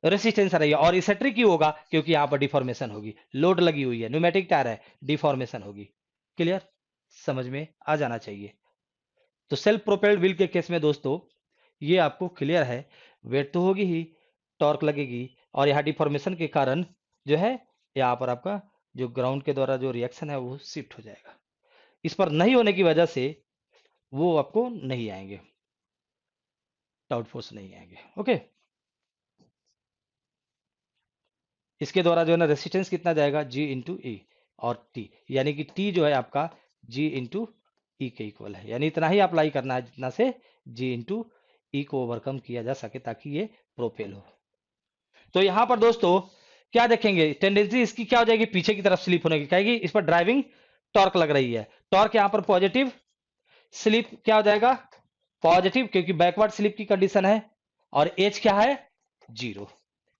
रेसिस्टेंस आ रही है, और इसेंट्रिक क्यों होगा, क्योंकि यहां पर डिफॉर्मेशन होगी, लोड लगी हुई है, न्यूमेटिक टायर है, डिफॉर्मेशन होगी। क्लियर, समझ में आ जाना चाहिए। तो सेल्फ प्रोपेल्ड व्हील के केस में दोस्तों ये आपको क्लियर है, वेट तो होगी ही, टॉर्क लगेगी, और यहाँ डिफॉर्मेशन के कारण जो है यहाँ पर आपका जो ग्राउंड के द्वारा जो रिएक्शन है वो शिफ्ट हो जाएगा। इस पर नहीं होने की वजह से वो आपको नहीं आएंगे, टाउट फोर्स नहीं आएंगे। ओके, इसके द्वारा जो है ना रेसिस्टेंस कितना जाएगा, जी इंटू ई और टी, यानी कि टी जो है आपका जी इंटू ई के इक्वल है, यानी इतना ही अप्लाई करना है जितना से जी इंटू ई को ओवरकम किया जा सके ताकि ये प्रोपेल हो। तो यहां पर दोस्तों क्या देखेंगे, टेंडेंसी इसकी क्या हो जाएगी, पीछे की तरफ स्लिप होने की, कहेगी इस पर ड्राइविंग टॉर्क लग रही है, टॉर्क यहां पर पॉजिटिव, स्लिप क्या हो जाएगा, पॉजिटिव, क्योंकि बैकवर्ड स्लिप की कंडीशन है, और एच क्या है, जीरो।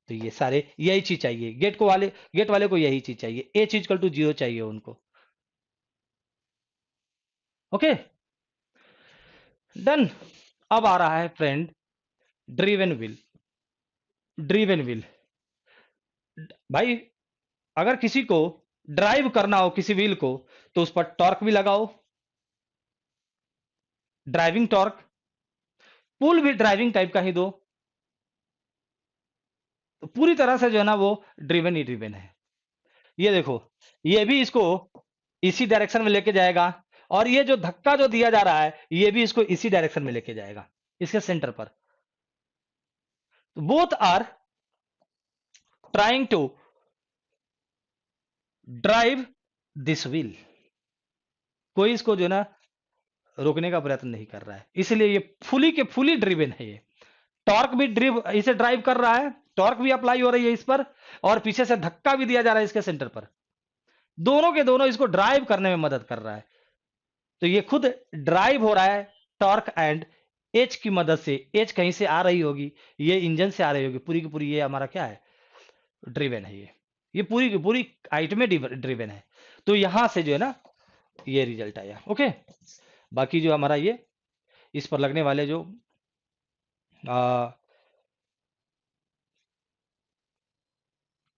तो ये सारे यही चीज चाहिए गेट वाले को यही चीज चाहिए, एच इक्वल टू जीरो चाहिए उनको। Okay, done. अब आ रहा है friend driven wheel. Driven wheel भाई, अगर किसी को ड्राइव करना हो किसी व्हील को, तो उस पर टॉर्क भी लगाओ, ड्राइविंग टॉर्क, पुल भी ड्राइविंग टाइप का ही दो, तो पूरी तरह से जो है ना वो ड्रिवन ही ड्रिवन है। ये देखो, ये भी इसको इसी डायरेक्शन में लेके जाएगा, और ये जो धक्का जो दिया जा रहा है ये भी इसको इसी डायरेक्शन में लेके जाएगा, इसके सेंटर पर। Both are trying to drive this wheel, कोई इसको जो है ना रोकने का प्रयत्न नहीं कर रहा है, इसलिए ये फुली के फुली ड्रिवन है। ये टॉर्क भी इसे ड्राइव कर रहा है, टॉर्क भी अप्लाई हो रही है इस पर, और पीछे से धक्का भी दिया जा रहा है इसके सेंटर पर, दोनों के दोनों इसको ड्राइव करने में मदद कर रहा है। तो ये खुद ड्राइव हो रहा है टॉर्क एंड एच की मदद से, एच कहीं से आ रही होगी, ये इंजन से आ रही होगी, पूरी की पूरी ये हमारा क्या है, ड्रिवन है ये पूरी की पूरी आइटम में ड्रिवन है। तो यहां से जो है ना ये रिजल्ट आया। ओके, बाकी जो हमारा ये इस पर लगने वाले जो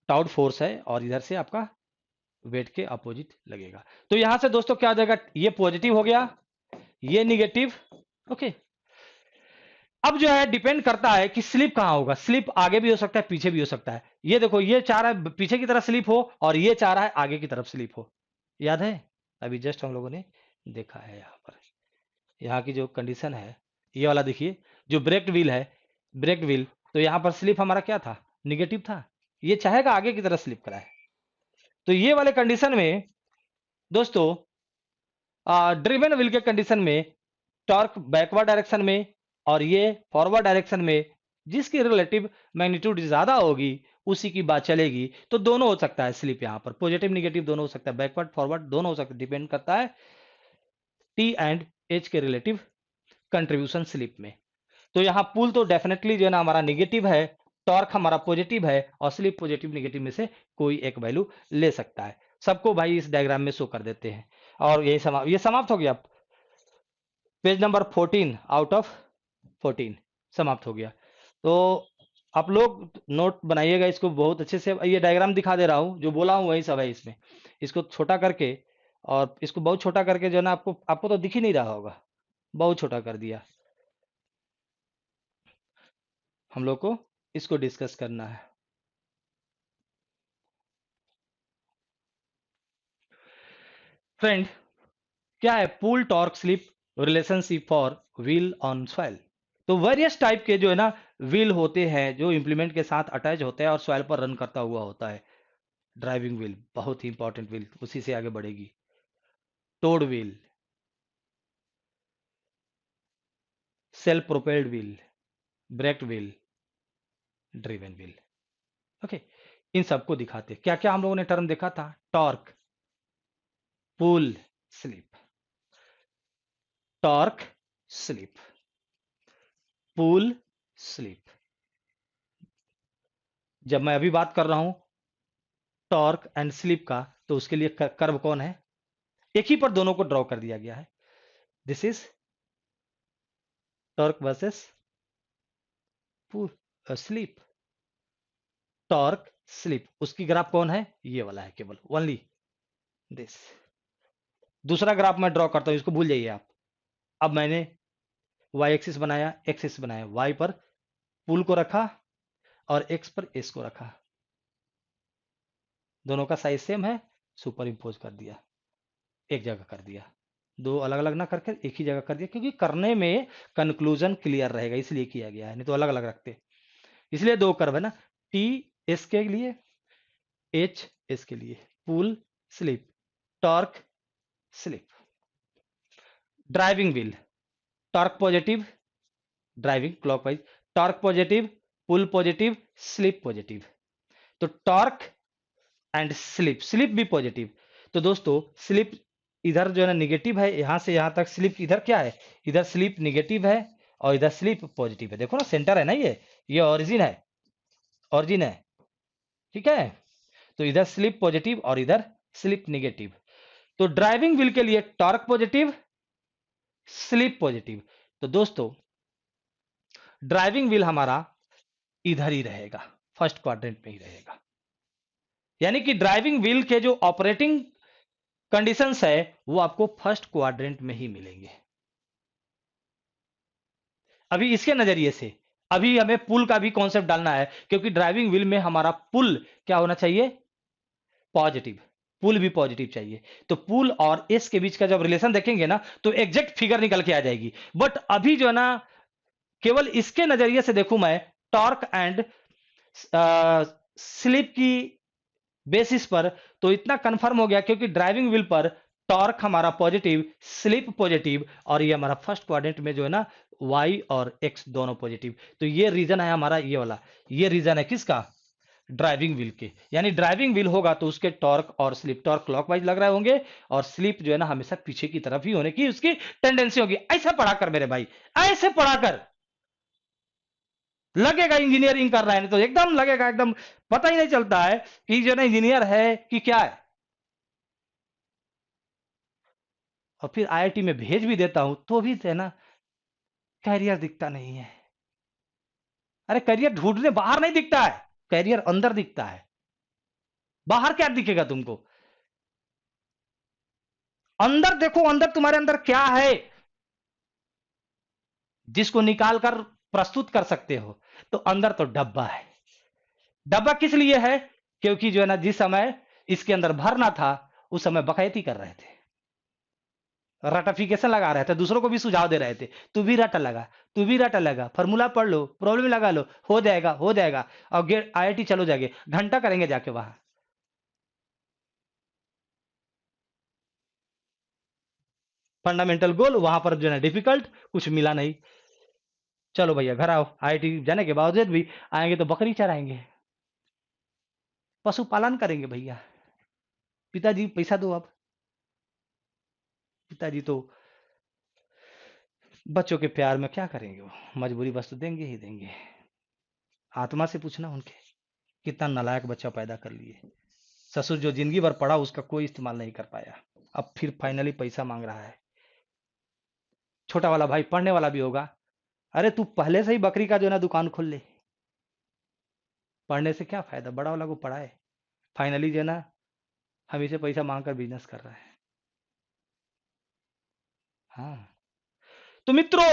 टाउट फोर्स है, और इधर से आपका वेट के अपोजिट लगेगा। तो यहां से दोस्तों क्या हो जाएगा, ये पॉजिटिव हो गया, ये निगेटिव। ओके, अब जो है डिपेंड करता है कि स्लिप कहां होगा, स्लिप आगे भी हो सकता है पीछे भी हो सकता है। ये देखो, ये चाह रहा है पीछे की तरफ स्लिप हो, और ये चाह रहा है आगे की तरफ स्लिप हो, याद है अभी जस्ट हम लोगों ने देखा है। यहाँ पर यहाँ की जो कंडीशन है, ये वाला देखिए, जो ब्रेक व्हील है, ब्रेक व्हील, तो यहाँ पर स्लिप हमारा क्या था, निगेटिव था, ये चाहेगा आगे की तरफ स्लिप कराए। तो ये वाले कंडीशन में दोस्तों ड्रिवन व्हील के कंडीशन में टॉर्क बैकवर्ड डायरेक्शन में, और ये फॉरवर्ड डायरेक्शन में, जिसकी रिलेटिव मैग्नीट्यूड ज्यादा होगी उसी की बात चलेगी। तो दोनों हो सकता है स्लिप, यहाँ पर पॉजिटिव निगेटिव दोनों हो सकता है, बैकवर्ड फॉरवर्ड दोनों हो सकता है, डिपेंड करता है टी एंड एच के रिलेटिव कंट्रीब्यूशन स्लिप में। तो यहाँ पुल तो डेफिनेटली जो है ना हमारा निगेटिव है, टॉर्क हमारा पॉजिटिव है, और स्लिप पॉजिटिव निगेटिव में से कोई एक वैल्यू ले सकता है। सबको भाई इस डायग्राम में शो कर देते हैं, और ये समाप्त हो गया, पेज नंबर 14 आउट ऑफ 14 समाप्त हो गया। तो आप लोग नोट बनाइएगा इसको बहुत अच्छे से, ये डायग्राम दिखा दे रहा हूँ, जो बोला हूँ वही सब है इसमें, इसको छोटा करके, और इसको बहुत छोटा करके जो है ना आपको आपको तो दिख ही नहीं रहा होगा, बहुत छोटा कर दिया। हम लोग को इसको डिस्कस करना है। फ्रेंड, क्या है pull torque slip relationship for wheel on soil. तो वेरियस टाइप के जो है ना व्हील होते हैं जो इंप्लीमेंट के साथ अटैच होते हैं और सॉइल पर रन करता हुआ होता है। ड्राइविंग व्हील बहुत ही इंपॉर्टेंट व्हील, उसी से आगे बढ़ेगी। Towed wheel, self propelled wheel, braked wheel, driven wheel. Okay, इन सबको दिखाते क्या क्या हम लोगों ने टर्म देखा था, टॉर्क, पुल, स्लिप, टॉर्क, स्लिप, पुल, स्लिप। जब मैं अभी बात कर रहा हूं टॉर्क एंड स्लिप का, तो उसके लिए कर्व कौन है, एक ही पर दोनों को ड्रॉ कर दिया गया है। This is torque versus slip, torque slip, उसकी ग्राफ कौन है, ये वाला है, केवल ओनली दिस। दूसरा ग्राफ मैं ड्रॉ करता हूं, इसको भूल जाइए आप। अब मैंने वाई एक्सिस बनाया, एक्सिस बनाया, वाई पर पुल को रखा और एक्स पर एस को रखा, दोनों का साइज सेम है, सुपर इम्पोज कर दिया, एक जगह कर दिया, दो अलग अलग ना करके एक ही जगह कर दिया, क्योंकि करने में कंक्लूजन क्लियर रहेगा इसलिए किया गया है, नहीं तो अलग अलग रखते। इसलिए दो कर्व है ना, टी एस के लिए, एच एस के लिए, pull slip, torque slip. Driving wheel, torque positive, driving clockwise, torque positive, pull positive, slip positive. तो टॉर्क एंड स्लिप, स्लिप भी पॉजिटिव। तो दोस्तों स्लिप इधर जो है ना निगेटिव है, यहां से यहां तक स्लिप इधर क्या है, इधर स्लिप निगेटिव है और इधर स्लिप पॉजिटिव है। देखो ना सेंटर है ना, ये ओरिजिन है, ओरिजिन है, ठीक है। तो इधर स्लिप पॉजिटिव और इधर स्लिप निगेटिव। तो ड्राइविंग व्हील के लिए टॉर्क पॉजिटिव, स्लिप पॉजिटिव। तो दोस्तों ड्राइविंग व्हील हमारा इधर ही रहेगा, फर्स्ट क्वाड्रेंट में ही रहेगा, यानी कि ड्राइविंग व्हील के जो ऑपरेटिंग कंडीशंस है वो आपको फर्स्ट क्वाड्रेंट में ही मिलेंगे। अभी इसके नजरिए से अभी हमें पुल का भी कॉन्सेप्ट डालना है, क्योंकि ड्राइविंग व्हील में हमारा पुल क्या होना चाहिए, पॉजिटिव, पुल भी पॉजिटिव चाहिए। तो पुल और एस के बीच का जब रिलेशन देखेंगे ना तो एग्जैक्ट फिगर निकल के आ जाएगी। बट अभी जो है ना केवल इसके नजरिए से देखूं मैं, टॉर्क एंड स्लिप की बेसिस पर, तो इतना कंफर्म हो गया, क्योंकि ड्राइविंग व्हील पर टॉर्क हमारा पॉजिटिव, स्लिप पॉजिटिव, और ये हमारा फर्स्ट क्वाड्रेंट में जो है ना वाई और एक्स दोनों पॉजिटिव। तो ये रीजन है हमारा, ये वाला, ये रीजन है किसका, ड्राइविंग व्हील के। यानी ड्राइविंग व्हील होगा तो उसके टॉर्क और स्लिप, टॉर्क क्लॉकवाइज लग रहे होंगे और स्लिप जो है ना हमेशा पीछे की तरफ ही होने की उसकी टेंडेंसी होगी। ऐसा पढ़ा कर मेरे भाई, ऐसे पढ़ा कर, लगेगा इंजीनियरिंग कर रहा है, नहीं तो एकदम लगेगा, एकदम पता ही नहीं चलता है कि जो ना इंजीनियर है कि क्या है। और फिर आईआईटी में भेज भी देता हूं तो भी है ना कैरियर दिखता नहीं है। अरे करियर ढूंढने बाहर नहीं दिखता है, कैरियर अंदर दिखता है, बाहर क्या दिखेगा तुमको, अंदर देखो, अंदर तुम्हारे अंदर क्या है जिसको निकाल कर प्रस्तुत कर सकते हो। तो अंदर तो डब्बा है। डब्बा किस लिए है, क्योंकि जो है ना जिस समय इसके अंदर भरना था उस समय बकैती कर रहे थे, रटाफिकेशन लगा रहे थे, दूसरों को भी सुझाव दे रहे थे, तू भी रटा लगा, तू भी रटा लगा, फॉर्मूला पढ़ लो, प्रॉब्लम लगा लो, हो जाएगा हो जाएगा। और गेट आईआईटी चलो जाएंगे, घंटा करेंगे जाके वहां। फंडामेंटल गोल वहां पर जो है डिफिकल्ट, कुछ मिला नहीं। चलो भैया घर आओ, आईआईटी जाने के बावजूद भी आएंगे तो बकरी चराएंगे, पशुपालन करेंगे भैया। पिताजी पैसा दो, अब पिताजी तो बच्चों के प्यार में क्या करेंगे, वो मजबूरी बस तो देंगे ही देंगे। आत्मा से पूछना उनके, कितना नालायक बच्चा पैदा कर लिए। ससुर जो जिंदगी भर पढ़ा उसका कोई इस्तेमाल नहीं कर पाया, अब फिर फाइनली पैसा मांग रहा है। छोटा वाला भाई पढ़ने वाला भी होगा, अरे तू पहले से ही बकरी का जो है ना दुकान खोल ले, पढ़ने से क्या फायदा, बड़ा वाला को पढ़ाए, फाइनली जो है ना हम इसे पैसा मांग कर बिजनेस कर रहा है। हाँ, तो मित्रों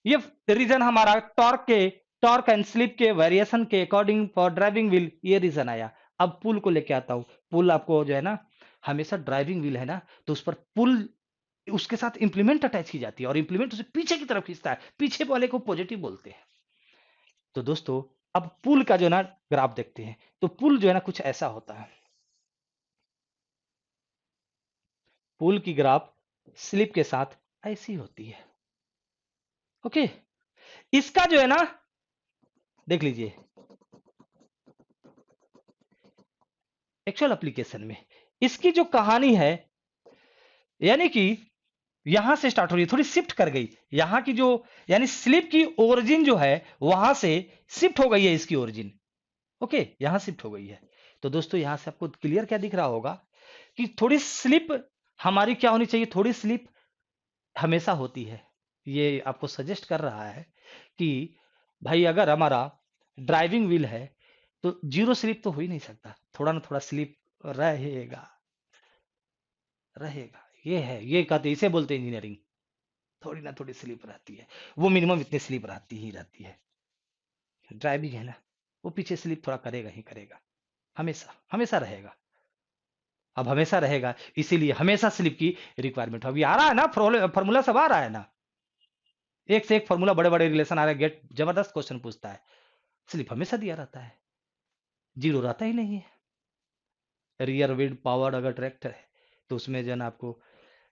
ये रीजन हमारा टॉर्क एंड स्लिप के वेरिएशन के अकॉर्डिंग फॉर ड्राइविंग व्हील, ये रीजन आया। अब पुल को लेके आता हूं। पुल आपको जो है ना हमेशा ड्राइविंग व्हील है ना तो उस पर पुल, उसके साथ इंप्लीमेंट अटैच की जाती है और इंप्लीमेंट उसे पीछे की तरफ खींचता है, पीछे वाले को पॉजिटिव बोलते हैं। तो दोस्तों अब पुल का जो है ना ग्राफ देखते हैं। तो पुल जो है ना कुछ ऐसा होता है, पुल की ग्राफ स्लिप के साथ ऐसी होती है। ओके, इसका जो है ना देख लीजिए एक्चुअल एप्लीकेशन में, इसकी जो कहानी है, यानी कि यहां से स्टार्ट हो रही है, थोड़ी शिफ्ट कर गई यहां की जो, यानी स्लिप की ओरिजिन जो है वहां से शिफ्ट हो गई है इसकी ओरिजिन। ओके, यहां शिफ्ट हो गई है। तो दोस्तों यहां से आपको क्लियर क्या दिख रहा होगा कि थोड़ी स्लिप हमारी क्या होनी चाहिए, थोड़ी स्लिप हमेशा होती है। ये आपको सजेस्ट कर रहा है कि भाई अगर हमारा ड्राइविंग व्हील है तो जीरो स्लिप तो हो ही नहीं सकता, थोड़ा ना थोड़ा स्लिप रहेगा, रहेगा। ये है, ये कहते, इसे बोलते हैं इंजीनियरिंग। थोड़ी ना थोड़ी स्लिप रहती है, वो मिनिमम इतनी स्लिप रहती ही रहती है। ड्राइविंग है ना, वो पीछे स्लिप थोड़ा करेगा ही करेगा, हमेशा हमेशा रहेगा। अब हमेशा रहेगा, इसीलिए हमेशा स्लिप की रिक्वायरमेंट। अभी आ रहा है ना फॉर्मूला, सब आ रहा है ना, एक से एक फॉर्मूला, बड़े बड़े रिलेशन आ रहे हैं, गेट जबरदस्त क्वेश्चन पूछता है। स्लिप हमेशा दिया रहता है, जीरो रहता ही नहीं है। रियर विंड पावर अगर ट्रैक्टर है तो उसमें जो है ना आपको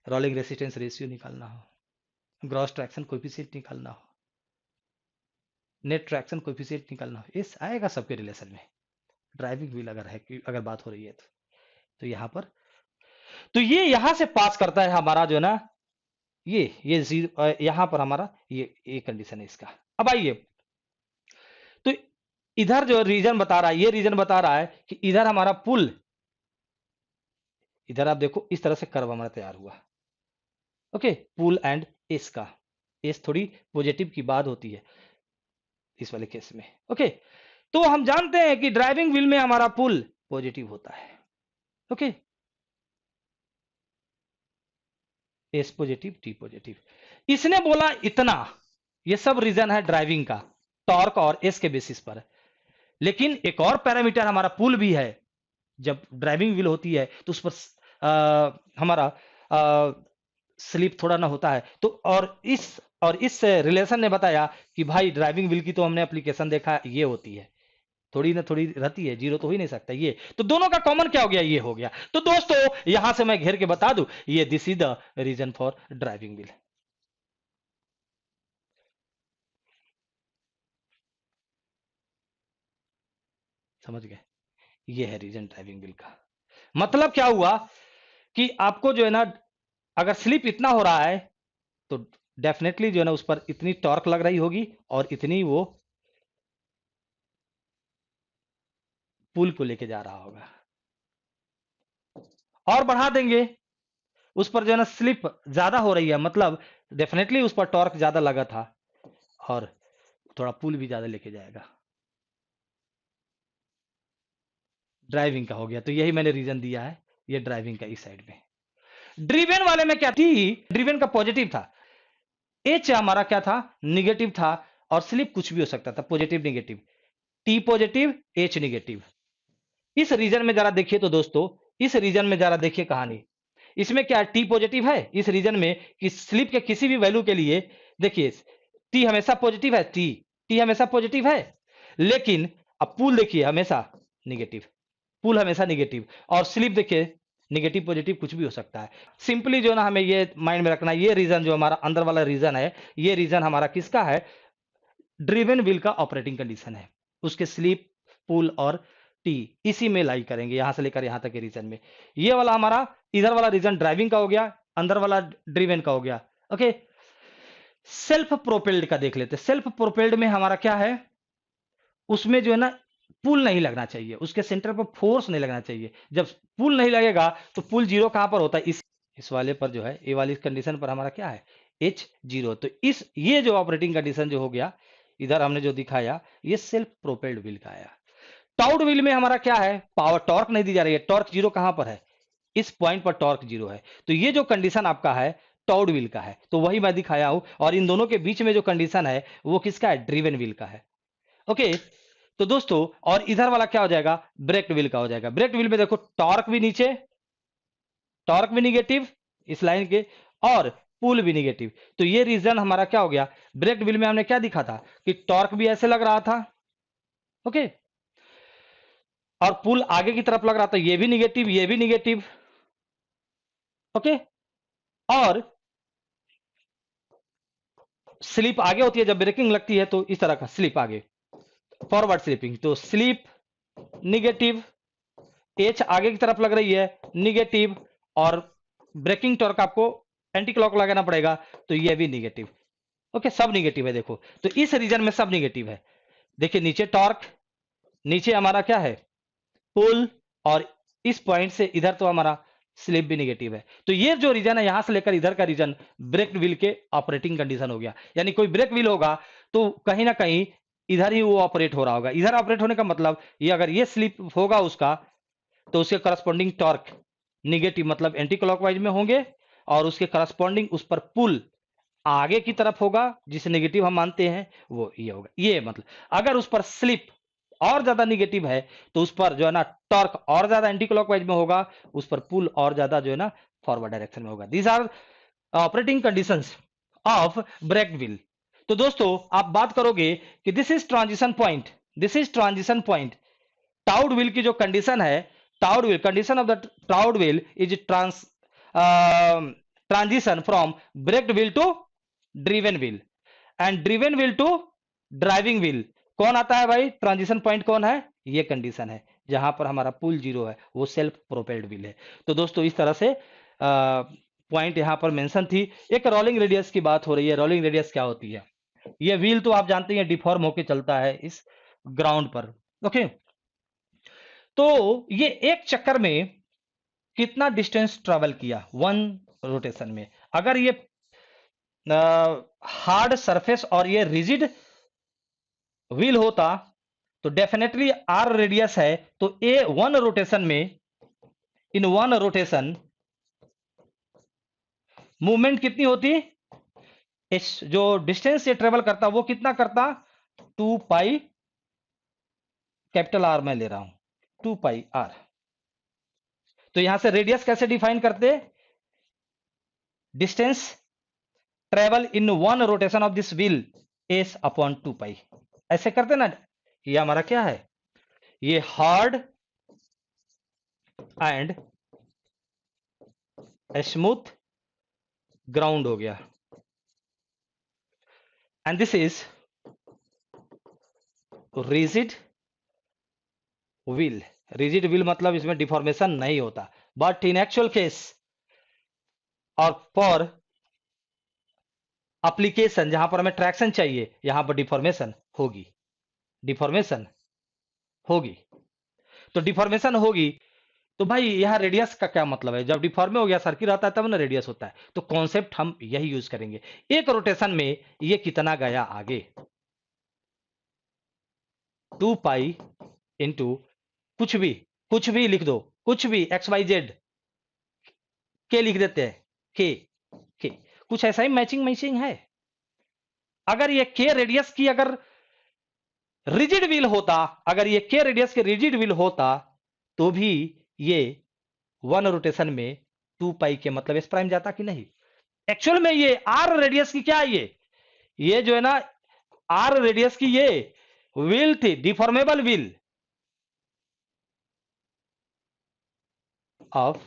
रोलिंग रेसिस्टेंस रेशियो निकालना हो, ग्रॉस ट्रैक्शन कोएफिशिएंट निकालना हो, नेट ट्रैक्शन कोएफिशिएंट निकालना हो, इस आएगा सबके रिलेशन में। ड्राइविंग व्हील अगर है, अगर बात हो रही है तो यहाँ पर, तो ये यहां से पास करता है हमारा जो है ना, ये यहां पर हमारा ये कंडीशन है इसका। अब आइए, तो इधर जो रीजन बता रहा है, ये रीजन बता रहा है कि इधर हमारा पुल, इधर आप देखो इस तरह से कर्व हमारा तैयार हुआ। ओके, पुल एंड एस का, एस थोड़ी पॉजिटिव की बात होती है इस वाले केस में। ओके, तो हम जानते हैं कि ड्राइविंग व्हील में हमारा पुल पॉजिटिव होता है। Okay, S positive T positive, इसने बोला इतना, ये सब रीजन है ड्राइविंग का, टॉर्क और एस के बेसिस पर। लेकिन एक और पैरामीटर हमारा पुल भी है। जब ड्राइविंग व्हील होती है तो उस पर हमारा स्लिप थोड़ा ना होता है। तो और इस रिलेशन ने बताया कि भाई ड्राइविंग व्हील की तो हमने एप्लीकेशन देखा, ये होती है, थोड़ी ना थोड़ी रहती है, जीरो तो हो ही नहीं सकता। ये तो दोनों का कॉमन क्या हो गया, ये हो गया। तो दोस्तों यहां से मैं घेर के बता दूं, ये this is the reason for driving wheel. समझ गए, ये है रीजन ड्राइविंग व्हील का। मतलब क्या हुआ कि आपको जो है ना, अगर स्लिप इतना हो रहा है तो डेफिनेटली जो है ना उस पर इतनी टॉर्क लग रही होगी और इतनी वो पुल को लेके जा रहा होगा। और बढ़ा देंगे, उस पर जो है ना स्लिप ज्यादा हो रही है, मतलब डेफिनेटली उस पर टॉर्क ज्यादा लगा था और थोड़ा पुल भी ज्यादा लेके जाएगा। ड्राइविंग का हो गया, तो यही मैंने रीजन दिया है, ये ड्राइविंग का इस साइड में। ड्रिवेन वाले में क्या थी, ड्रिवेन का पॉजिटिव था, एच हमारा क्या था, निगेटिव था, और स्लिप कुछ भी हो सकता था, positive negative, T positive H negative. इस रीजन में जरा देखिए तो दोस्तों, इस रीजन में जरा देखिए कहानी, इसमें क्या टी पॉजिटिव है इस रीजन में, कि स्लिप के किसी भी वैल्यू के लिए देखिए टी हमेशा पॉजिटिव है, टी हमेशा पॉजिटिव है। लेकिन अब पुल देखिए हमेशा निगेटिव, पुल हमेशा निगेटिव, और स्लिप देखिए निगेटिव पॉजिटिव कुछ भी हो सकता है। सिंपली जो ना हमें ये माइंड में रखना है, ये रीजन जो हमारा अंदर वाला रीजन है, ये रीजन हमारा किसका है, ड्रिवन व्हील का ऑपरेटिंग कंडीशन है। उसके स्लिप, पुल और टी इसी में लाई करेंगे, यहां से लेकर यहां तक के रीजन में। ये वाला हमारा इधर वाला रीजन ड्राइविंग का हो गया, अंदर वाला ड्रिवन का हो गया। ओके, सेल्फ प्रोपेल्ड का देख लेते। सेल्फ प्रोपेल्ड में हमारा क्या है, उसमें जो है ना पुल नहीं लगना चाहिए, उसके सेंटर पर फोर्स नहीं लगना चाहिए। जब पुल नहीं लगेगा तो पुल जीरो कहां पर होता है, इस वाले पर जो है, ये वाली कंडीशन पर हमारा क्या है, एच जीरो। तो ये जो ऑपरेटिंग कंडीशन जो हो गया, इधर हमने जो दिखाया, ये सेल्फ प्रोपेल्ड व्हील का आया। टाउड व्हील में हमारा क्या है, पावर टॉर्क नहीं दी जा रही है, टॉर्क जीरो कहां पर है, इस पॉइंट पर टॉर्क जीरो है। तो ये जो कंडीशन आपका है टाउड व्हील का है, तो वही मैं दिखाया हूं। और इन दोनों के बीच में जो कंडीशन है वो किसका है, ड्रिवन व्हील का है। ओके, तो दोस्तों और इधर वाला क्या हो जाएगा, ब्रेक व्हील का हो जाएगा। ब्रेक व्हील में देखो टॉर्क भी नीचे, टॉर्क भी निगेटिव इस लाइन के, और पुल भी निगेटिव। तो ये रीजन हमारा क्या हो गया, ब्रेक व्हील में हमने क्या दिखा था कि टॉर्क भी ऐसे लग रहा था, ओके, और पुल आगे की तरफ लग रहा था, ये भी निगेटिव, ये भी निगेटिव। ओके, और स्लिप आगे होती है जब ब्रेकिंग लगती है, तो इस तरह का स्लिप आगे, फॉरवर्ड स्लिपिंग, तो स्लिप निगेटिव, एच आगे की तरफ लग रही है निगेटिव, और ब्रेकिंग टॉर्क आपको एंटी क्लॉक लगाना पड़ेगा, तो ये भी निगेटिव। ओके, सब निगेटिव है देखो, तो इस रीजन में सब निगेटिव है। देखिए नीचे टॉर्क, नीचे हमारा क्या है, पुल, और इस पॉइंट से इधर तो हमारा स्लिप भी निगेटिव है। तो ये जो रीजन है यहां से लेकर इधर का रीजन ब्रेक व्हील के ऑपरेटिंग कंडीशन हो गया। यानी कोई ब्रेक व्हील होगा तो कहीं ना कहीं इधर ही वो ऑपरेट हो रहा होगा। इधर ऑपरेट होने का मतलब ये अगर ये स्लिप होगा उसका तो उसके करस्पॉन्डिंग टॉर्क निगेटिव मतलब एंटी क्लॉकवाइज में होंगे और उसके करस्पॉन्डिंग उस पर पुल आगे की तरफ होगा जिसे नेगेटिव हम मानते हैं वो ये होगा। ये मतलब अगर उस पर स्लिप और ज्यादा निगेटिव है तो उस पर जो है ना टॉर्क और ज्यादा एंटी क्लॉकवाइज में होगा, उस पर पुल और ज्यादा जो है ना फॉरवर्ड डायरेक्शन में होगा। These are operating conditions of brake wheel. तो दोस्तों आप बात करोगे कि this is transition point, this is transition point. Towed wheel की जो कंडीशन है, towed wheel condition of the towed wheel is transition from braked wheel to driven wheel and driven wheel to driving wheel. कौन आता है भाई transition point? कौन है? ये कंडीशन है जहां पर हमारा पुल जीरो है, वो सेल्फ प्रोपेल्ड व्हील है। तो दोस्तों इस तरह से पॉइंट यहां पर मेंशन थी। एक रोलिंग रेडियस की बात हो रही है। रोलिंग रेडियस क्या होती है? ये व्हील तो आप जानते हैं डिफॉर्म होके चलता है इस ग्राउंड पर। ओके, तो ये एक चक्कर में कितना डिस्टेंस ट्रेवल किया वन रोटेशन में? अगर ये हार्ड सरफेस और ये रिजिड व्हील होता तो डेफिनेटली आर रेडियस है, तो ए वन रोटेशन में, इन वन रोटेशन मूवमेंट कितनी होती? इस जो डिस्टेंस ये ट्रेवल करता वो कितना करता? 2 पाई, कैपिटल आर मैं ले रहा हूं, 2 पाई आर। तो यहां से रेडियस कैसे डिफाइन करते? Distance travel in one rotation of this wheel S upon 2 पाई, ऐसे करते ना। ये हमारा क्या है? ये हार्ड एंड स्मूथ ग्राउंड हो गया and this is rigid wheel. Rigid wheel मतलब इसमें डिफॉर्मेशन नहीं होता, बट इन एक्चुअल केस और फॉर एप्लीकेशन जहां पर हमें ट्रैक्शन चाहिए यहां पर डिफॉर्मेशन होगी, डिफॉर्मेशन होगी। तो डिफॉर्मेशन होगी तो भाई यहां रेडियस का क्या मतलब है? जब डिफॉर्म हो गया सर्किल आता है तब ना रेडियस होता है। तो कॉन्सेप्ट हम यही यूज करेंगे। एक रोटेशन में ये कितना गया आगे? 2 पाई इंटू कुछ भी लिख दो, कुछ भी एक्स वाई जेड के लिख देते हैं, के कुछ ऐसा ही मैचिंग मैचिंग है। अगर ये के रेडियस की अगर रिजिड व्हील होता, अगर ये के रेडियस के रिजिड व्हील होता तो भी ये वन रोटेशन में 2 पाई के मतलब एस प्राइम जाता कि नहीं? एक्चुअल में ये आर रेडियस की क्या है? ये जो है ना आर रेडियस की ये व्हील थी, deformable wheel of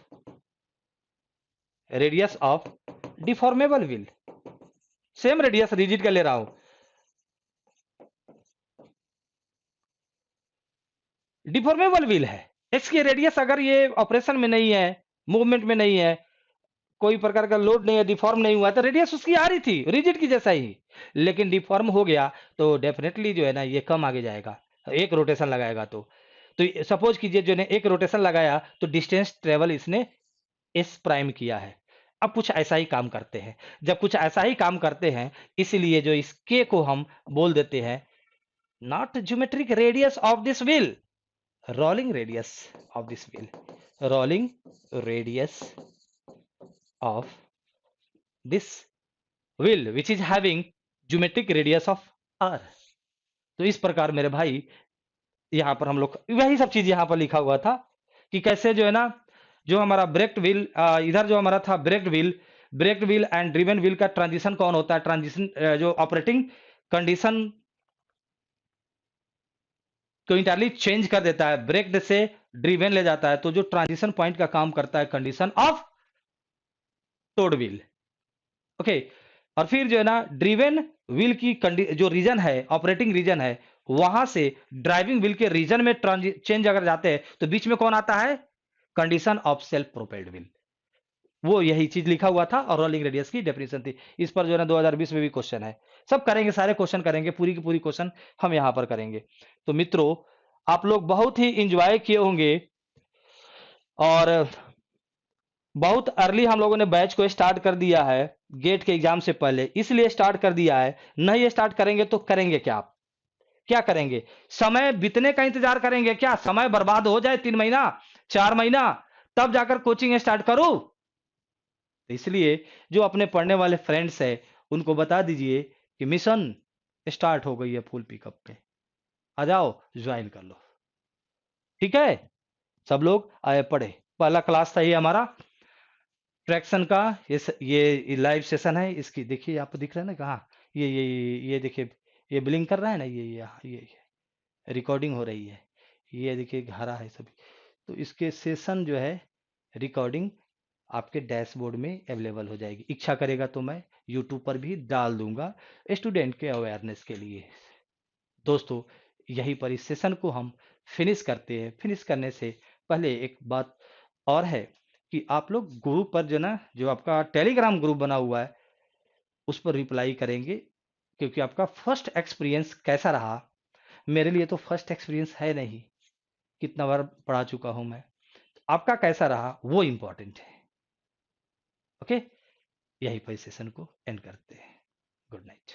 radius of deformable wheel. Same radius rigid का ले रहा हूं, डिफॉर्मेबल व्हील है। इसकी रेडियस अगर ये ऑपरेशन में नहीं है, मूवमेंट में नहीं है, कोई प्रकार का लोड नहीं है, डिफॉर्म नहीं हुआ, तो रेडियस उसकी आ रही थी रिजिड की जैसा ही। लेकिन डिफॉर्म हो गया तो डेफिनेटली जो है ना ये कम आगे जाएगा, एक रोटेशन लगाएगा तो सपोज कीजिए जो ने एक रोटेशन लगाया तो डिस्टेंस ट्रेवल इसने एस प्राइम किया है। अब कुछ ऐसा ही काम करते हैं। जब कुछ ऐसा ही काम करते हैं इसलिए जो इस के को हम बोल देते हैं not geometric radius of this wheel, rolling radius of this wheel, rolling radius of this wheel which is having geometric radius of r। तो इस प्रकार मेरे भाई यहां पर हम लोग वही सब चीज यहां पर लिखा हुआ था कि कैसे जो है ना जो हमारा ब्रेक्ड व्हील, इधर जो हमारा था broken wheel and driven wheel का ट्रांजिशन कौन होता है? ट्रांजिशन जो ऑपरेटिंग कंडीशन को इंटायरली चेंज कर देता है, ब्रेक्ड से ड्रिवन ले जाता है। तो जो ट्रांजिशन पॉइंट का काम करता है condition of towed wheel. Okay, और फिर जो है ना ड्रिवन व्हील की जो रीजन है, ऑपरेटिंग रीजन है, वहां से ड्राइविंग व्हील के रीजन में चेंज अगर जाते हैं तो बीच में कौन आता है? Condition of self propelled wheel. वो यही चीज लिखा हुआ था और रोलिंग रेडियस की डेफिनेशन थी। इस पर जो है ना 2020 में भी क्वेश्चन है, सब करेंगे, सारे क्वेश्चन करेंगे, पूरी की पूरी क्वेश्चन हम यहां पर करेंगे। तो मित्रों आप लोग बहुत ही इंजॉय किए होंगे और बहुत अर्ली हम लोगों ने बैच को स्टार्ट कर दिया है गेट के एग्जाम से पहले। इसलिए स्टार्ट कर दिया है, नहीं स्टार्ट करेंगे तो करेंगे क्या आप? क्या करेंगे? समय बीतने का इंतजार करेंगे क्या? समय बर्बाद हो जाए 3 महीना 4 महीना तब जाकर कोचिंग स्टार्ट करूं? तो इसलिए जो अपने पढ़ने वाले फ्रेंड्स है उनको बता दीजिए कि मिशन स्टार्ट हो गई है फुल पिकअप पे, आ जाओ ज्वाइन कर लो। ठीक है, सब लोग आए पढ़े। पहला क्लास था ये हमारा ट्रैक्शन का। ये लाइव सेशन है इसकी। देखिए आपको दिख रहा है ना कहाँ, ये देखिए, ये ब्लिंक कर रहा है ना, ये रिकॉर्डिंग हो रही है। ये देखिए हरा है सभी। तो इसके सेशन जो है रिकॉर्डिंग आपके डैशबोर्ड में अवेलेबल हो जाएगी। इच्छा करेगा तो मैं यूट्यूब पर भी डाल दूंगा स्टूडेंट के अवेयरनेस के लिए। दोस्तों यहीं पर इस सेशन को हम फिनिश करते हैं। फिनिश करने से पहले एक बात और है कि आप लोग ग्रुप पर जो ना, जो आपका टेलीग्राम ग्रुप बना हुआ है उस पर रिप्लाई करेंगे, क्योंकि आपका फर्स्ट एक्सपीरियंस कैसा रहा। मेरे लिए तो फर्स्ट एक्सपीरियंस है नहीं, कितना बार पढ़ा चुका हूं मैं। आपका कैसा रहा वो इंपॉर्टेंट है। ओके, यहीं पर इस सेशन को एंड करते हैं। Good night.